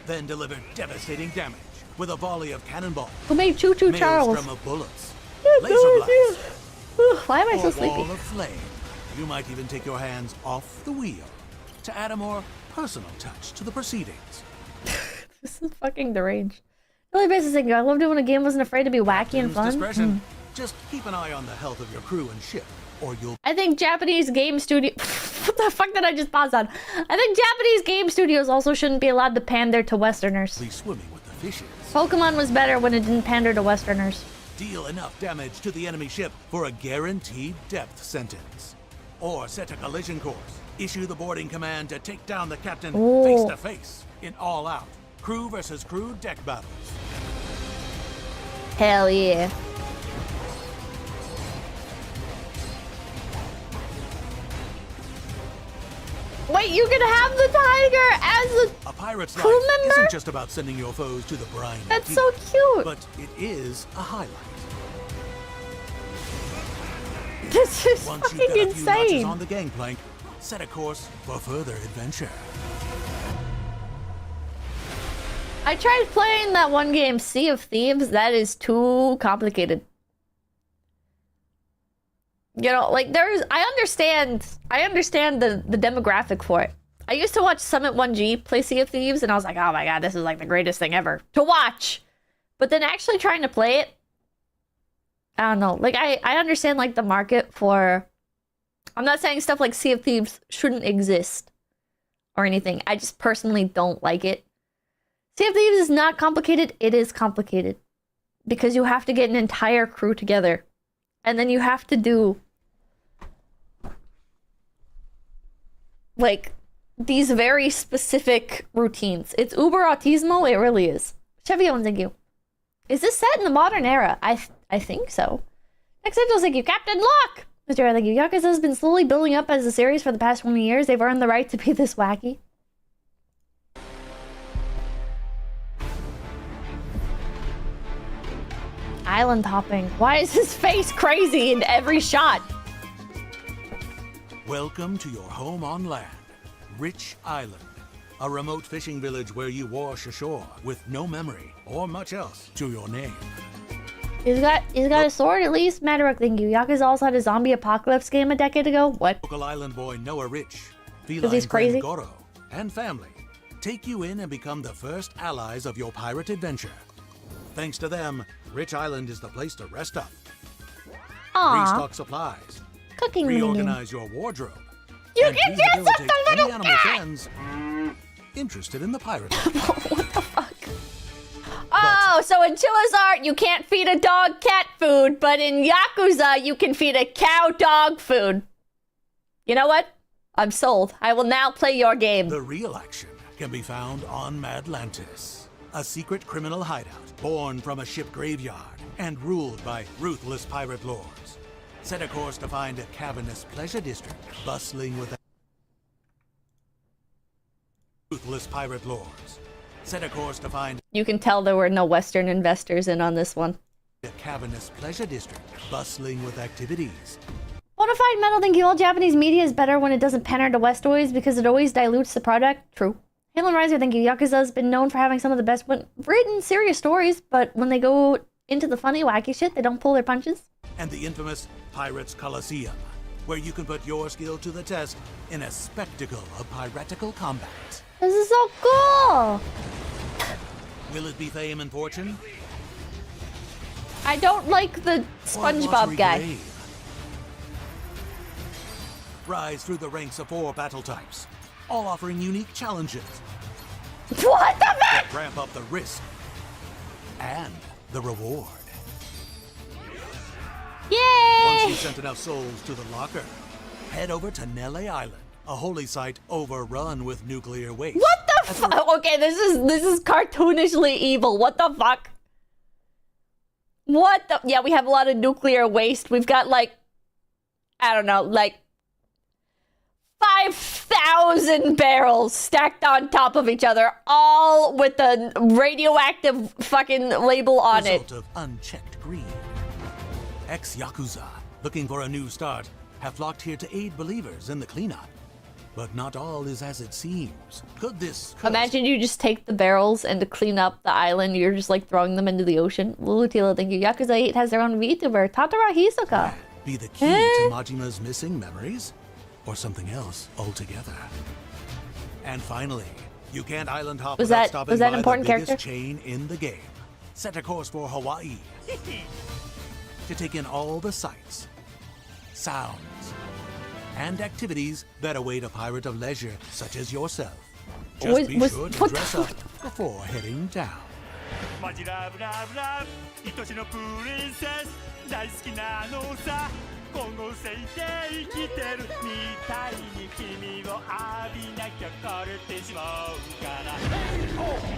Then deliver devastating damage with a volley of cannonballs, Who made Choo Choo Charles? maelstrom of bullets, laser blasts, Why am I so or sleepy? wall of flame. You might even take your hands off the wheel to add a more personal touch to the proceedings. This is fucking deranged. Really basic. I loved it when a game wasn't afraid to be wacky and Captain's fun. discretion. Just keep an eye on the health of your crew and ship, or you'll I think Japanese game studio. What the fuck did I just pause on? I think Japanese game studios also shouldn't be allowed to pander to Westerners. be swimming with the fishes. Pokemon was better when it didn't pander to Westerners. Deal enough damage to the enemy ship for a guaranteed depth sentence. Or set a collision course. Issue the boarding command to take down the captain Ooh. face to face in all out crew versus crew deck battles. Hell yeah. Wait, you can have the tiger as A pirate's life crew member? isn't just about sending your foes to the brine. That's deep, so cute. But it is a highlight. This is Once fucking you've got a few notches insane. on the gangplank, set a course for further adventure. I tried playing that one game, Sea of Thieves. That is too complicated. You know, like I understand the demographic for it. I used to watch Summit 1G play Sea of Thieves, and I was like, oh my god, this is like the greatest thing ever to watch. But then actually trying to play it, I don't know. Like I understand like the market for. I'm not saying stuff like Sea of Thieves shouldn't exist or anything. I just personally don't like it. Sea of Thieves is not complicated. It is complicated because you have to get an entire crew together, and then you have to do like these very specific routines. It's uber autismo, it really is. Chevy Owens, thank you. Is this set in the modern era? I think so. Next Angels, thank you. Captain Locke! Mr. Thank you. Yakuza has been slowly building up as a series for the past 20 years. They've earned the right to be this wacky. Island hopping. Why is his face crazy in every shot? Welcome to your home on land, Rich Island, a remote fishing village where you wash ashore with no memory or much else to your name. He's got a sword at least. Madaruk, thank you. Yakuza also had a zombie apocalypse game a decade ago. What? Local island boy Noah Rich, Because he's crazy. Goro, and family take you in and become the first allies of your pirate adventure. Thanks to them, Rich Island is the place to rest up, Aww. restock supplies, Cooking reorganize your wardrobe. You and can dress up the rehabilitate little any animal cat! friends interested in the pirate. What the fuck? Oh, so in Chilla's art, you can't feed a dog cat food, but in Yakuza, you can feed a cow dog food. You know what? I'm sold. I will now play your game. The real action can be found on Madlantis, a secret criminal hideout born from a ship graveyard and ruled by ruthless pirate lords. Set a course to find a cavernous pleasure district bustling with ruthless pirate lords. Set a course to find You can tell there were no Western investors in on this one. a cavernous pleasure district bustling with activities. Bonafide Metal, thank you. All Japanese media is better when it doesn't pander to Westoids because it always dilutes the product. True. Halen Riser, thank you. Yakuza has been known for having some of the best written serious stories, but when they go into the funny, wacky shit, they don't pull their punches. And the infamous Pirates Coliseum, where you can put your skill to the test in a spectacle of piratical combat. This is so cool! Will it be fame and fortune? I don't like the Or SpongeBob watery guy. grave? Rise through the ranks of 4 battle types, all offering unique challenges What the fuck? that ramp up the risk and the reward. Once Yay! you've sent enough souls to the locker, head over to Nele Island, a holy site overrun with nuclear waste. What the fuck? Okay, this is cartoonishly evil. What the fuck? What the? Yeah, we have a lot of nuclear waste. We've got like, I don't know, like 5,000 barrels stacked on top of each other, all with the radioactive fucking label on it. Result of unchecked greed. Ex-Yakuza, looking for a new start, have flocked here to aid believers in the cleanup. But not all is as it seems. Could this curse Imagine you just take the barrels and to clean up the island, you're just like throwing them into the ocean. Lulutila, thank you. Yakuza 8 has their own VTuber, Tatara Hisoka. be the key to Majima's missing memories? Or something else altogether? And finally, you can't island hop Was without that- stopping was that by an important the biggest character? chain in the game. Set a course for Hawaii to take in all the sights, sounds, and activities that await a pirate of leisure such as yourself. Just be sure to what the dress up before heading down. マジラブラブラブ愛しのプリンセス大好きなのさ今後生で生きてるみたいに君を浴びなきゃ枯れてしまうから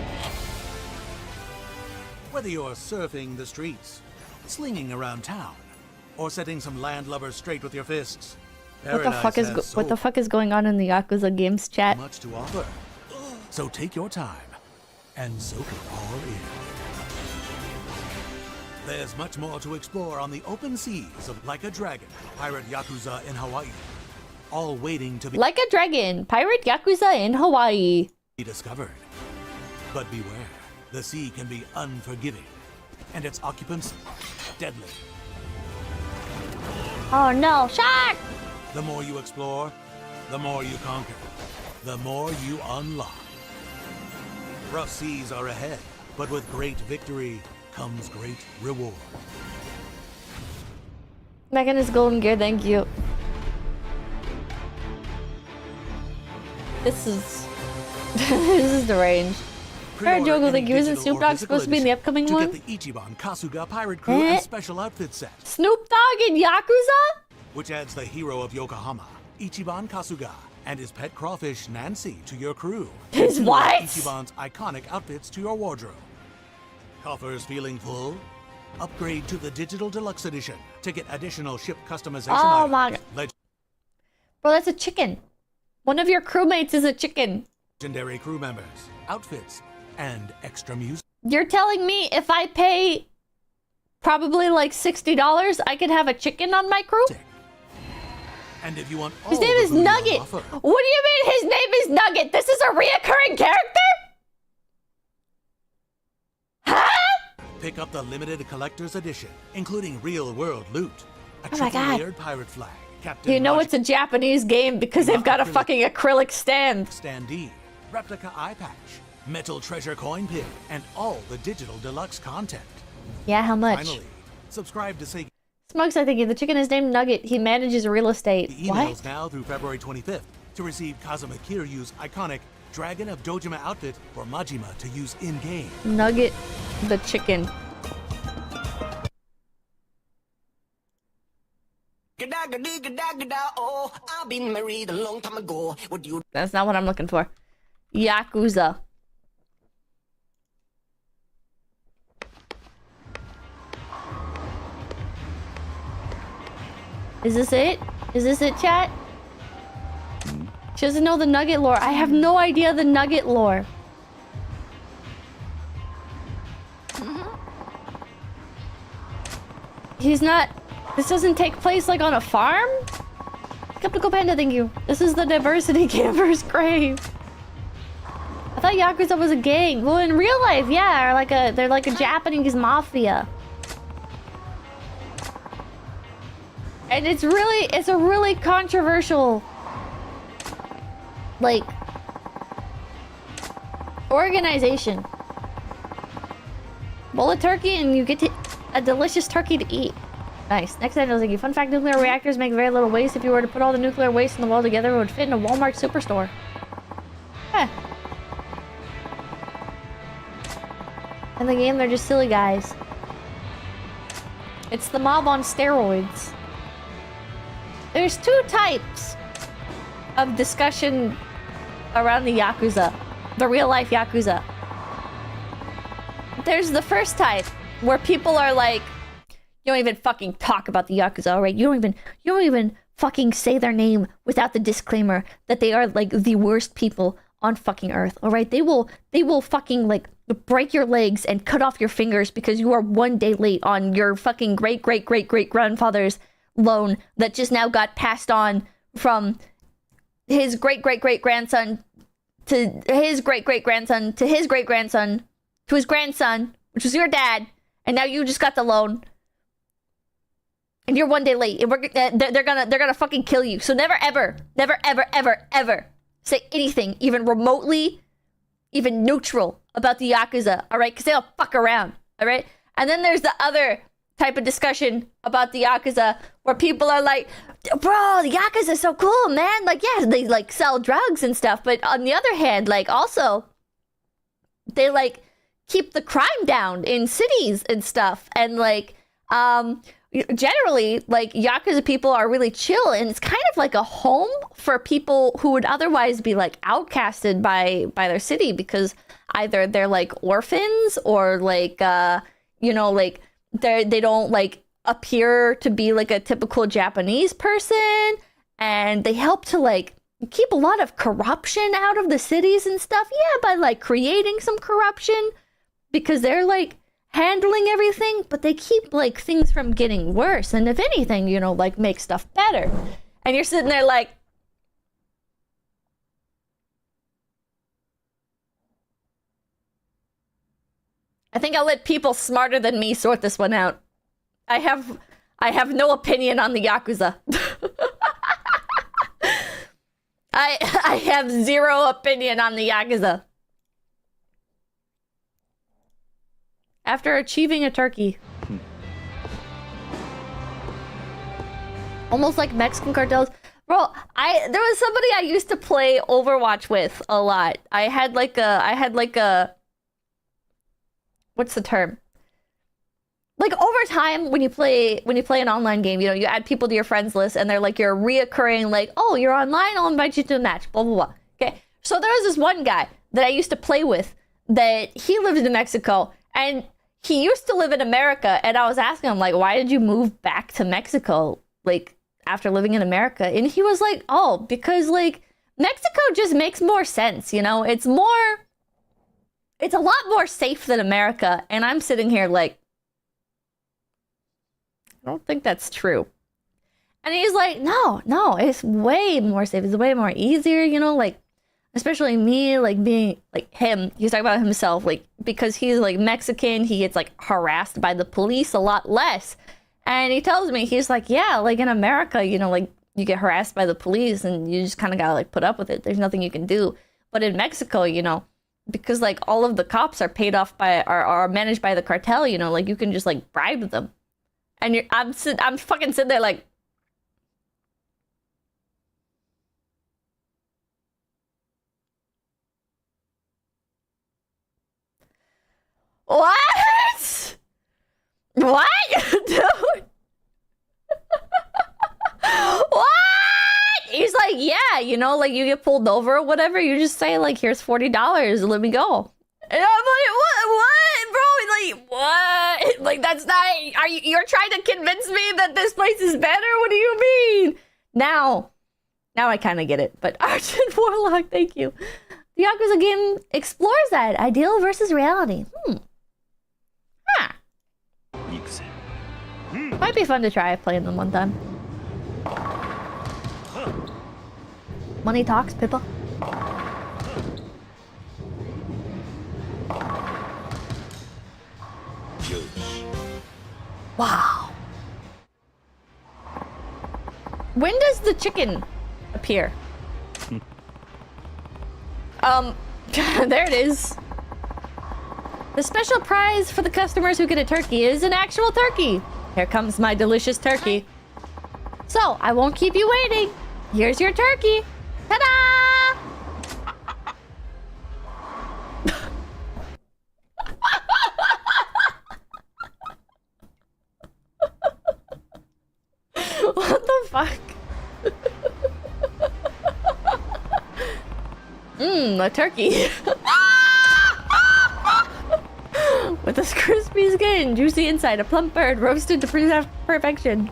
Whether you're surfing the streets, slinging around town, or setting some landlubbers straight with your fists, What the fuck is Paradise has what the so fuck is going on in the Yakuza games chat? much to offer. So take your time and soak it all in. There's much more to explore on the open seas of Like a Dragon, Pirate Yakuza in Hawaii, all waiting to be Like a Dragon, Pirate Yakuza in Hawaii. discovered. But beware, the sea can be unforgiving, and its occupants deadly. Oh no, shark! The more you explore, the more you conquer, the more you unlock. Rough seas are ahead, but with great victory comes great reward. Mechanist Golden Gear, thank you. This is this is deranged. Alright, Pre-order Jogo, any thank you. Isn't digital Snoop or Dogg physical supposed to be in the edition upcoming to one? get the Ichiban Kasuga Pirate Crew and special outfit set, Snoop Dogg in Yakuza? which adds the hero of Yokohama, Ichiban Kasuga, and his pet crawfish Nancy to your crew. His And what? Ichiban's iconic outfits to your wardrobe. Coffers feeling full? Upgrade to the Digital Deluxe Edition to get additional ship customization Oh items. my god. Bro, that's a chicken. One of your crewmates is a chicken. Legendary crew members, outfits, and extra music. You're telling me if I pay probably like $60, I could have a chicken on my crew? And if you want all His name the is booty on Nugget. offer, What do you mean his name is Nugget? This is a reoccurring character? Huh? pick up the limited collector's edition, including real-world loot, a Oh my God. triple-layered pirate flag, Captain You know Logic it's a Japanese game because they've got a fucking acrylic stand. standee, replica eye patch, metal treasure coin pin, and all the digital deluxe content. Yeah, how much? Finally, subscribe to Sega Smokes, I think the chicken is named Nugget. He manages real estate. emails What? now through February 25th to receive Kazuma Kiryu's iconic Dragon of Dojima outfit for Majima to use in-game. Nugget the chicken. Oh, I've been married a long time ago. Would you That's not what I'm looking for. Yakuza. Is this it? Is this it, chat? She doesn't know the Nugget lore. I have no idea the Nugget lore. He's not... This doesn't take place like on a farm? Skeptical Panda, thank you. This is the diversity camper's grave. I thought Yakuza was a gang. Well, in real life, yeah, they're like a Japanese mafia. And it's a really controversial, like, organization. Bowl of turkey and you get a delicious turkey to eat. Nice. Next item, like, fun fact, nuclear reactors make very little waste. If you were to put all the nuclear waste in the world together, it would fit in a Walmart superstore. Huh. In the game, they're just silly guys. It's the mob on steroids. There's two types of discussion around the Yakuza. The real-life Yakuza. There's the first type, where people are like, you don't even fucking talk about the Yakuza, alright? You don't even fucking say their name without the disclaimer that they are like the worst people on fucking earth, alright? They will fucking like break your legs and cut off your fingers because you are one day late on your fucking great-great-great-great-grandfather's loan that just now got passed on from his great-great-great-grandson to his great-great-grandson to his great-grandson to his grandson, which was your dad, and now you just got the loan. And you're one day late, and they're gonna fucking kill you. So never ever say anything even remotely, even neutral about the Yakuza, alright? Because they don't fuck around, alright? And then there's the other type of discussion about the Yakuza where people are like, bro, the Yakuza is so cool, man. Like, yeah, they like sell drugs and stuff, but on the other hand, like also they like keep the crime down in cities and stuff. And like generally, like, Yakuza people are really chill, and it's kind of like a home for people who would otherwise be like outcasted by their city because either they're like orphans or like you know, like they don't like appear to be like a typical Japanese person, and they help to like keep a lot of corruption out of the cities and stuff. Yeah, by like creating some corruption because they're like handling everything, but they keep like things from getting worse, and if anything, you know, like make stuff better. And you're sitting there like, I think I'll let people smarter than me sort this one out. I have no opinion on the Yakuza. I have zero opinion on the Yakuza. After achieving a turkey. Almost like Mexican cartels. Bro, there was somebody I used to play Overwatch with a lot. I had like a what's the term? like over time when you play an online game, you know, you add people to your friends list and they're like your reoccurring, like, oh, you're online, I'll invite you to a match, blah blah blah. Okay, so there was this one guy that I used to play with that he lived in Mexico and he used to live in America, and I was asking him, like, why did you move back to Mexico, like, after living in America? And he was like, oh, because, like, Mexico just makes more sense, you know? It's a lot more safe than America. And I'm sitting here like, I don't think that's true. And he's like, no, it's way more safe. It's way more easier, you know, like, especially me, like, being, like, him. He's talking about himself, like, because he's, like, Mexican, he gets, like, harassed by the police a lot less. And he tells me, he's like, yeah, like, in America, you know, like, you get harassed by the police and you just kind of gotta, like, put up with it. There's nothing you can do. But in Mexico, you know, because, like, all of the cops are paid off by, are managed by the cartel, you know, like, you can just, like, bribe them. And I'm fucking sitting there, like, what? What? Dude. What? He's like, yeah, you know, like, you get pulled over or whatever, you just say, like, here's $40, let me go. And I'm like, what, bro? Like, what? Like, that's not, you're trying to convince me that this place is better? What do you mean? Now I kind of get it, but Arch and Warlock, thank you. The Yakuza game explores that, ideal versus reality. Huh. Might be fun to try playing them one time. Money talks, Pippa. Wow. When does the chicken appear? There it is. The special prize for the customers who get a turkey is an actual turkey. Here comes my delicious turkey. So, I won't keep you waiting. Here's your turkey. Ta-da! What the fuck? A turkey. With this crispy skin, juicy inside, a plump bird roasted to perfection.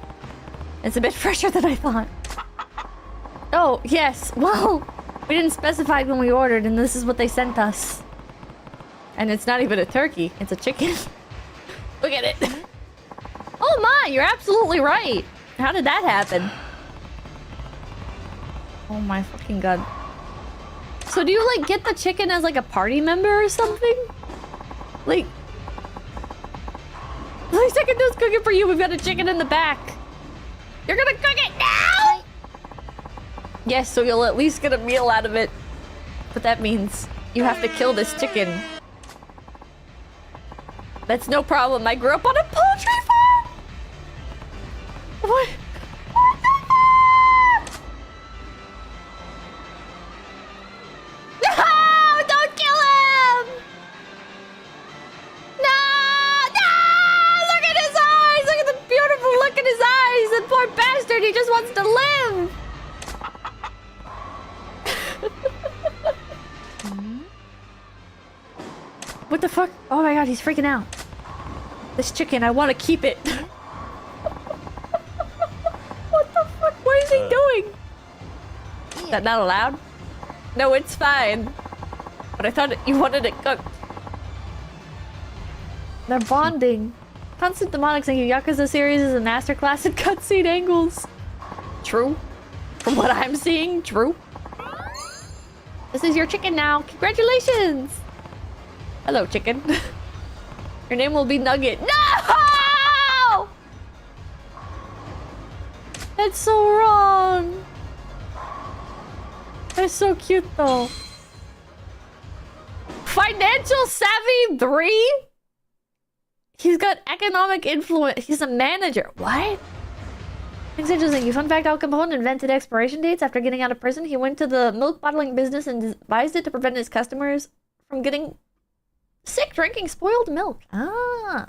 It's a bit fresher than I thought. Oh, yes. Well, we didn't specify when we ordered, and this is what they sent us. And it's not even a turkey, it's a chicken. Look at it. Oh my, you're absolutely right. How did that happen? Oh my fucking god. So do you, like, get the chicken as, like, a party member or something? Like... My second does cooking for you. We've got a chicken in the back. You're gonna cook it now? Yes, so you'll at least get a meal out of it. But that means you have to kill this chicken. That's no problem. I grew up on a poultry farm. What? What the fuck? No! Don't kill him! No! No! Look at his eyes! Look at the beautiful look in his eyes! That poor bastard, he just wants to live! What the fuck? Oh my god, he's freaking out. This chicken, I want to keep it. What the fuck? What is he doing? Is that not allowed? No, it's fine. But I thought you wanted it cooked. They're bonding. Constant Demonic saying Yakuza series is a masterclass in cutscene angles. True. From what I'm seeing, true. This is your chicken now. Congratulations. Hello, chicken. Your name will be Nugget. No! That's so wrong. That's so cute, though. Financial Savvy 3? He's got economic influence. He's a manager. What? It's interesting. Fun fact, Al Capone invented expiration dates after getting out of prison. He went to the milk bottling business and devised it to prevent his customers from getting sick drinking spoiled milk. Ah.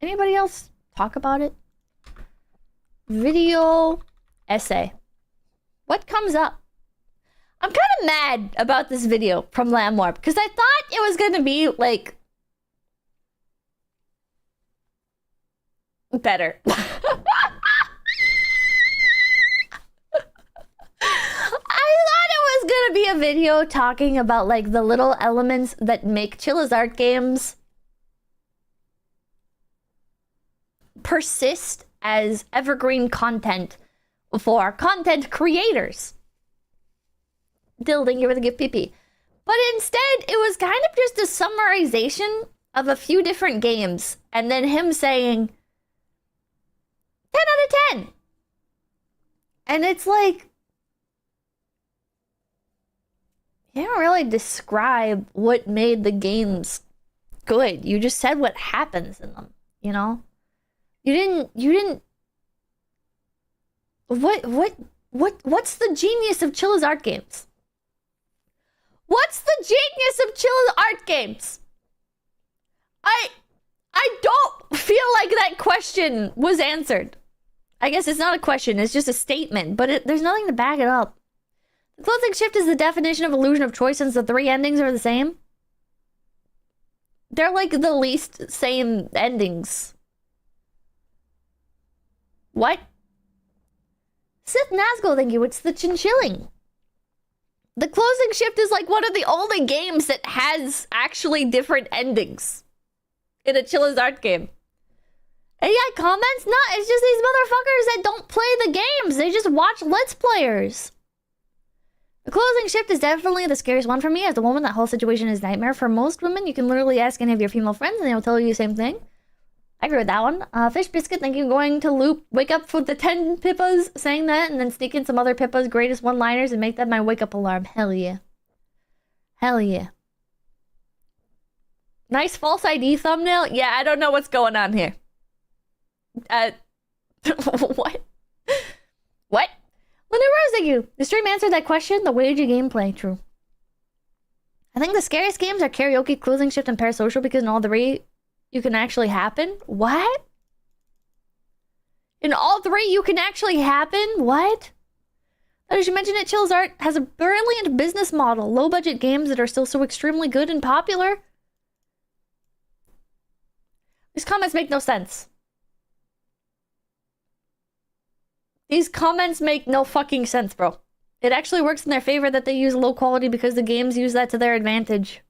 Anybody else talk about it? Video essay. What comes up? I'm kind of mad about this video from Lamwarp because I thought it was going to be like better. I thought it was gonna be a video talking about like the little elements that make Chilla's art games persist as evergreen content for content creators. Dilding you with a gift PP. But instead, it was kind of just a summarization of a few different games and then him saying 10 out of 10. And it's like, you didn't really describe what made the games good. You just said what happens in them, you know? You didn't what's the genius of Chilla's art games? What's the genius of Chilla's art games? I don't feel like that question was answered. I guess it's not a question, it's just a statement, but there's nothing to back it up. The closing shift is the definition of illusion of choice since the three endings are the same. They're like the least same endings. What? Sith Nazgul, thank you. It's the chinchilling. The closing shift is like one of the only games that has actually different endings in a Chilla's art game. AI comments? No, it's just these motherfuckers that don't play the games. They just watch Let's Players. The closing shift is definitely the scariest one for me. As a woman, that whole situation is a nightmare. For most women, you can literally ask any of your female friends and they'll tell you the same thing. I agree with that one. Fish Biscuit, thank you. Going to loop, wake up for the 10 Pippas saying that, and then sneak in some other Pippa's greatest one-liners and make that my wake-up alarm. Hell yeah. Hell yeah. Nice false ID thumbnail? Yeah, I don't know what's going on here. What? What? Linda Rose, thank you. The stream answered that question. The wagey gameplay. True. I think the scariest games are Karaoke, Closing Shift, and Parasocial because in all three, you can actually happen. What? In all three, you can actually happen? What? As you mentioned it, Chill's Art has a brilliant business model. Low-budget games that are still so extremely good and popular. These comments make no sense. These comments make no fucking sense, bro. It actually works in their favor that they use low quality because the games use that to their advantage.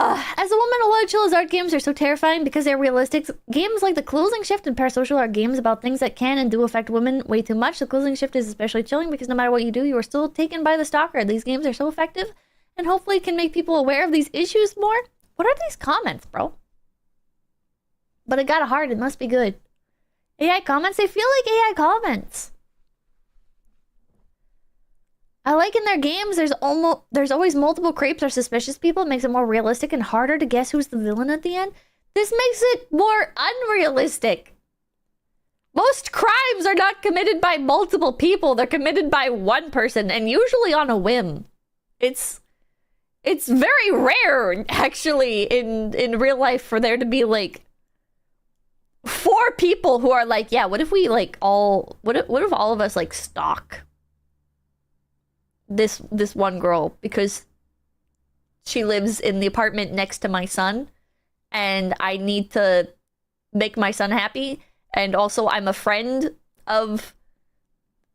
As a woman, a lot of Chilla's art games are so terrifying because they're realistic. Games like The Closing Shift and Parasocial are games about things that can and do affect women way too much. The Closing Shift is especially chilling because no matter what you do, you are still taken by the stalker. These games are so effective and hopefully can make people aware of these issues more. What are these comments, bro? But it got a heart. It must be good. AI comments? They feel like AI comments. I like in their games, there's always multiple crepes or suspicious people. It makes it more realistic and harder to guess who's the villain at the end. This makes it more unrealistic. Most crimes are not committed by multiple people. They're committed by one person, and usually on a whim. It's very rare, actually, in real life for there to be, like, 4 people who are like, yeah, what if we, like, what if all of us, like, stalk this one girl because she lives in the apartment next to my son and I need to make my son happy, and also I'm a friend of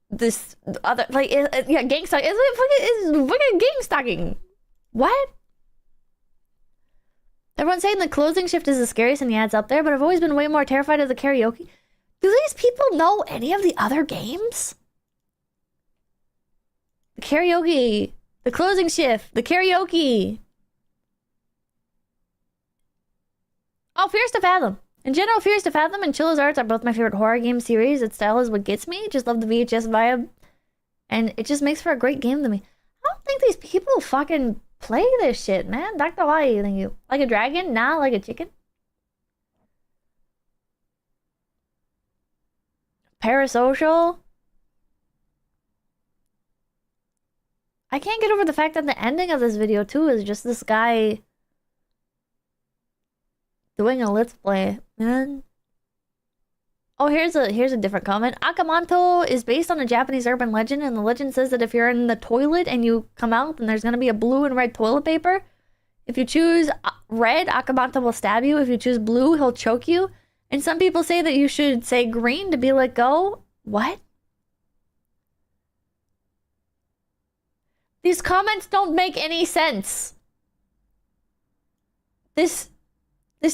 this other, like, yeah, gang stalking. It's fucking gang stalking. What? Everyone's saying The Closing Shift is the scariest and yeah, it's up there, but I've always been way more terrified of the karaoke. Do these people know any of the other games? The karaoke, The Closing Shift, the karaoke. Oh, Fears to Fathom. In general, Fears to Fathom and Chilla's Arts are both my favorite horror game series. Its style is what gets me. Just love the VHS vibe. And it just makes for a great game to me. I don't think these people fucking play this shit, man. Dr. Hawaii, thank you. Like a dragon? Nah, like a chicken. Parasocial? I can't get over the fact that the ending of this video, too, is just this guy doing a let's play, man. Oh, here's a different comment. Amamanto is based on a Japanese urban legend, and the legend says that if you're in the toilet and you come out, then there's gonna be a blue and red toilet paper. If you choose red, Amamanto will stab you. If you choose blue, he'll choke you. And some people say that you should say green to be let go. What? These comments don't make any sense. This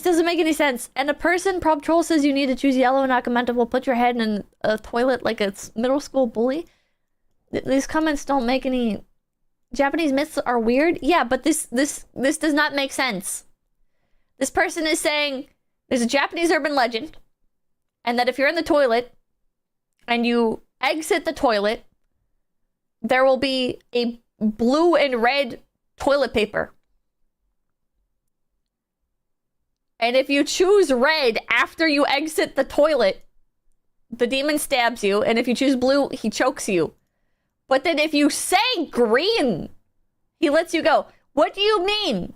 doesn't make any sense. And a person, Prob Troll, says you need to choose yellow, and Akamanto will put your head in a toilet like a middle school bully. These comments don't make any... Japanese myths are weird. Yeah, but this does not make sense. This person is saying there's a Japanese urban legend, and that if you're in the toilet and you exit the toilet, there will be a blue and red toilet paper. And if you choose red after you exit the toilet, the demon stabs you. And if you choose blue, he chokes you. But then if you say green, he lets you go. What do you mean?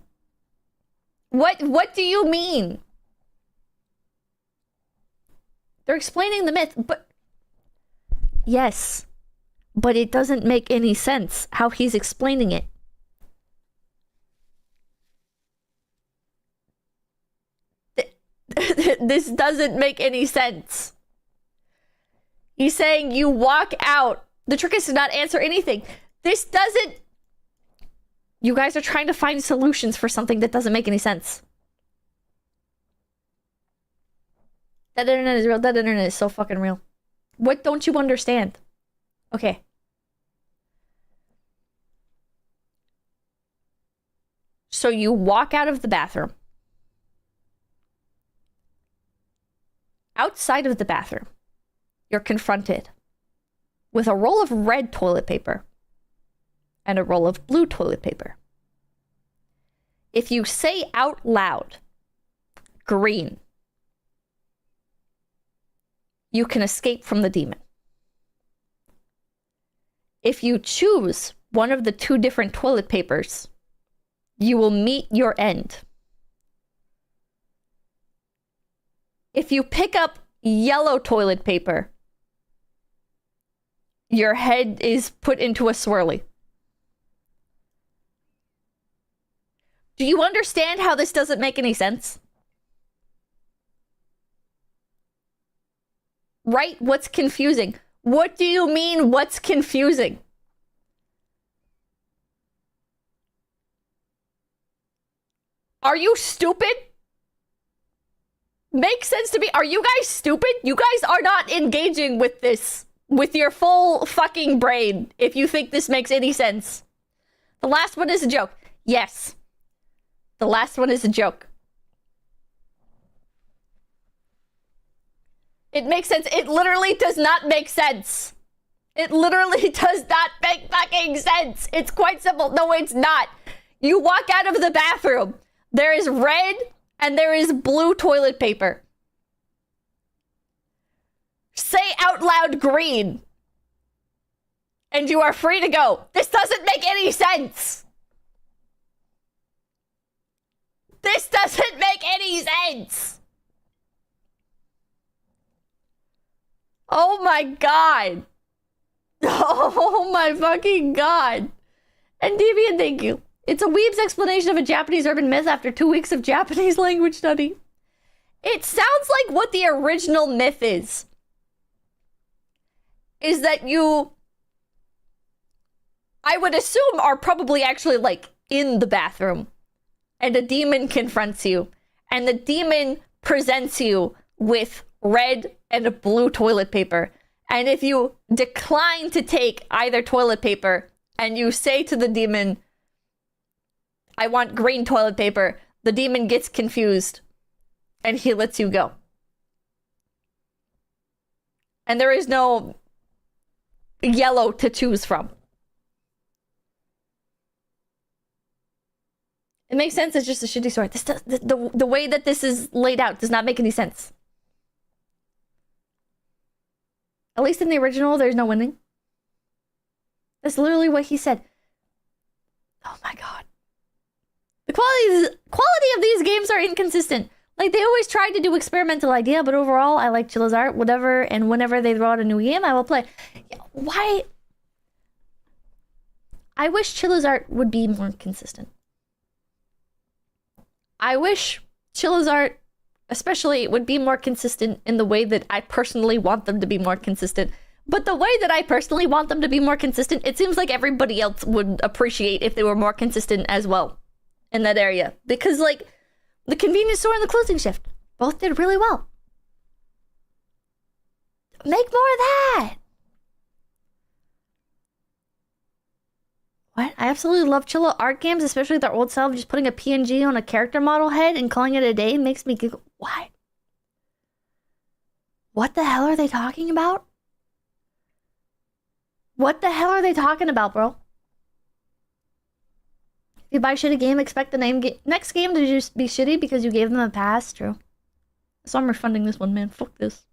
What do you mean? They're explaining the myth, but... Yes. But it doesn't make any sense how he's explaining it. This doesn't make any sense. He's saying you walk out. The trick is to not answer anything. This doesn't... You guys are trying to find solutions for something that doesn't make any sense. That internet is real. That internet is so fucking real. What don't you understand? Okay. So you walk out of the bathroom. Outside of the bathroom, you're confronted with a roll of red toilet paper and a roll of blue toilet paper. If you say out loud, green, you can escape from the demon. If you choose one of the two different toilet papers, you will meet your end. If you pick up yellow toilet paper, your head is put into a swirly. Do you understand how this doesn't make any sense? Right? What's confusing? What do you mean, what's confusing? Are you stupid? Makes sense to me. Are you guys stupid? You guys are not engaging with this with your full fucking brain if you think this makes any sense. The last one is a joke. Yes. The last one is a joke. It makes sense. It literally does not make sense. It literally does not make fucking sense. It's quite simple. No, it's not. You walk out of the bathroom. There is red and there is blue toilet paper. Say out loud green. And you are free to go. This doesn't make any sense. This doesn't make any sense. Oh my god. Oh my fucking god. And Deviant, thank you. It's a weeb's explanation of a Japanese urban myth after 2 weeks of Japanese language study. It sounds like what the original myth is that you, I would assume, are probably actually like in the bathroom and a demon confronts you and the demon presents you with red and a blue toilet paper. And if you decline to take either toilet paper and you say to the demon, I want green toilet paper, the demon gets confused and he lets you go. And there is no yellow to choose from. It makes sense. It's just a shitty story. This does, the way that this is laid out does not make any sense. At least in the original, there's no winning. That's literally what he said. Oh my god. The quality of these games are inconsistent. Like, they always tried to do experimental idea, but overall, I like Chilla's art, whatever, and whenever they throw out a new game, I will play. Why? I wish Chilla's art would be more consistent. I wish Chilla's art, especially, would be more consistent in the way that I personally want them to be more consistent. But the way that I personally want them to be more consistent, it seems like everybody else would appreciate if they were more consistent as well in that area. Because, like, the convenience store and the closing shift both did really well. Make more of that. What? I absolutely love Chilla art games, especially their old style of just putting a PNG on a character model head and calling it a day makes me giggle. What? What the hell are they talking about? What the hell are they talking about, bro? If you buy shitty game, expect the next game to just be shitty because you gave them a pass. True. So I'm refunding this one, man. Fuck this.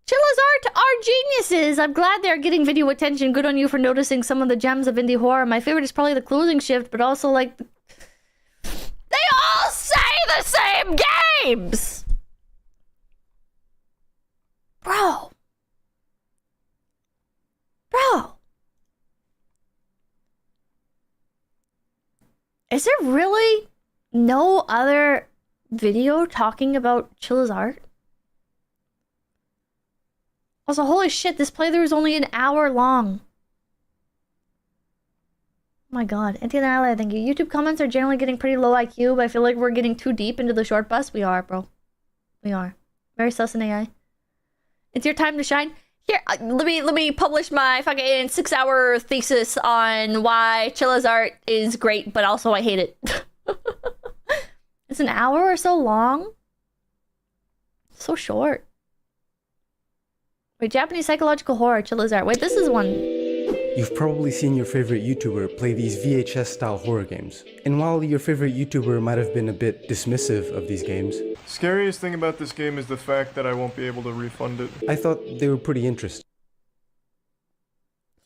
Chilla's art are geniuses. I'm glad they're getting video attention. Good on you for noticing some of the gems of indie horror. My favorite is probably the closing shift, but also like they all say the same games. Bro. Is there really no other video talking about Chilla's art? Also, holy shit, this playthrough is only an hour long. Oh my god. Anti-Annihilate, thank you. YouTube comments are generally getting pretty low IQ, but I feel like we're getting too deep into the short bus. We are, bro. We are. Very sus in AI. It's your time to shine. Here, let me publish my fucking 6-hour thesis on why Chilla's art is great, but also I hate it. It's an hour or so long. So short. Wait, Japanese psychological horror, Chilla's art. Wait, this is one. You've probably seen your favorite YouTuber play these VHS-style horror games. And while your favorite YouTuber might have been a bit dismissive of these games, scariest thing about this game is the fact that I won't be able to refund it. I thought they were pretty interesting.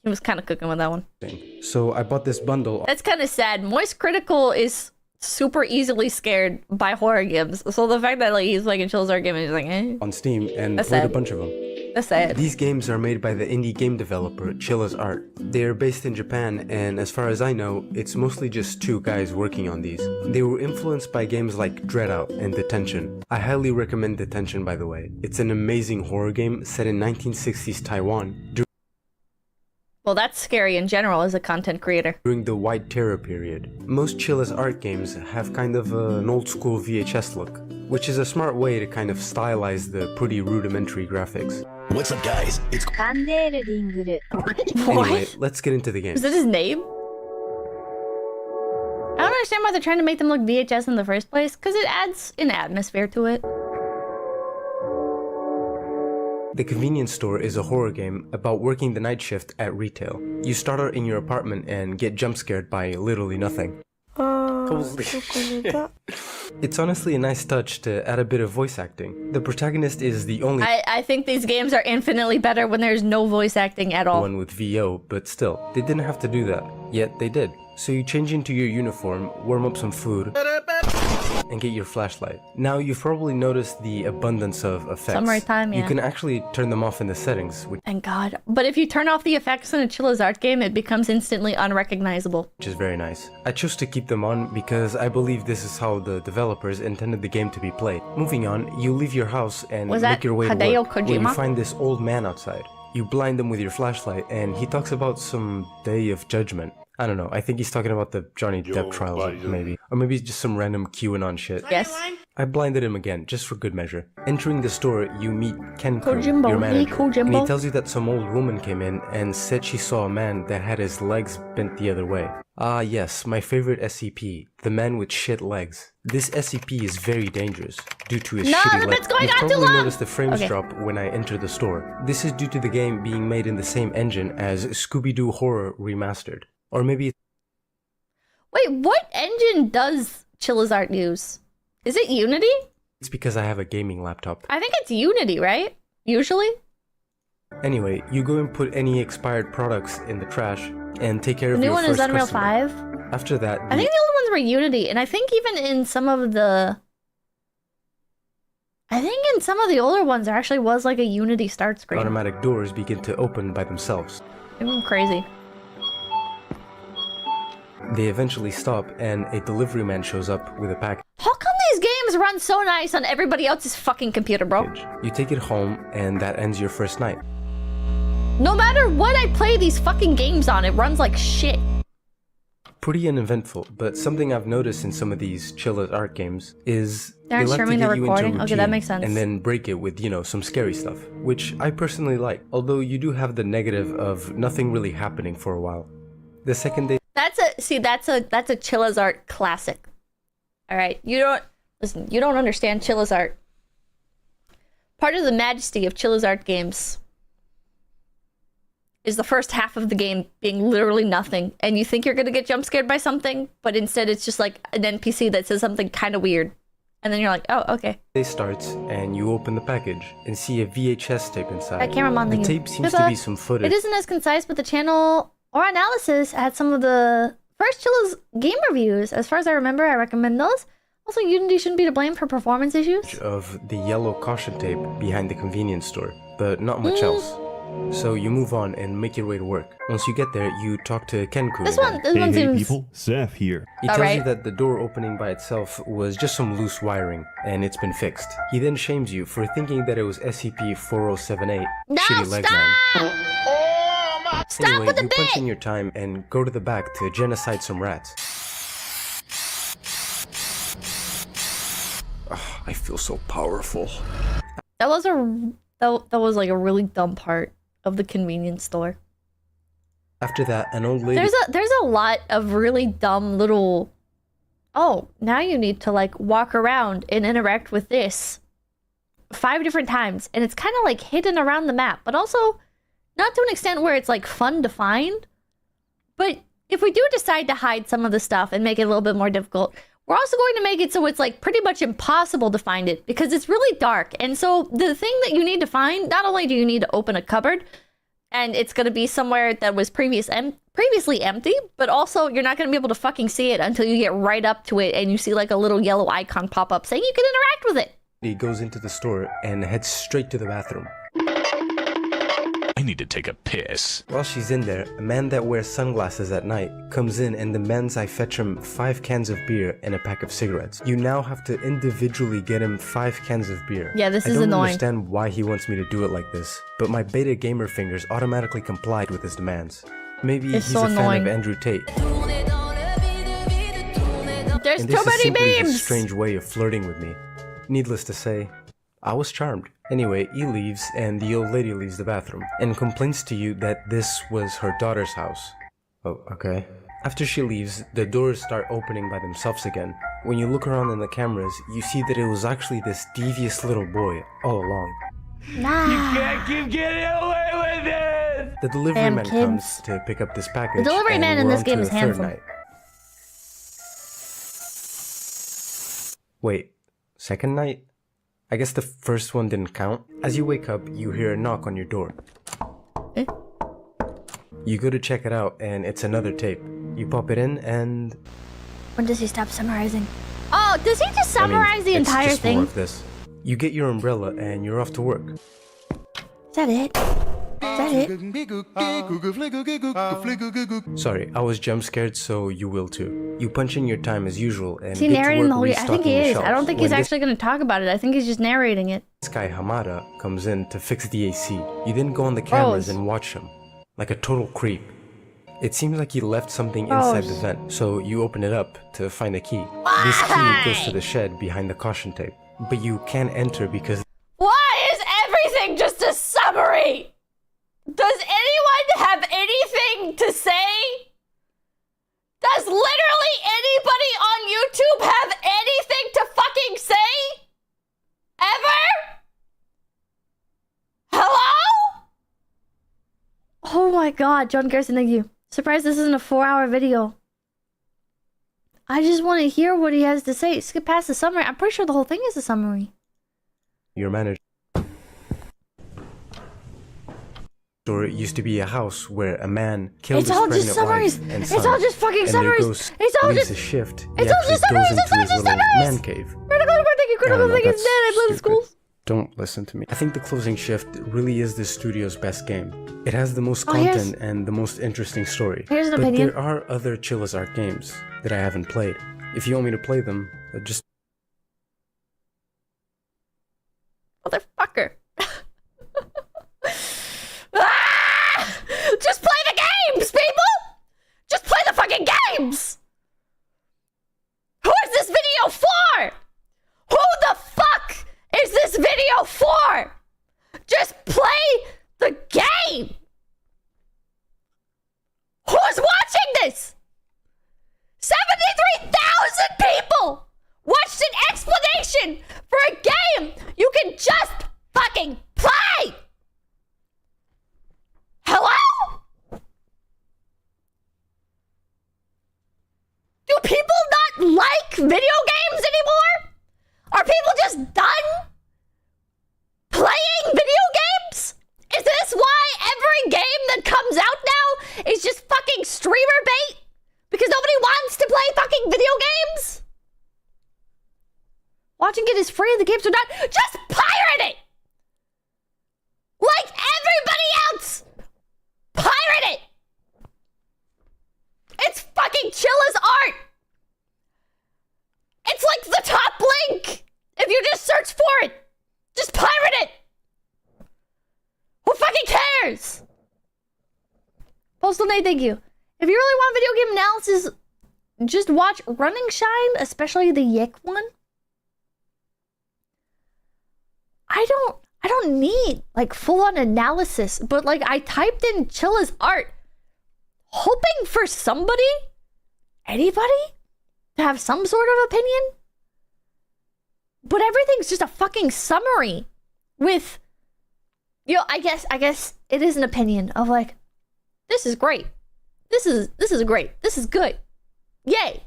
He was kind of cooking with that one. So I bought this bundle. That's kind of sad. Moist Critical is super easily scared by horror games. So the fact that like he's like in Chilla's art game and he's like, eh. On Steam and That's played sad. a bunch of them. That's sad. These games are made by the indie game developer Chilla's Art. They are based in Japan, and as far as I know, it's mostly just 2 guys working on these. They were influenced by games like Dread Out and Detention. I highly recommend Detention, by the way. It's an amazing horror game set in 1960s Taiwan. Well, that's scary in general as a content creator. During the White Terror period. Most Chilla's art games have kind of an old school VHS look, which is a smart way to kind of stylize the pretty rudimentary graphics. What's up, guys? It's Anyway, let's get into the game. Is that his name? I don't understand why they're trying to make them look VHS in the first place, because it adds an atmosphere to it. The Convenience Store is a horror game about working the night shift at retail. You start out in your apartment and get jump scared by literally nothing. Holy shit. It's honestly a nice touch to add a bit of voice acting. The protagonist is the only I think these games are infinitely better when there's no voice acting at all. one with VO, but still, they didn't have to do that. Yet they did. So you change into your uniform, warm up some food, and get your flashlight. Now you've probably noticed the abundance of effects. Summertime, yeah. You can actually turn them off in the settings, which Thank God. But if you turn off the effects in a Chilla's art game, it becomes instantly unrecognizable. is very nice. I chose to keep them on because I believe this is how the developers intended the game to be played. Moving on, you leave your house and Was that make your way to Hideo work, where you Kojima? find this old man outside. You blind him with your flashlight and he talks about some day of judgment. I don't know, I think he's talking about the Johnny Depp trials, maybe. Or maybe just some random QAnon shit. Yes. I blinded him again, just for good measure. Entering the store, you meet Kenko, Kojimbo, your hey, manager, Kojimbo. and he tells you that some old woman came in and said she saw a man that had his legs bent the other way. Ah yes, my favorite SCP, the man with shit legs. This SCP is very dangerous, due to his No, shitty the legs. bit's going You on too probably long! noticed the frames Okay. drop when I enter the store. This is due to the game being made in the same engine as Scooby-Doo Horror Remastered. Or maybe Wait, what engine does Chilla's art use? Is it Unity? it's because I have a gaming laptop. I think it's Unity, right? Usually? Anyway, you go and put any expired products in the trash and take care The of new your one first is Unreal customer. 5. After that, I think the old ones were Unity, and I think even in some of the I think in some of the older ones there actually was like a Unity start screen. Automatic doors begin to open by themselves. I'm crazy. They eventually stop and a delivery man shows up with a package. How come these games run so nice on everybody else's fucking computer, bro? You take it home and that ends your first night. No matter what I play these fucking games on, it runs like shit. Pretty uneventful, but something I've noticed in some of these Chilla's art games is They're they like to streaming the get you into recording? Okay, that routine makes sense. and then break it with, you know, some scary stuff, which I personally like, although you do have the negative of nothing really happening for a while. The second day... That's a Chilla's art classic. Alright, you don't understand Chilla's art. Part of the majesty of Chilla's art games is the first half of the game being literally nothing, and you think you're gonna get jump scared by something, but instead it's just like an NPC that says something kind of weird, and then you're like, oh, okay. Day starts and you open the package and see a VHS tape inside. That cameraman the thingy. tape seems to be some footage. It isn't as concise, but the channel or analysis had some of the first Chilla's game reviews. As far as I remember, I recommend those. Also, Unity shouldn't be to blame for performance issues. Of the yellow caution tape behind the convenience store, but not much else. So you move on and make your way to work. Once you get there, you talk to Kenku. This one Hey seems... people, Zeph here. He tells you that the door opening by itself was just some loose wiring, and it's been fixed. He then shames you for thinking that it was SCP-4078, Shitty Leg Man. Stop Anyway, with the you bit! punch in your time and go to the back to genocide some rats. Ugh, I feel so powerful. That was like a really dumb part of the convenience store. After that, an old lady... There's a lot of really dumb little... Oh, now you need to like walk around and interact with this 5 different times. And it's kind of like hidden around the map, but also not to an extent where it's like fun to find. But if we do decide to hide some of the stuff and make it a little bit more difficult, we're also going to make it so it's like pretty much impossible to find it because it's really dark. And so the thing that you need to find, not only do you need to open a cupboard and it's going to be somewhere that was previously empty, but also you're not going to be able to fucking see it until you get right up to it and you see like a little yellow icon pop up saying you can interact with it. He goes into the store and heads straight to the bathroom. I need to take a piss. While she's in there, a man that wears sunglasses at night comes in and demands I fetch him 5 cans of beer and a pack of cigarettes. You now have to individually get him 5 cans of beer. Yeah, this is annoying. I don't annoying. understand why he wants me to do it like this, but my beta gamer fingers automatically complied with his demands. Maybe It's he's so a fan annoying. of Andrew Tate. There's And too this is many simply his memes! strange way of flirting with me. Needless to say, I was charmed. Anyway, he leaves and the old lady leaves the bathroom and complains to you that this was her daughter's house. Oh, okay. After she leaves, the doors start opening by themselves again. When you look around in the cameras, you see that it was actually this devious little boy all along. Nah. You can't keep getting away with this! The delivery Damn man kids. comes to pick up this package. The delivery and man in we're this on game to is the third handsome. night. Wait, second night? I guess the first one didn't count. As you wake up, you hear a knock on your door. Eh? You go to check it out, and it's another tape. You pop it in, and... When does he stop summarizing? Oh, does he just summarize the it's entire just more thing? of this. You get your umbrella, and you're off to work. Is that it? Is that it? Sorry, I was jump scared, so you will too. You punch in your time as usual, and Is he get to narrating work the whole... I think he restocking the is. I don't shelves. think he's When this actually going to talk about it. I think he's just narrating it. guy Hamada comes in to fix the AC. You then go on the cameras and watch him, like a total creep. It seems like he left something inside the vent, so you open it up to find a key. This key goes to the shed behind the caution tape, but you can't enter because... Why is everything just a summary? Does anyone have anything to say? Does literally anybody on YouTube have anything to fucking say? Ever? Hello? Oh my god, John Garrison, thank you. Surprised this isn't a 4-hour video. I just want to hear what he has to say. Skip past the summary. I'm pretty sure the whole thing is a summary. your manager. Or it used to be a house where a man killed It's his all pregnant just summaries. wife and It's son. all just fucking And summaries. Goes, It's all leaves just a shift. It's he all just actually summaries. goes It's all into his just little summaries. man cave. Critical, thank you. Critical, No, thank you. that's Dead. I blame the stupid. schools. don't listen to me. I think The Closing Shift really is this studio's best game. It has the most here's- content and the most interesting story. Here's an but opinion. there are other Chilla's Art games that I haven't played. If you want me to play them, just... Motherfucker. Ah! Just play the games, people! Just play the fucking games! Who is this video for? Who the fuck is this video for? Just play the game! Who's watching this? 73,000 people watched an explanation for a game you can just fucking play! Hello? Do people not like video games anymore? Are people just done playing video games? Is this why every game that comes out now is just fucking streamer bait? Because nobody wants to play fucking video games? Watching it is free, the games are not. Just pirate it! Like everybody else! Pirate it! It's fucking Chilla's art! It's like the top link! If you just search for it! Just pirate it! Who fucking cares? Postal Nate, thank you. If you really want video game analysis, just watch Running Shine, especially the Yick one. I don't need like full-on analysis, but like I typed in Chilla's art, hoping for anybody, to have some sort of opinion. But everything's just a fucking summary with, I guess it is an opinion of like, this is great. This is great. This is good. Yay.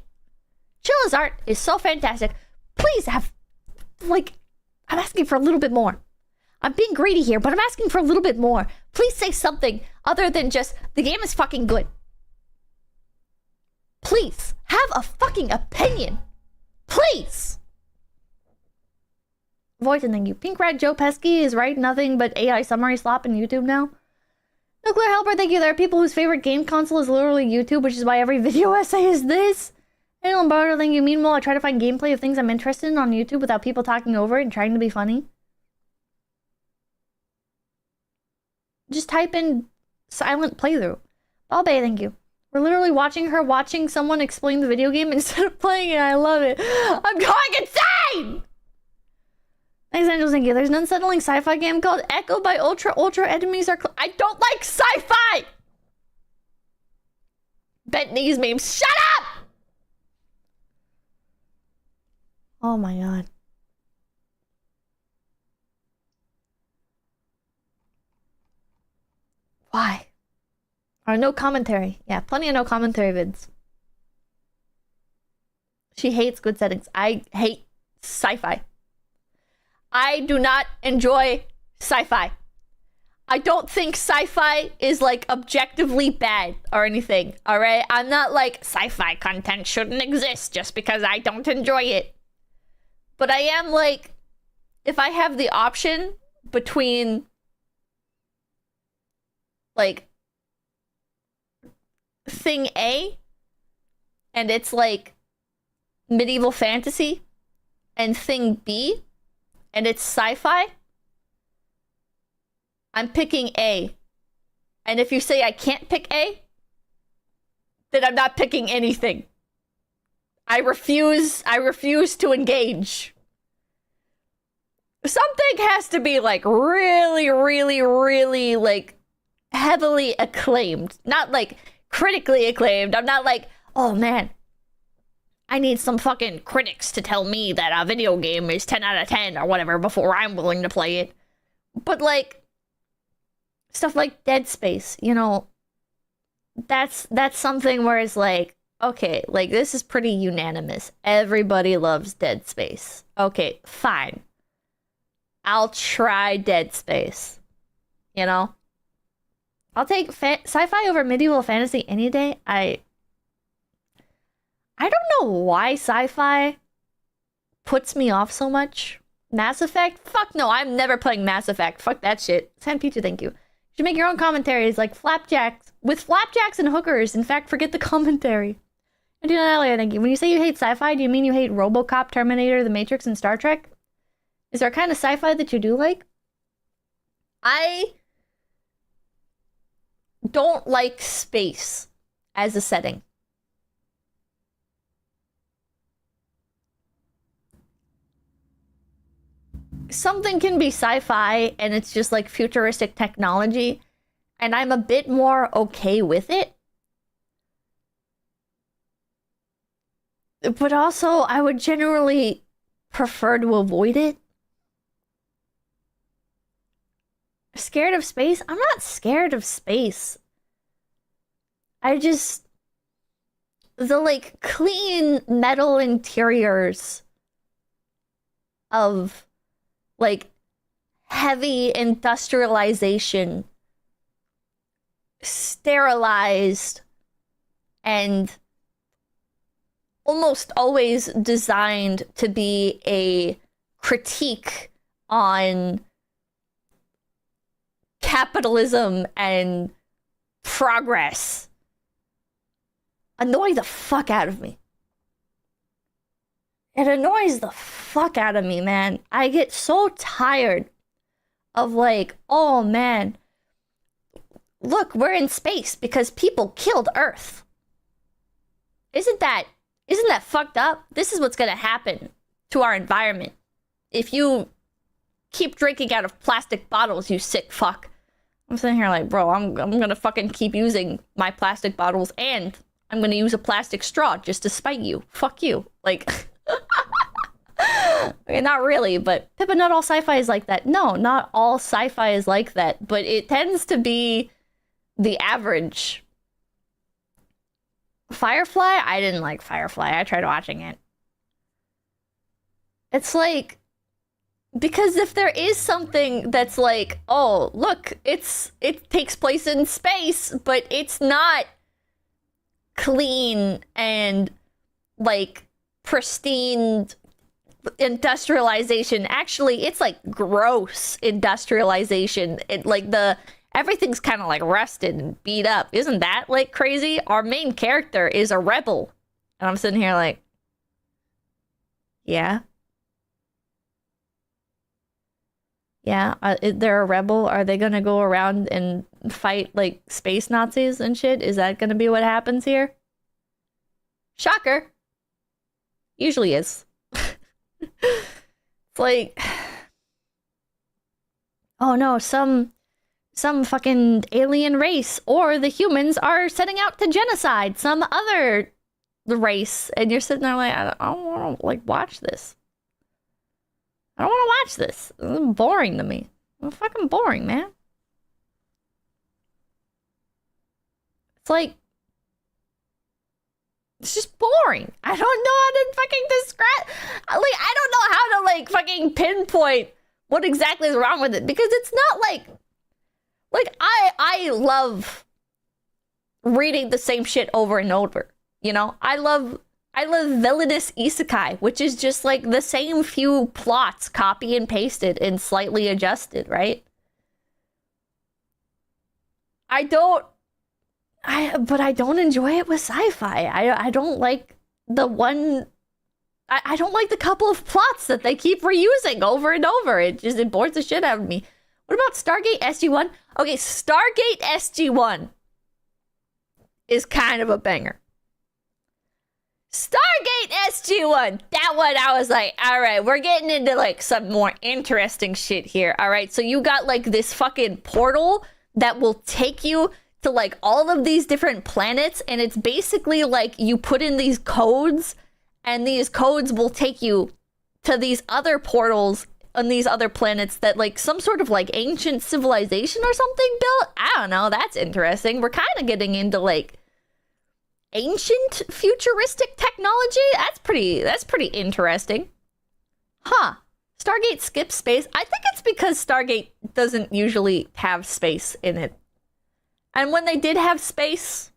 Chilla's art is so fantastic. Please have, like, I'm asking for a little bit more. I'm being greedy here, but I'm asking for a little bit more. Please say something other than just, the game is fucking good. Please, have a fucking opinion. Please. Voice and thank you. Pink Rat Joe Pesky is right. Nothing but AI summary slop in YouTube now. Nuclear Helper, thank you. There are people whose favorite game console is literally YouTube, which is why every video essay is this. Hey, Lombardo, thank you. Meanwhile, I try to find gameplay of things I'm interested in on YouTube without people talking over it and trying to be funny. Just type in silent playthrough. Balbe, thank you. We're literally watching her watching someone explain the video game instead of playing it. I love it. I'm going insane! Thanks, Angels, thank you. There's an unsettling sci-fi game called Echo by Ultra. Ultra enemies are... I don't like sci-fi! Bent knees memes. Shut up! Oh my god. Why? Or no commentary. Yeah, plenty of no commentary vids. She hates good settings. I hate sci-fi. I do not enjoy sci-fi. I don't think sci-fi is like objectively bad or anything, alright? I'm not like sci-fi content shouldn't exist just because I don't enjoy it. But I am like, if I have the option between like thing A and it's like medieval fantasy and thing B and it's sci-fi, I'm picking A. And if you say I can't pick A, then I'm not picking anything. I refuse to engage. Something has to be like really, really, really like heavily acclaimed. Not like critically acclaimed. I'm not like, oh man, I need some fucking critics to tell me that a video game is 10 out of 10 or whatever before I'm willing to play it. But like stuff like Dead Space, you know, that's something where it's like, okay, like this is pretty unanimous. Everybody loves Dead Space. Okay, fine. I'll try Dead Space. You know? I'll take sci-fi over medieval fantasy any day. I don't know why sci-fi puts me off so much. Mass Effect? Fuck no, I'm never playing Mass Effect. Fuck that shit. San Pichu, thank you. You should make your own commentaries like flapjacks. With flapjacks and hookers. In fact, forget the commentary. I do that earlier, thank you. When you say you hate sci-fi, do you mean you hate RoboCop, Terminator, The Matrix, and Star Trek? Is there a kind of sci-fi that you do like? I don't like space as a setting. Something can be sci-fi and it's just like futuristic technology, and I'm a bit more okay with it. But also, I would generally prefer to avoid it. Scared of space? I'm not scared of space. I just... The, like, clean metal interiors of, like, heavy industrialization, sterilized, and almost always designed to be a critique on capitalism and progress annoy the fuck out of me. It annoys the fuck out of me, man. I get so tired of like, oh man, look, we're in space because people killed Earth. Isn't that fucked up? This is what's gonna happen to our environment if you keep drinking out of plastic bottles, you sick fuck. I'm sitting here like, bro, I'm gonna fucking keep using my plastic bottles, and I'm gonna use a plastic straw just to spite you. Fuck you. Like, okay, not really, but Pippa, not all sci-fi is like that. No, not all sci-fi is like that, but it tends to be the average. Firefly? I didn't like Firefly. I tried watching it. It's like, because if there is something that's like, oh, look, it takes place in space, but it's not clean and like pristine industrialization. Actually, it's like gross industrialization. It like everything's kind of like rusted and beat up. Isn't that like crazy? Our main character is a rebel. And I'm sitting here like, yeah. Yeah, they're a rebel. Are they gonna go around and fight like space Nazis and shit? Is that gonna be what happens here? Shocker. Usually is. It's like, oh no, some fucking alien race or the humans are setting out to genocide some other race, and you're sitting there like, I don't want to like watch this. I don't want to watch this. It's boring to me. It's fucking boring, man. It's like, it's just boring. I don't know how to fucking describe. Like, I don't know how to like fucking pinpoint what exactly is wrong with it, because it's not like I love reading the same shit over and over. You know, I love villainous isekai, which is just like the same few plots copy and pasted and slightly adjusted, right? But I don't enjoy it with sci-fi. I don't like the one. I don't like the couple of plots that they keep reusing over and over. It bores the shit out of me. What about Stargate SG-1? Okay, Stargate SG-1 is kind of a banger. Stargate SG-1, that one I was like, all right, we're getting into like some more interesting shit here. All right, so you got like this fucking portal that will take you to like all of these different planets, and it's basically like you put in these codes, and these codes will take you to these other portals on these other planets that like some sort of like ancient civilization or something built. I don't know, that's interesting. We're kind of getting into like ancient futuristic technology. That's pretty interesting. Huh. Stargate skips space. I think it's because Stargate doesn't usually have space in it. And when they did have space,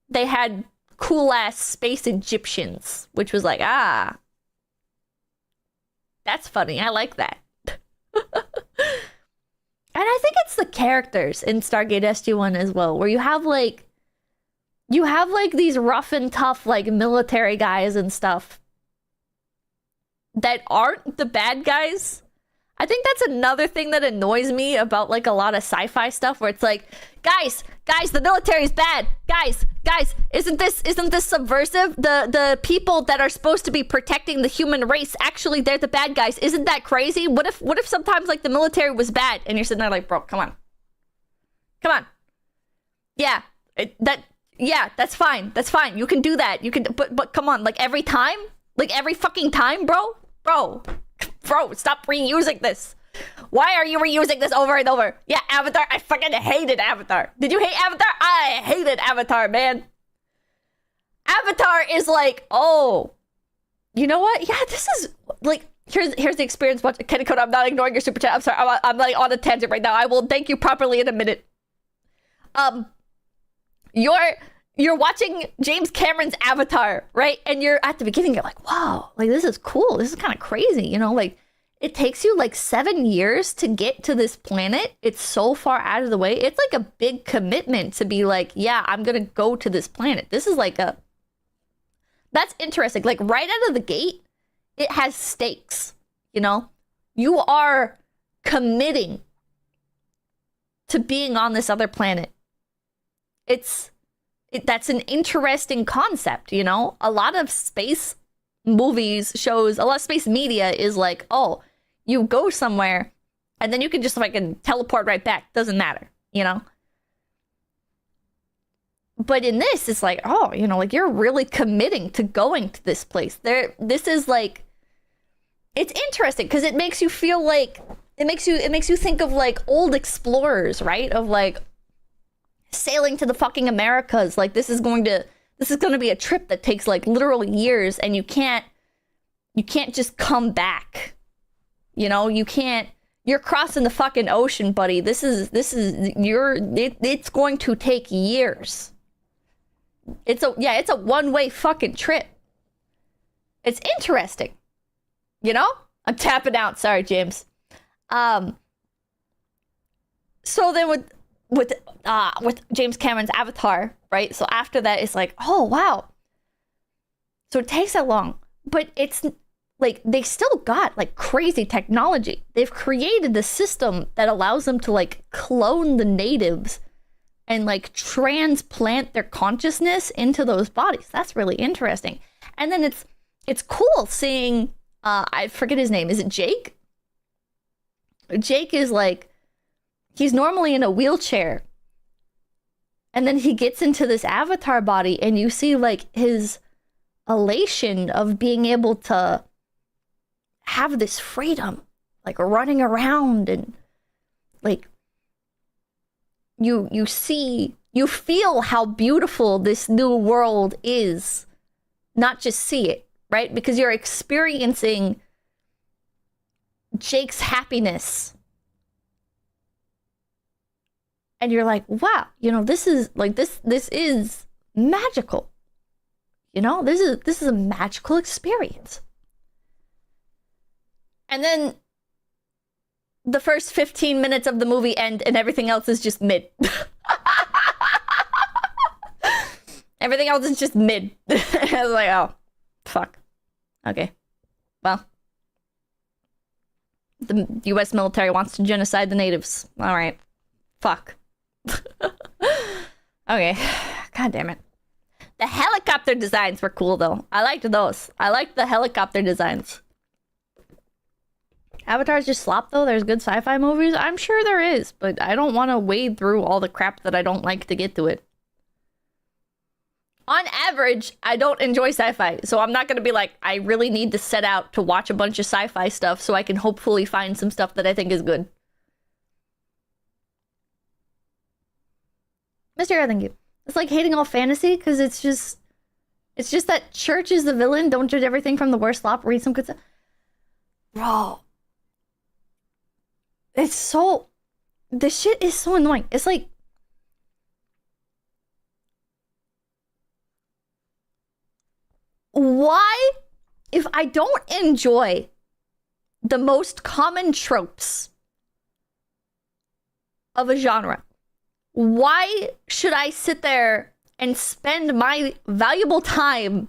they had cool ass space Egyptians, which was like, that's That's funny. I like that. And I think it's the characters in Stargate SG-1 as well, where you have like these rough and tough like military guys and stuff that aren't the bad guys. I think that's another thing that annoys me about like a lot of sci-fi stuff, where it's like, guys, the military is bad. Guys, isn't this subversive? The people that are supposed to be protecting the human race, actually they're the bad guys. Isn't that crazy? What if sometimes like the military was bad and you're sitting there like, bro, come on. Yeah, that's fine. You can do that. You can, but come on, like every fucking time, bro, stop reusing this. Why are you reusing this over and over? Yeah, Avatar, I fucking hated Avatar. Did you hate Avatar? I hated Avatar, man. Avatar is like, oh, you know what? Yeah, this is like, here's the experience. Watch, Kaneko, I'm not ignoring your super chat. I'm sorry, I'm like on a tangent right now. I will thank you properly in a minute. You're watching James Cameron's Avatar, right? And you're at the beginning, you're like, wow, like this is cool. This is kind of crazy, you know, like it takes you like 7 years to get to this planet. It's so far out of the way. It's like a big commitment to be like, yeah, I'm going to go to this planet. This is like that's interesting. Like right out of the gate, it has stakes, you know? You are committing to being on this other planet. That's an interesting concept, you know? A lot of space movies, shows, a lot of space media is like, oh, you go somewhere and then you can just fucking teleport right back. Doesn't matter, you know? But in this, it's like, oh, you know, like you're really committing to going to this place. This is like, it's interesting because it makes you feel like, it makes you think of like old explorers, right? Of like, sailing to the fucking Americas, like this is going to be a trip that takes like literal years, and you can't just come back, you know? You're crossing the fucking ocean, buddy. It's going to take years. It's a one-way fucking trip. It's interesting, you know? I'm tapping out, sorry, James. So then with James Cameron's Avatar, right? So after that, it's like, oh, wow. So it takes that long. But it's like, they still got like crazy technology. They've created a system that allows them to like clone the natives and like transplant their consciousness into those bodies. That's really interesting. And then it's cool seeing, I forget his name. Is it Jake? Jake is like, he's normally in a wheelchair. And then he gets into this avatar body and you see like his elation of being able to have this freedom, like running around, and like you feel how beautiful this new world is, not just see it, right? Because you're experiencing Jake's happiness. And you're like, wow, you know, this is like, this is magical. You know, this is a magical experience. And then the first 15 minutes of the movie end and everything else is just mid. Everything else is just mid. I was like, oh, fuck. Okay. Well, the US military wants to genocide the natives. All right. Fuck. Okay. God damn it. The helicopter designs were cool, though. I liked those. I liked the helicopter designs. Avatar's just slop, though. There's good sci-fi movies. I'm sure there is, but I don't want to wade through all the crap that I don't like to get to it. On average, I don't enjoy sci-fi, so I'm not going to be like, I really need to set out to watch a bunch of sci-fi stuff so I can hopefully find some stuff that I think is good. Mr. Thank you. It's like hating all fantasy, because it's just that Church is the villain. Don't judge everything from the worst slop. Read some good stuff. Bro. It's so... This shit is so annoying. It's like... Why, if I don't enjoy the most common tropes of a genre. Why should I sit there and spend my valuable time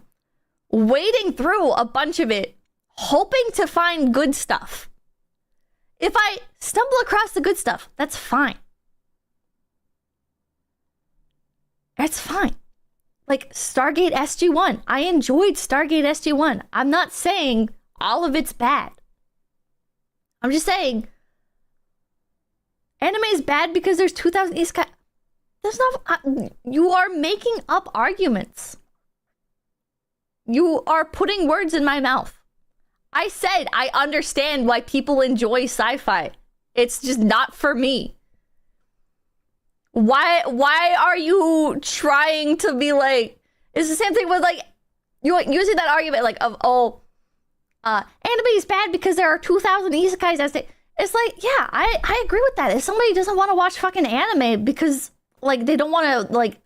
wading through a bunch of it, hoping to find good stuff? If I stumble across the good stuff, that's fine. That's fine. Like Stargate SG-1. I enjoyed Stargate SG-1. I'm not saying all of it's bad. I'm just saying anime is bad because there's 2,000 isekai. There's not. You are making up arguments. You are putting words in my mouth. I said I understand why people enjoy sci-fi. It's just not for me. Why are you trying to be like? It's the same thing with like you using that argument like of anime is bad because there are 2,000 isekais as they. It's like, yeah, I agree with that. If somebody doesn't want to watch fucking anime because like they don't want to like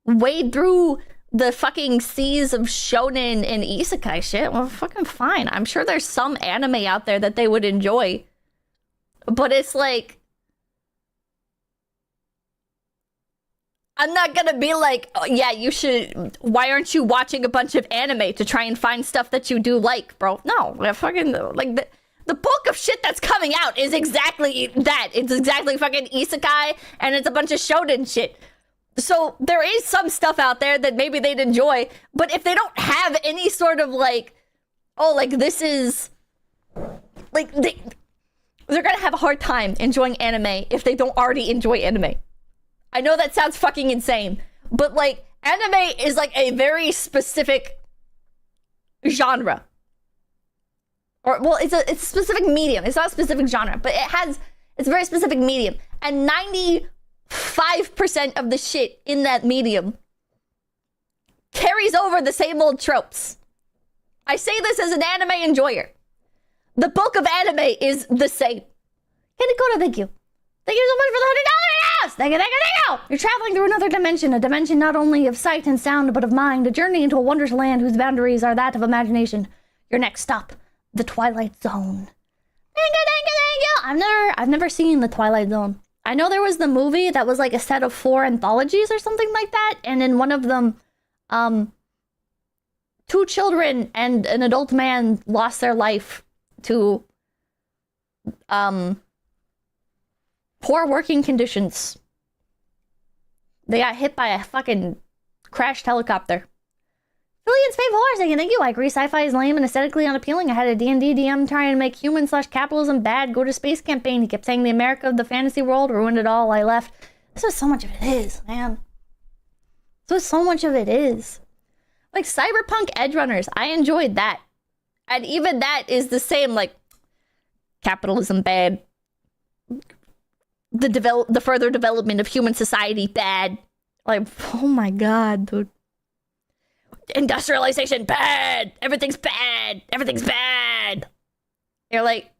wade through the fucking seas of shonen and isekai shit, well, fucking fine. I'm sure there's some anime out there that they would enjoy. But it's like, I'm not gonna be like, oh, yeah, you should, why aren't you watching a bunch of anime to try and find stuff that you do like, bro? No, fucking, like, the bulk of shit that's coming out is exactly that. It's exactly fucking isekai, and it's a bunch of shonen shit. So there is some stuff out there that maybe they'd enjoy, but if they don't have any sort of like, oh, like this is, like, they're gonna have a hard time enjoying anime if they don't already enjoy anime. I know that sounds fucking insane, but like, anime is like a very specific genre. Or, well, it's a specific medium. It's not a specific genre, but it's a very specific medium. And 95% of the shit in that medium carries over the same old tropes. I say this as an anime enjoyer. The bulk of anime is the same. Kaneko, thank you. Thank you so much for the $100. Thank you. You're traveling through another dimension, a dimension not only of sight and sound, but of mind, a journey into a wondrous land whose boundaries are that of imagination. Your next stop, the Twilight Zone. Thank you. I've never seen the Twilight Zone. I know there was the movie that was like a set of 4 anthologies or something like that, and in one of them, 2 children and an adult man lost their life to poor working conditions. They got hit by a fucking crashed helicopter. Billions faithful horse, thank you. I agree sci-fi is lame and aesthetically unappealing. I had a D&D DM trying to make human/capitalism bad, go to space campaign. He kept saying the America of the fantasy world ruined it all. I left. This is so much of it is, man. This is so much of it is. Like Cyberpunk Edgerunners, I enjoyed that. And even that is the same, like, capitalism bad. The further development of human society bad. Like, oh my god, dude. Industrialization bad. Everything's bad. Everything's bad. You're like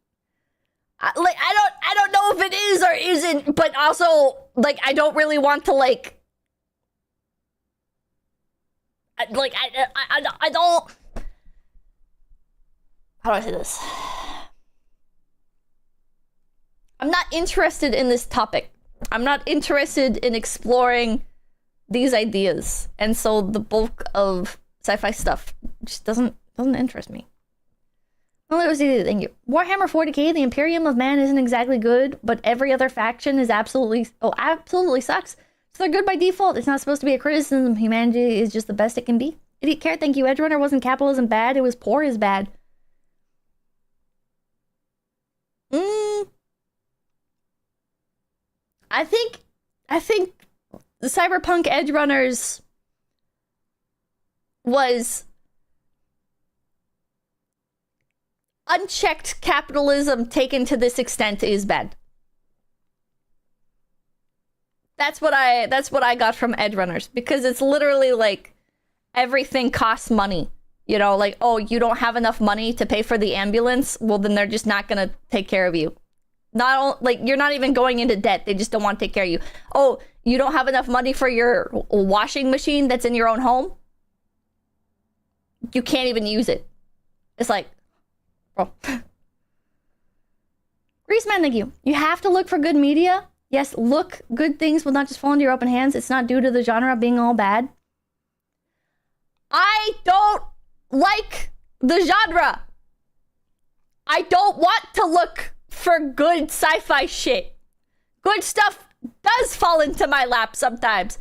I don't know if it is or isn't, but also like I don't really want to like I don't. How do I say this? I'm not interested in this topic. I'm not interested in exploring these ideas, and so the bulk of sci-fi stuff just doesn't interest me. Well, it was easy. Thank you. Warhammer 40k, the Imperium of Man isn't exactly good, but every other faction is absolutely sucks. So they're good by default. It's not supposed to be a criticism. Humanity is just the best it can be. Idiot Carrot, thank you. Edgerunner wasn't capitalism bad. It was poor is bad. I think the Cyberpunk Edgerunners was unchecked capitalism taken to this extent is bad. That's what I got from Edgerunners, because it's literally like everything costs money. You know, like, oh, you don't have enough money to pay for the ambulance? Well, then they're just not gonna take care of you. Like, you're not even going into debt. They just don't want to take care of you. Oh, you don't have enough money for your washing machine that's in your own home? You can't even use it. It's like, bro. Greaseman, thank you. You have to look for good media. Yes, look, good things will not just fall into your open hands. It's not due to the genre being all bad. I don't like the genre. I don't want to look for good sci-fi shit. Good stuff does fall into my lap sometimes.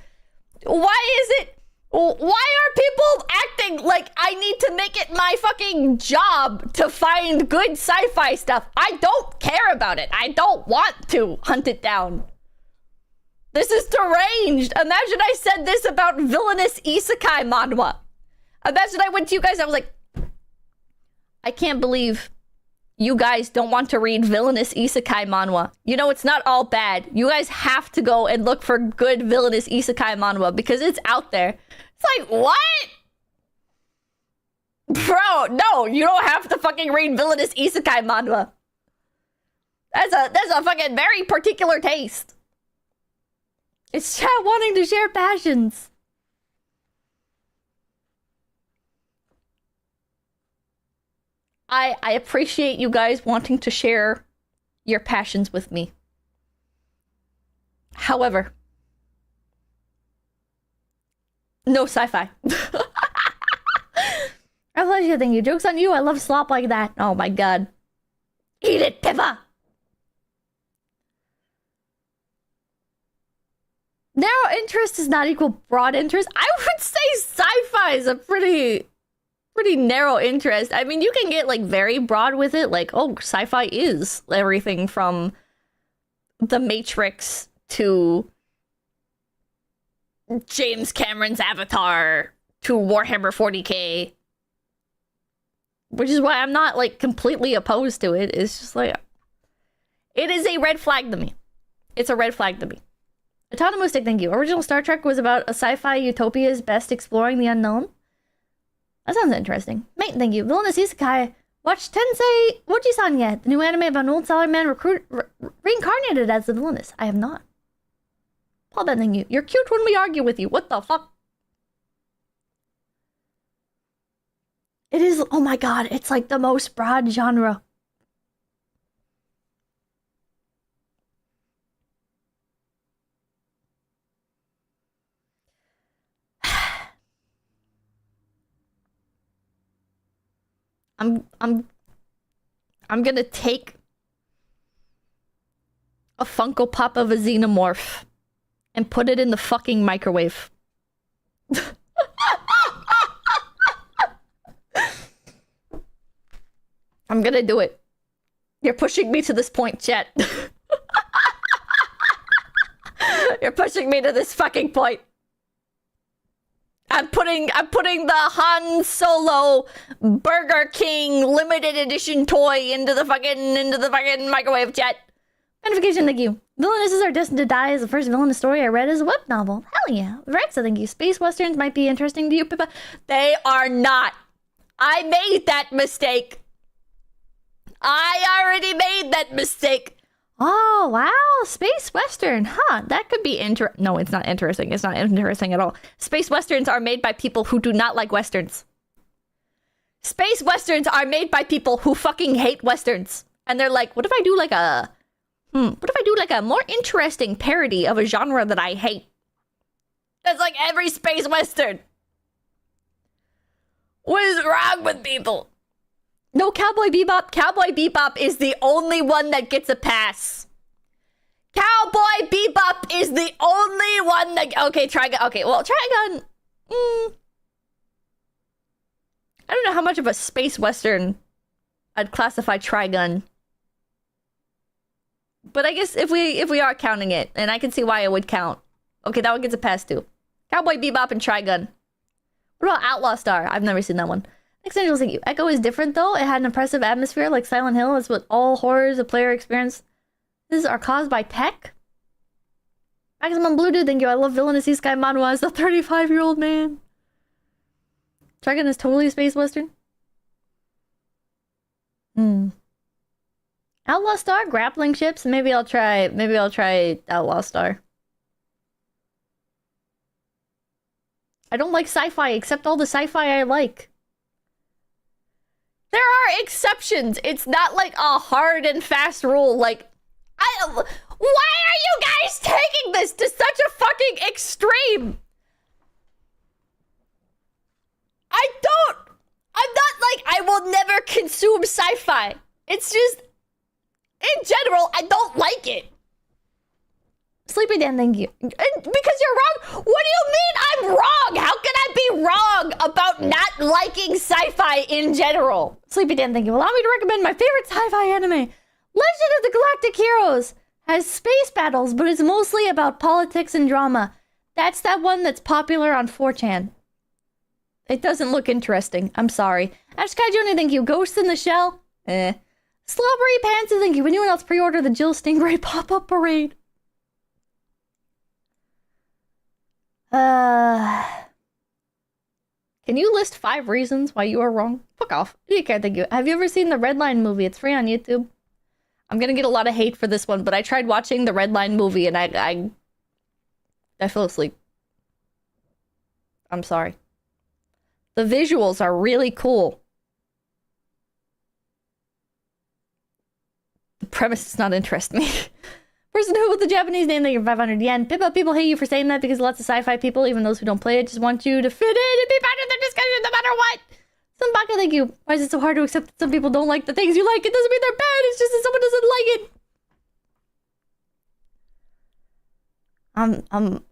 Why is it? Why are people acting like I need to make it my fucking job to find good sci-fi stuff? I don't care about it. I don't want to hunt it down. This is deranged. Imagine I said this about villainous isekai manhwa. Imagine I went to you guys, I was like, I can't believe you guys don't want to read villainous isekai manhwa. You know, it's not all bad. You guys have to go and look for good villainous isekai manhwa because it's out there. It's like, what? Bro, no, you don't have to fucking read villainous isekai manhwa. That's a fucking very particular taste. It's chat wanting to share passions. I appreciate you guys wanting to share your passions with me. However, no sci-fi. I love you, thank you. Joke's on you, I love slop like that. Oh my god. Eat it, Pippa! Narrow interest is not equal broad interest. I would say sci-fi is a pretty narrow interest. I mean, you can get like very broad with it. Like, oh, sci-fi is everything from The Matrix to James Cameron's Avatar to Warhammer 40k. Which is why I'm not like completely opposed to it. It's just like, it is a red flag to me. It's a red flag to me. Autonomous Stick, thank you. Original Star Trek was about a sci-fi utopia's best exploring the unknown. That sounds interesting. Mate, thank you. Villainous Isekai. Watch Tensei Oji-san yet? The new anime about an old salaryman reincarnated as the villainous. I have not. Paul Ben, thank you. You're cute when we argue with you. What the fuck? It is, oh my god, it's like the most broad genre. I'm gonna take a Funko Pop of a xenomorph and put it in the fucking microwave. I'm gonna do it. You're pushing me to this point, chat. You're pushing me to this fucking point. I'm putting the Han Solo Burger King limited edition toy into the fucking microwave, chat. Notification, thank you. Villainesses are destined to die is the first villainous story I read as a web novel. Hell yeah. Rexa, thank you. Space westerns might be interesting to you, Pippa. They are not. I made that mistake. I already made that mistake. Oh, wow. Space Western. Huh. That could be No, it's not interesting. It's not interesting at all. Space Westerns are made by people who do not like Westerns. Space Westerns are made by people who fucking hate Westerns. And they're like, what if I do like a... what if I do like a more interesting parody of a genre that I hate? That's like every Space Western. What is wrong with people? No, Cowboy Bebop. Cowboy Bebop is the only one that gets a pass. Cowboy Bebop is the only one that... Okay, Trigun. Okay, well, Trigun... I don't know how much of a space western I'd classify Trigun. But I guess if we are counting it, and I can see why it would count. Okay, that one gets a pass too. Cowboy Bebop and Trigun. What about Outlaw Star? I've never seen that one. Next Angel's thank you. Echo is different though. It had an impressive atmosphere like Silent Hill. It's what all horrors a player experience. This are caused by tech. Maximum Blue Dude, thank you. I love villainous Isekai manhwa as a 35-year-old man. Trigun is totally a space western. Outlaw Star, grappling ships. Maybe I'll try Outlaw Star. I don't like sci-fi except all the sci-fi I like. There are exceptions. It's not like a hard and fast rule. Like, why are you guys taking this to such a fucking extreme? I'm not like, I will never consume sci-fi. It's just, in general, I don't like it. Sleepy Dan, thank you. Because you're wrong? What do you mean I'm wrong? How can I be wrong about not liking sci-fi in general? Sleepy Dan, thank you. Allow me to recommend my favorite sci-fi anime. Legend of the Galactic Heroes has space battles, but it's mostly about politics and drama. That's that one that's popular on 4chan. It doesn't look interesting. I'm sorry. Ashkai Joni, thank you. Ghost in the Shell? Slobbery Pants, thank you. Anyone else pre-order the Jill Stingray pop-up parade? Can you list 5 reasons why you are wrong? Fuck off. You can't thank you. Have you ever seen the Red Line movie? It's free on YouTube. I'm gonna get a lot of hate for this one, but I tried watching the Red Line movie and I fell asleep. I'm sorry. The visuals are really cool. The premise does not interest me. Person who with the Japanese name that you're 500 yen. Pippa, people hate you for saying that because lots of sci-fi people, even those who don't play it, just want you to fit in and be part of their discussion no matter what. Sunbaka, thank you. Why is it so hard to accept that some people don't like the things you like? It doesn't mean they're bad, it's just that someone doesn't like it.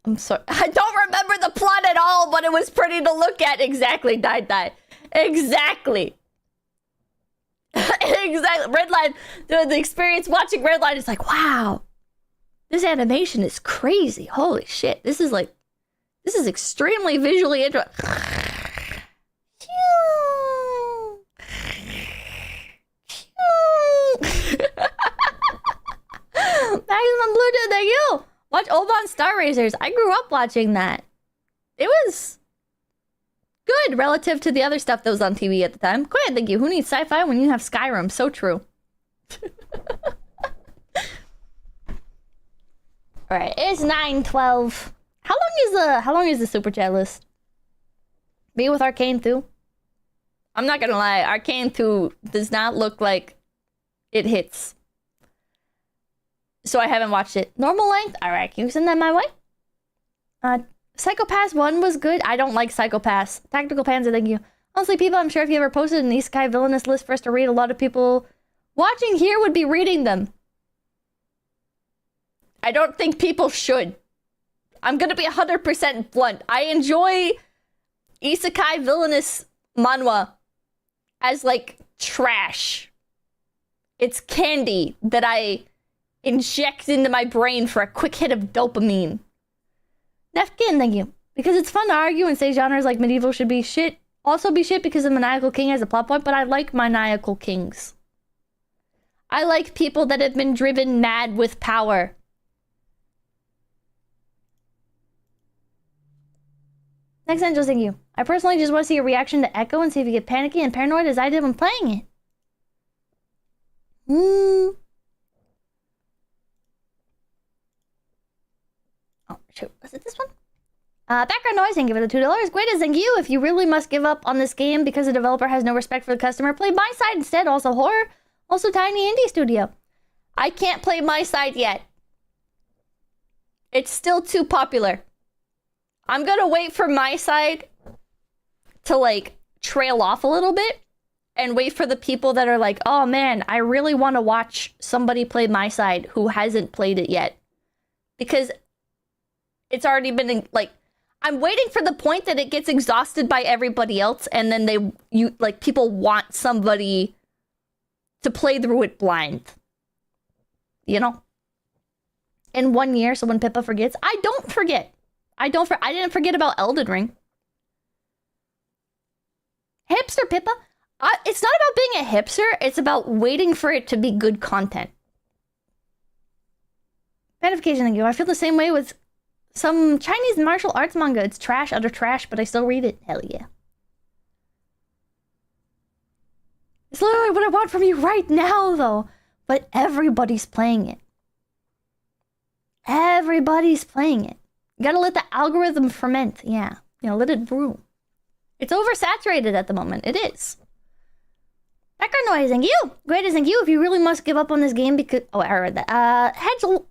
I'm sorry. I don't remember the plot at all, but it was pretty to look at. Exactly, die. Exactly. Exactly. Redline, the experience watching Redline is like, wow. This animation is crazy. Holy shit. This is extremely visually interesting. Maximum Blue, thank you. Watch Oban Star Racers. I grew up watching that. It was good relative to the other stuff that was on TV at the time. Go ahead, thank you. Who needs sci-fi when you have Skyrim? So true. Alright, it's 9:12. How long is the super chat list? Be with Arcane 2? I'm not gonna lie, Arcane 2 does not look like it hits. So I haven't watched it. Normal length? Alright, can you send that my way? Psychopaths 1 was good. I don't like Psychopaths. Tactical Panzer, thank you. Honestly, people, I'm sure if you ever posted an isekai villainous list for us to read, a lot of people watching here would be reading them. I don't think people should. I'm gonna be 100% blunt. I enjoy isekai villainous manhwa as, like, trash. It's candy that I inject into my brain for a quick hit of dopamine. Nefkin, thank you. Because it's fun to argue and say genres like medieval should be shit. Also be shit because the maniacal king has a plot point, but I like maniacal kings. I like people that have been driven mad with power. Next Angel, thank you. I personally just want to see your reaction to Echo and see if you get panicky and paranoid as I did when playing it. Oh, shoot. Was it this one? Background noise, thank you for the $2. Greatest, thank you. If you really must give up on this game because the developer has no respect for the customer, play my side instead. Also horror, also tiny indie studio. I can't play my side yet. It's still too popular. I'm gonna wait for my side to, like, trail off a little bit and wait for the people that are like, oh man, I really want to watch somebody play my side who hasn't played it yet. Because it's already been, like, I'm waiting for the point that it gets exhausted by everybody else and then people want somebody to play through it blind. You know? In 1 year, so when Pippa forgets, I don't forget. I didn't forget about Elden Ring. Hipster Pippa? It's not about being a hipster. It's about waiting for it to be good content. Gratification, thank you. I feel the same way with some Chinese martial arts manga. It's trash, utter trash, but I still read it. Hell yeah. It's literally what I want from you right now, though. But everybody's playing it. Everybody's playing it. You gotta let the algorithm ferment. Yeah. You know, let it brew. It's oversaturated at the moment. It is. Background noise, thank you. Greatest, thank you. If you really must give up on this game because... Oh, I read that. Hedgelair,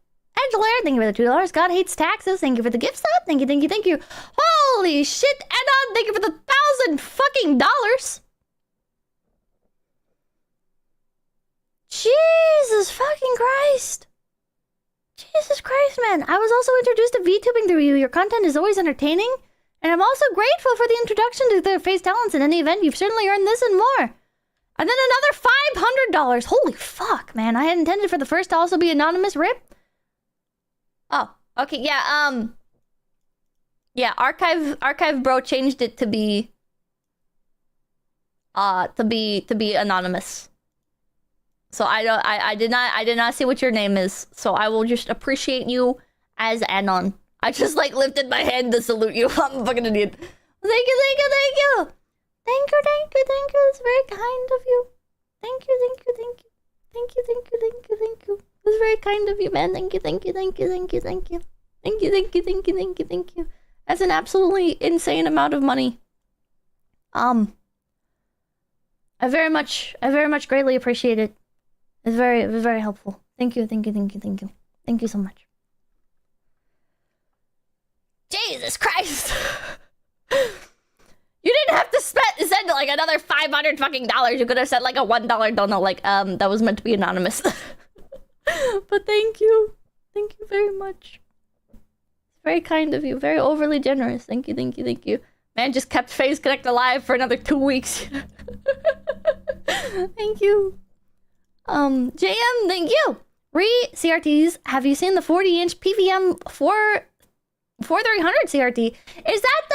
thank you for the $2. God hates taxes. Thank you for the gift sub. Thank you, thank you, thank you. Holy shit, Anon, thank you for the $1,000 fucking dollars. Jesus fucking Christ. Jesus Christ, man. I was also introduced to VTubing through you. Your content is always entertaining. And I'm also grateful for the introduction to their face talents in any event. You've certainly earned this and more. And then another $500. Holy fuck, man. I had intended for the first to also be anonymous. Rip. Oh, okay, yeah, yeah, archive bro changed it to be anonymous. So I did not see what your name is. So I will just appreciate you as Anon. I just like lifted my hand to salute you. I'm a fucking idiot. Thank you, thank you, thank you. Thank you, thank you, thank you. It's very kind of you. Thank you, thank you, thank you. Thank you, thank you, thank you, thank you. It was very kind of you, man. Thank you, thank you, thank you, thank you, thank you. Thank you, thank you, thank you, thank you, thank you. That's an absolutely insane amount of money. I very much greatly appreciate it. It was very helpful. Thank you, thank you, thank you, thank you. Thank you so much. Jesus Christ! You didn't have to send like another $500 fucking dollars. You could have sent like a $1 donut, like that was meant to be anonymous. But thank you. Thank you very much. It's very kind of you. Very overly generous. Thank you, thank you, thank you. Man just kept Phase Connect alive for another 2 weeks. Thank you. JM, thank you. CRTs, have you seen the 40-inch PVM 4300 CRT? Is that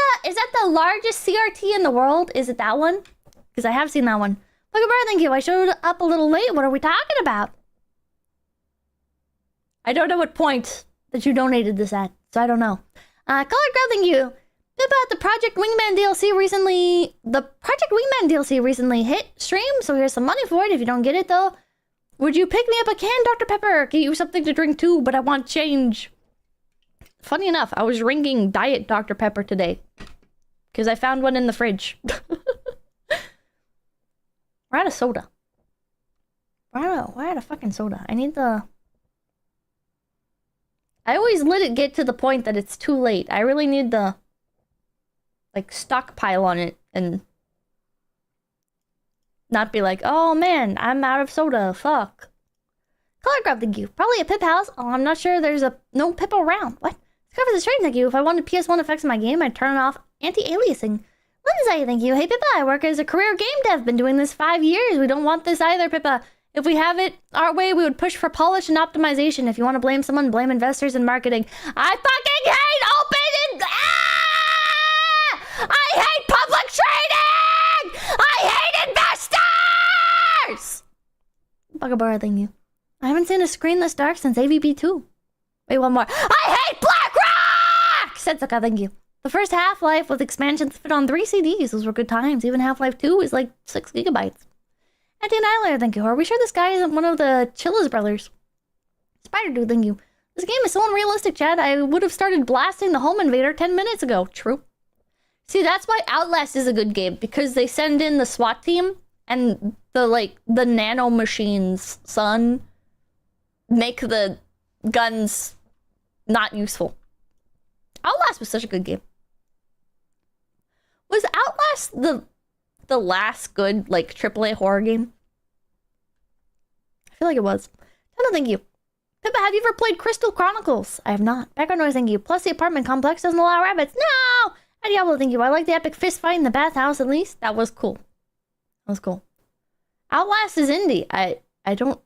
the largest CRT in the world? Is it that one? Because I have seen that one. Look at thank you. I showed up a little late. What are we talking about? I don't know what point that you donated this at, so I don't know. Color Girl, thank you. About the Project Wingman DLC recently hit stream, so here's some money for it if you don't get it though. Would you pick me up a can, Dr. Pepper? Get you something to drink too, but I want change. Funny enough, I was drinking Diet Dr. Pepper today. Because I found one in the fridge. We're out of soda. We're out of fucking soda. I need the... I always let it get to the point that it's too late. I really need the... like, stockpile on it and... not be like, oh man, I'm out of soda, fuck. Color Grab, thank you. Probably a Pip house. Oh, I'm not sure there's no Pip around. What? Discover the strange, thank you. If I wanted PS1 effects in my game, I'd turn off anti-aliasing. Lindsay, thank you. Hey, Pippa, I work as a career game dev. Been doing this 5 years. We don't want this either, Pippa. If we have it our way, we would push for polish and optimization. If you want to blame someone, blame investors and marketing. I fucking hate open and... I hate public trading! I hate investors! Bugabara, thank you. I haven't seen a screen this dark since AVP 2. Wait, one more. I hate BlackRock! Setsuka, thank you. The first Half-Life with expansions fit on 3 CDs. Those were good times. Even Half-Life 2 is like 6 gigabytes. Anti-Annihilator, thank you. Are we sure this guy isn't one of the Chilla's brothers? Spider Dude, thank you. This game is so unrealistic, Chad. I would have started blasting the home invader 10 minutes ago. True. See, that's why Outlast is a good game. Because they send in the SWAT team and the nano machines, son, make the guns not useful. Outlast was such a good game. Was Outlast the last good, like, AAA horror game? I feel like it was. No, thank you. Pippa, have you ever played Crystal Chronicles? I have not. Background noise, thank you. Plus, the apartment complex doesn't allow rabbits. No! And Diablo, thank you. I like the epic fist fight in the bathhouse, at least. That was cool. That was cool. Outlast is indie. I don't...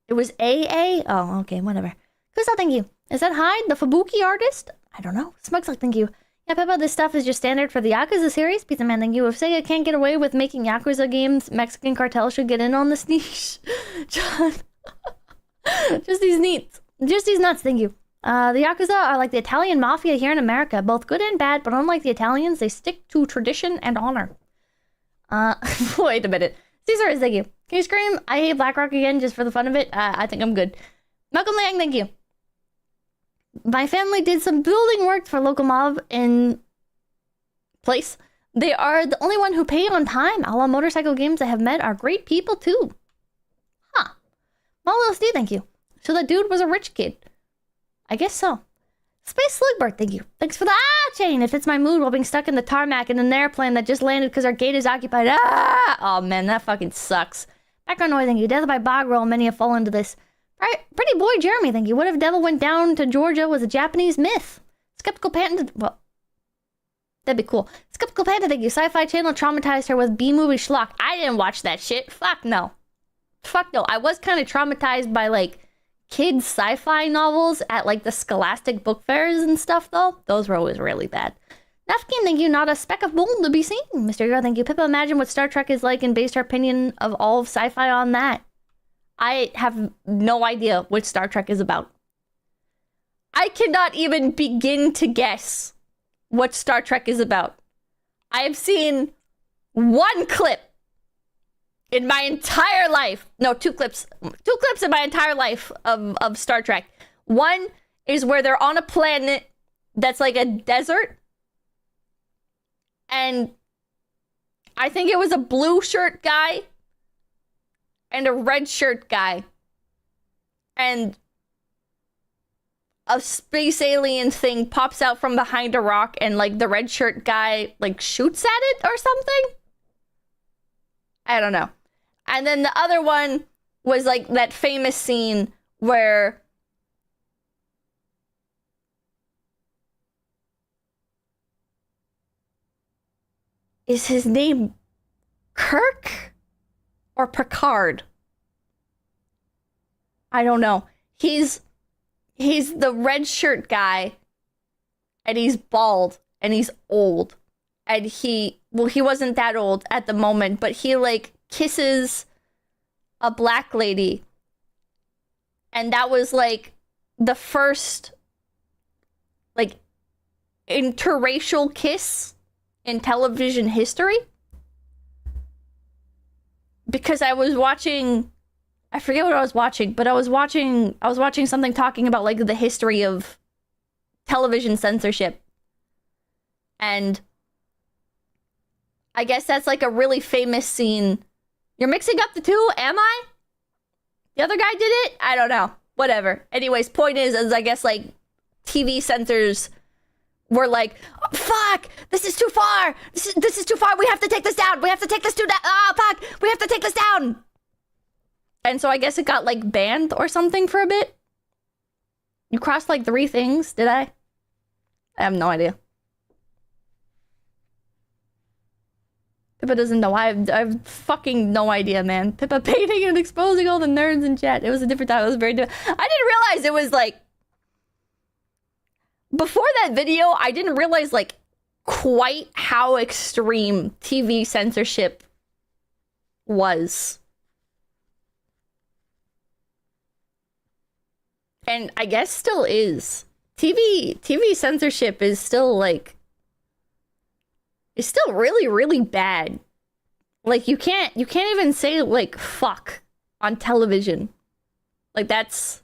It was AA? Oh, okay, whatever. Kusa, thank you. Is that Hyde, the Fubuki artist? I don't know. Smug's like, thank you. Yeah, Peppa, this stuff is just standard for the Yakuza series. Pizza Man, thank you. If Sega can't get away with making Yakuza games, Mexican cartel should get in on this niche. John. Just these neats. Just these nuts, thank you. The Yakuza are like the Italian mafia here in America. Both good and bad, but unlike the Italians, they stick to tradition and honor. Wait a minute. Caesar is, thank you. Can you scream, I hate BlackRock again just for the fun of it? I think I'm good. Malcolm Liang, thank you. My family did some building work for local mob in place. They are the only one who pay on time. All motorcycle games I have met are great people too. Huh. Well, LSD, thank you. So that dude was a rich kid. I guess so. Space Slugbird, thank you. Thanks for the chain. It fits my mood while being stuck in the tarmac in an airplane that just landed because our gate is occupied. Oh man, that fucking sucks. Background noise, thank you. Death by bog roll. Many have fallen into this. Pretty boy Jeremy, thank you. What if Devil Went Down to Georgia was a Japanese myth? Skeptical Panda, well, that'd be cool. Skeptical Panda, thank you. Sci-Fi Channel traumatized her with B-movie schlock. I didn't watch that shit. Fuck no. Fuck no. I was kind of traumatized by, like, kids sci-fi novels at, like, the Scholastic book fairs and stuff, though. Those were always really bad. Nafkin, thank you. Not a speck of mold to be seen. Mr. Girl, thank you. Pippa, imagine what Star Trek is like and based her opinion of all of sci-fi on that. I have no idea what Star Trek is about. I cannot even begin to guess what Star Trek is about. I have seen one clip in my entire life. No, two clips. Two clips in my entire life of Star Trek. One is where they're on a planet that's like a desert. And I think it was a blue shirt guy and a red shirt guy. And a space alien thing pops out from behind a rock and like the red shirt guy like shoots at it or something. I don't know. And then the other one was like that famous scene where is his name Kirk or Picard? I don't know. He's the red shirt guy, and he's bald, and he's old. And he wasn't that old at the moment, but he, like, kisses a black lady. And that was, like, the first, like, interracial kiss in television history. Because I was watching... I forget what I was watching, but I was watching something talking about like the history of television censorship. And I guess that's like a really famous scene. You're mixing up the two, am I? The other guy did it? I don't know. Whatever. Anyways, point is I guess like TV censors were like, oh, fuck, this is too far. This is too far. We have to take this down. We have to take this down. Oh, fuck, we have to take this down. And so I guess it got, like, banned or something for a bit. You crossed, like, 3 things, did I? I have no idea. Pippa doesn't know. I have fucking no idea, man. Pippa painting and exposing all the nerds in chat. It was a different time. It was very different. I didn't realize it was, like... Before that video, I didn't realize, like, quite how extreme TV censorship was. And I guess still is. TV censorship is still like... It's still really, really bad. Like you can't even say like fuck on television. Like that's...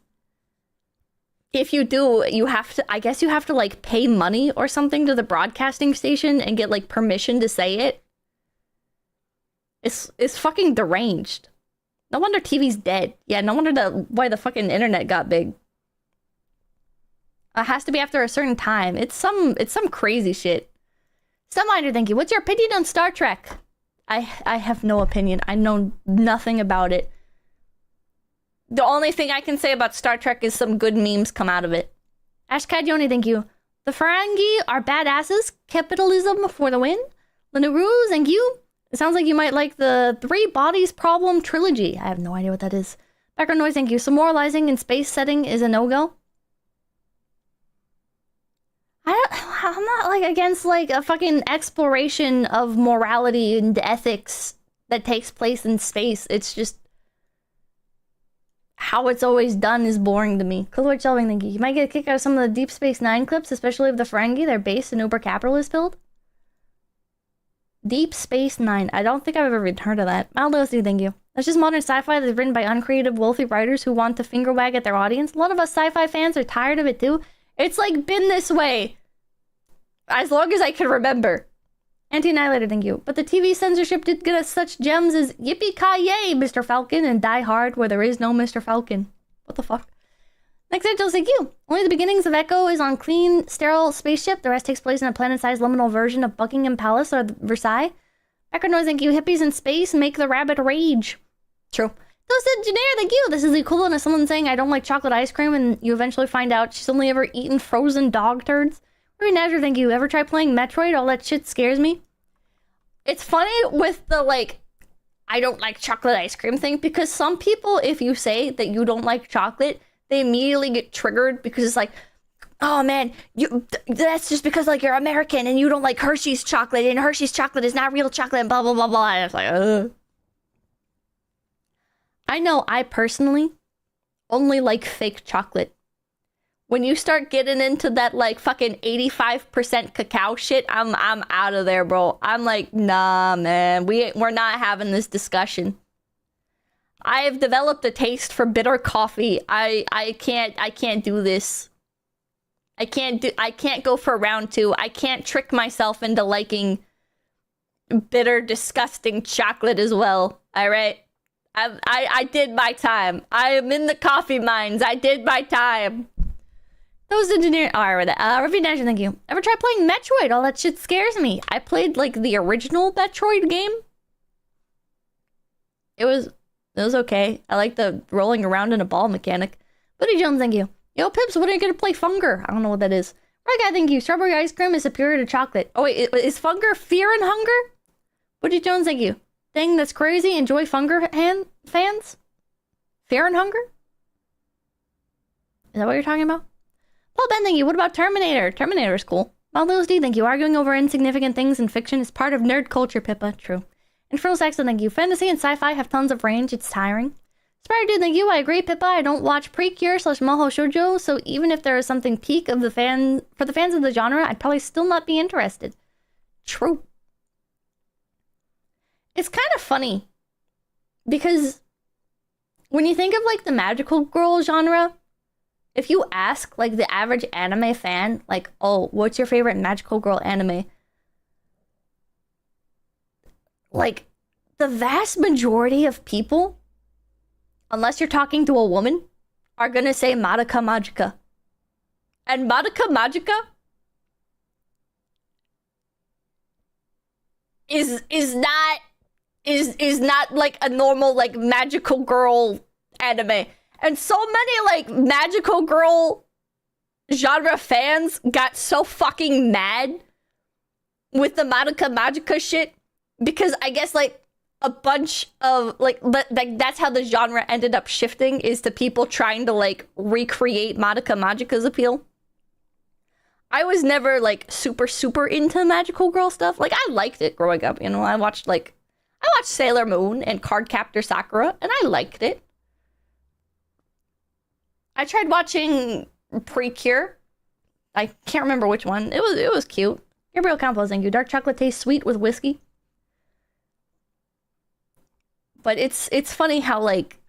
If you do, you have to... I guess you have to like pay money or something to the broadcasting station and get like permission to say it. It's fucking deranged. No wonder TV's dead. Yeah, no wonder why the fucking internet got big. It has to be after a certain time. It's some crazy shit. Sunlighter, thank you. What's your opinion on Star Trek? I have no opinion. I know nothing about it. The only thing I can say about Star Trek is some good memes come out of it. Ashkadioni, thank you. The Ferengi are badasses. Capitalism for the win. Lenuru, thank you. It sounds like you might like the 3 Bodies Problem trilogy. I have no idea what that is. Background noise, thank you. So moralizing in space setting is a no-go. I'm not like against like a fucking exploration of morality and ethics that takes place in space. It's just how it's always done is boring to me. Color Shelving, thank you. You might get a kick out of some of the Deep Space Nine clips, especially of the Ferengi. They're based in uber capitalist build. Deep Space Nine. I don't think I've ever even heard of that. Maldosi, thank you. That's just modern sci-fi that's written by uncreative, wealthy writers who want to finger wag at their audience. A lot of us sci-fi fans are tired of it too. It's like been this way as long as I can remember. Anti-Annihilator, thank you. But the TV censorship did get us such gems as Yippee-Ki-Yay, Mr. Falcon, and Die Hard, where there is no Mr. Falcon. What the fuck? Next Angel, thank you. Only the beginnings of Echo is on clean, sterile spaceship. The rest takes place in a planet-sized liminal version of Buckingham Palace or Versailles. Background noise, thank you. Hippies in space make the rabbit rage. True. Toasted Engineer, thank you. This is the equivalent of someone saying, I don't like chocolate ice cream, and you eventually find out she's only ever eaten frozen dog turds. Ruby Nazar, thank you. Ever try playing Metroid? All that shit scares me. It's funny with the, like, I don't like chocolate ice cream thing, because some people, if you say that you don't like chocolate, they immediately get triggered because it's like, oh man, that's just because like you're American and you don't like Hershey's chocolate, and Hershey's chocolate is not real chocolate, and blah blah blah blah. And it's like, ugh. I know I personally only like fake chocolate. When you start getting into that like fucking 85% cacao shit, I'm out of there, bro. I'm like, nah, man, we're not having this discussion. I have developed a taste for bitter coffee. I can't do this. I can't go for round 2. I can't trick myself into liking bitter, disgusting chocolate as well. All right. I did my time. I am in the coffee mines. I did my time. Those engineer. Oh, I read that. Review Nash, thank you. Ever try playing Metroid? All that shit scares me. I played like the original Metroid game. It was okay. I like the rolling around in a ball mechanic. Buddy Jones, thank you. Yo, Pips, when are you gonna play Funger? I don't know what that is. Right guy, thank you. Strawberry ice cream is superior to chocolate. Oh wait, is Funger fear and hunger? Buddy Jones, thank you. Thing that's crazy. Enjoy Funger fans? Fear and hunger? Is that what you're talking about? Paul Ben, thank you. What about Terminator? Terminator's cool. Maldus D, thank you. Arguing over insignificant things in fiction is part of nerd culture, Pippa. True. Infernal Saxon, thank you. Fantasy and sci-fi have tons of range. It's tiring. Spider Dude, thank you. I agree, Pippa. I don't watch Precure / Mahou Shoujo, so even if there is something peak of the for the fans of the genre, I'd probably still not be interested. True. It's kind of funny because when you think of like the magical girl genre, if you ask like the average anime fan, like, oh, what's your favorite magical girl anime? Like, the vast majority of people, unless you're talking to a woman, are gonna say Madoka Magica. And Madoka Magica is not like a normal like magical girl anime. And so many like magical girl genre fans got so fucking mad with the Madoka Magica shit because I guess like a bunch of like that's how the genre ended up shifting, is to people trying to like recreate Madoka Magica's appeal. I was never like super into magical girl stuff. Like I liked it growing up, you know. I watched Sailor Moon and Cardcaptor Sakura and I liked it. I tried watching Precure. I can't remember which one. It was cute. Gabriel Campos, thank you. Dark chocolate tastes sweet with whiskey. But it's funny how like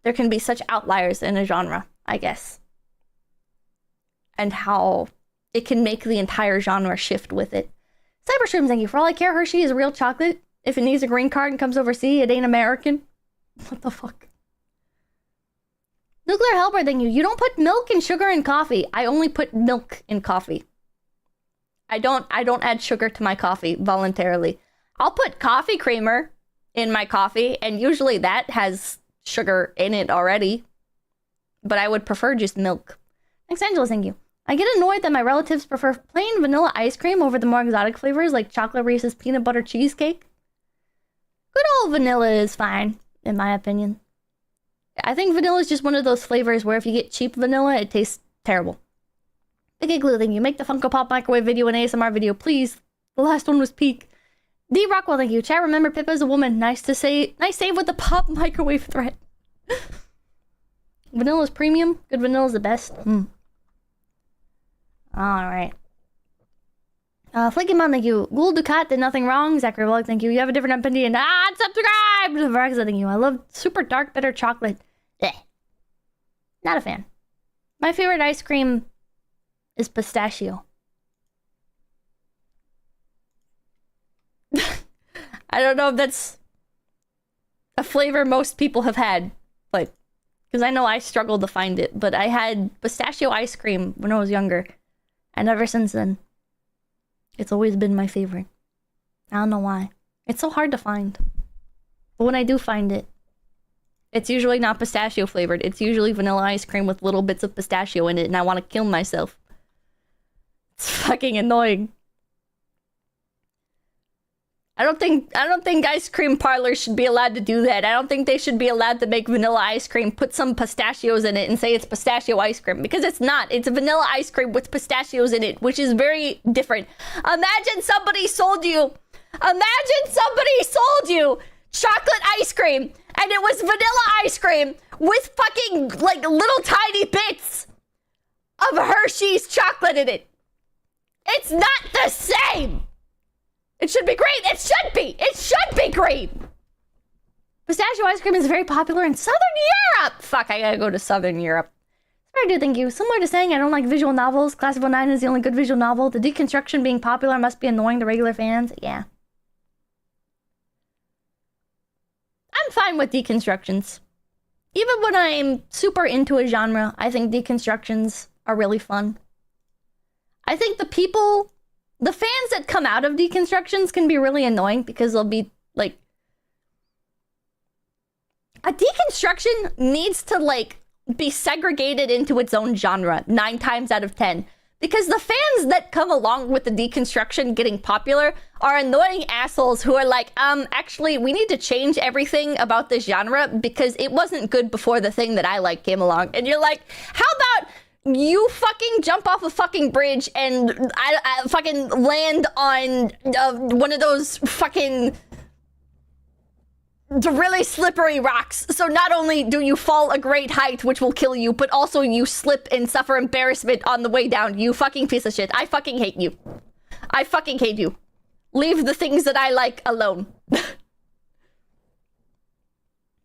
there can be such outliers in a genre, I guess. And how it can make the entire genre shift with it. Cyberstream, thank you. For all I care, Hershey is real chocolate. If it needs a green card and comes overseas, it ain't American. What the fuck? Nuclear Helper, thank you. You don't put milk and sugar in coffee. I only put milk in coffee. I don't add sugar to my coffee voluntarily. I'll put coffee creamer in my coffee, and usually that has sugar in it already. But I would prefer just milk. Thanks, Angela, thank you. I get annoyed that my relatives prefer plain vanilla ice cream over the more exotic flavors like chocolate Reese's peanut butter cheesecake. Good old vanilla is fine, in my opinion. I think vanilla is just one of those flavors where if you get cheap vanilla, it tastes terrible. Big Igloo, thank you. Make the Funko Pop microwave video an ASMR video, please. The last one was peak. D Rockwell, thank you. Chat, remember Pippa is a woman. Nice save with the pop microwave threat. Vanilla's premium. Good vanilla's the best. Alright. Flaky Mom, thank you. Ghoul Ducat did nothing wrong. Zachary Vlog, thank you. You have a different opinion. Subscribe! Varaxa, thank you. I love super dark bitter chocolate. Not a fan. My favorite ice cream is pistachio. I don't know if that's a flavor most people have had, but because I know I struggled to find it, but I had pistachio ice cream when I was younger, and ever since then, it's always been my favorite. I don't know why. It's so hard to find. But when I do find it, it's usually not pistachio flavored. It's usually vanilla ice cream with little bits of pistachio in it, and I want to kill myself. It's fucking annoying. I don't think ice cream parlors should be allowed to do that. I don't think they should be allowed to make vanilla ice cream, put some pistachios in it, and say it's pistachio ice cream. Because it's not. It's a vanilla ice cream with pistachios in it, which is very different. Imagine somebody sold you chocolate ice cream, and it was vanilla ice cream with fucking, like, little tiny bits of Hershey's chocolate in it. It's not the same! It should be green! It should be! It should be green! Pistachio ice cream is very popular in Southern Europe! Fuck, I gotta go to Southern Europe. Very good, thank you. Similar to saying I don't like visual novels, Class of 09 is the only good visual novel. The deconstruction being popular must be annoying to regular fans. Yeah. I'm fine with deconstructions. Even when I'm super into a genre, I think deconstructions are really fun. I think the fans that come out of deconstructions can be really annoying because they'll be like... A deconstruction needs to, like, be segregated into its own genre 9 times out of 10. Because the fans that come along with the deconstruction getting popular are annoying assholes who are like, actually, we need to change everything about this genre because it wasn't good before the thing that I like came along. And you're like, how about you fucking jump off a fucking bridge and I fucking land on one of those fucking really slippery rocks. So not only do you fall a great height, which will kill you, but also you slip and suffer embarrassment on the way down. You fucking piece of shit. I fucking hate you. I fucking hate you. Leave the things that I like alone.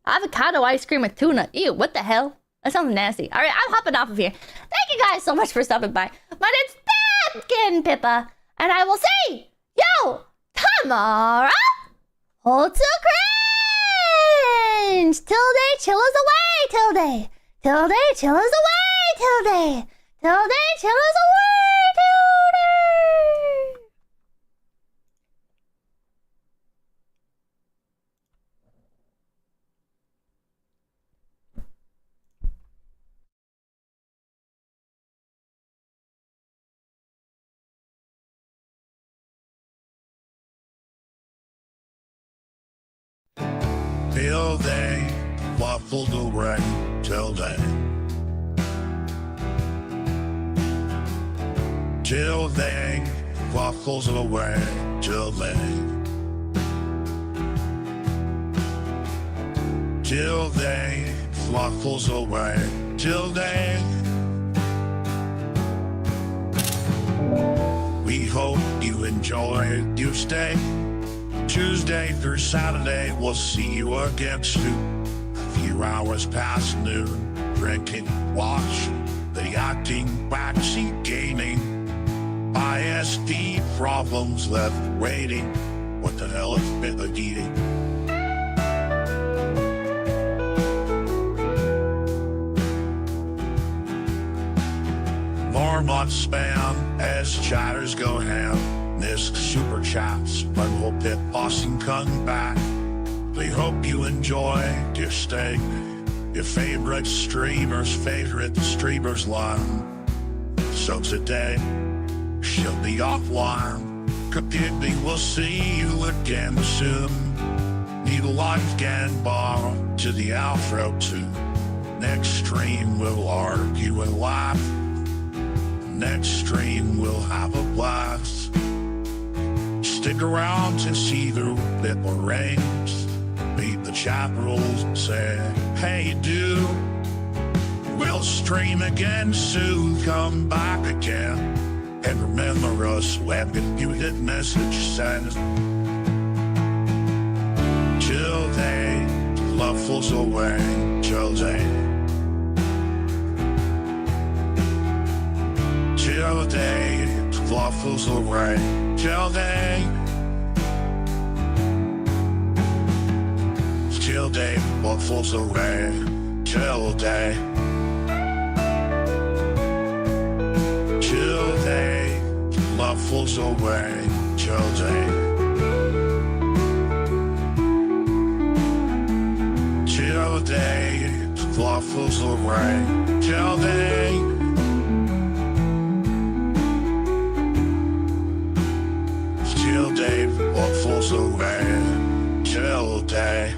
Avocado ice cream with tuna. Ew, what the hell? That sounds nasty. Alright, I'm hopping off of here. Thank you guys so much for stopping by. My name's Pumpkin Pippa, and I will see you tomorrow. Hold to cringe. Till day chillas away. Till day chillas away. Till day chillas away. Till day. Till they waffled away, till they waffles away, till they waffles away, till they. We hope you enjoyed your stay. Tuesday through Saturday, we'll see you again soon. A few hours past noon, drinking, watch the acting, backseat gaming. ISD problems left waiting. What the hell has been eating? More month spam as chatters go ham. This super chats, but we'll pit bossing come back. We hope you enjoy your stay. Your favorite streamer's line. So today, she'll be offline. Completely, we'll see you again soon. Need a life can bar to the outro too. Next stream we'll argue and laugh. Next stream we'll have a blast. Stick around to see the little range. Meet the chat rules and say, hey dude, we'll stream again soon, come back again. And remember us when you hit message send. Till they waffles away, till they waffles away, till they day, what falls away, chill day. Chill day, what falls away, chill day. Chill day, what falls away, chill day. Chill day, what falls away, chill day.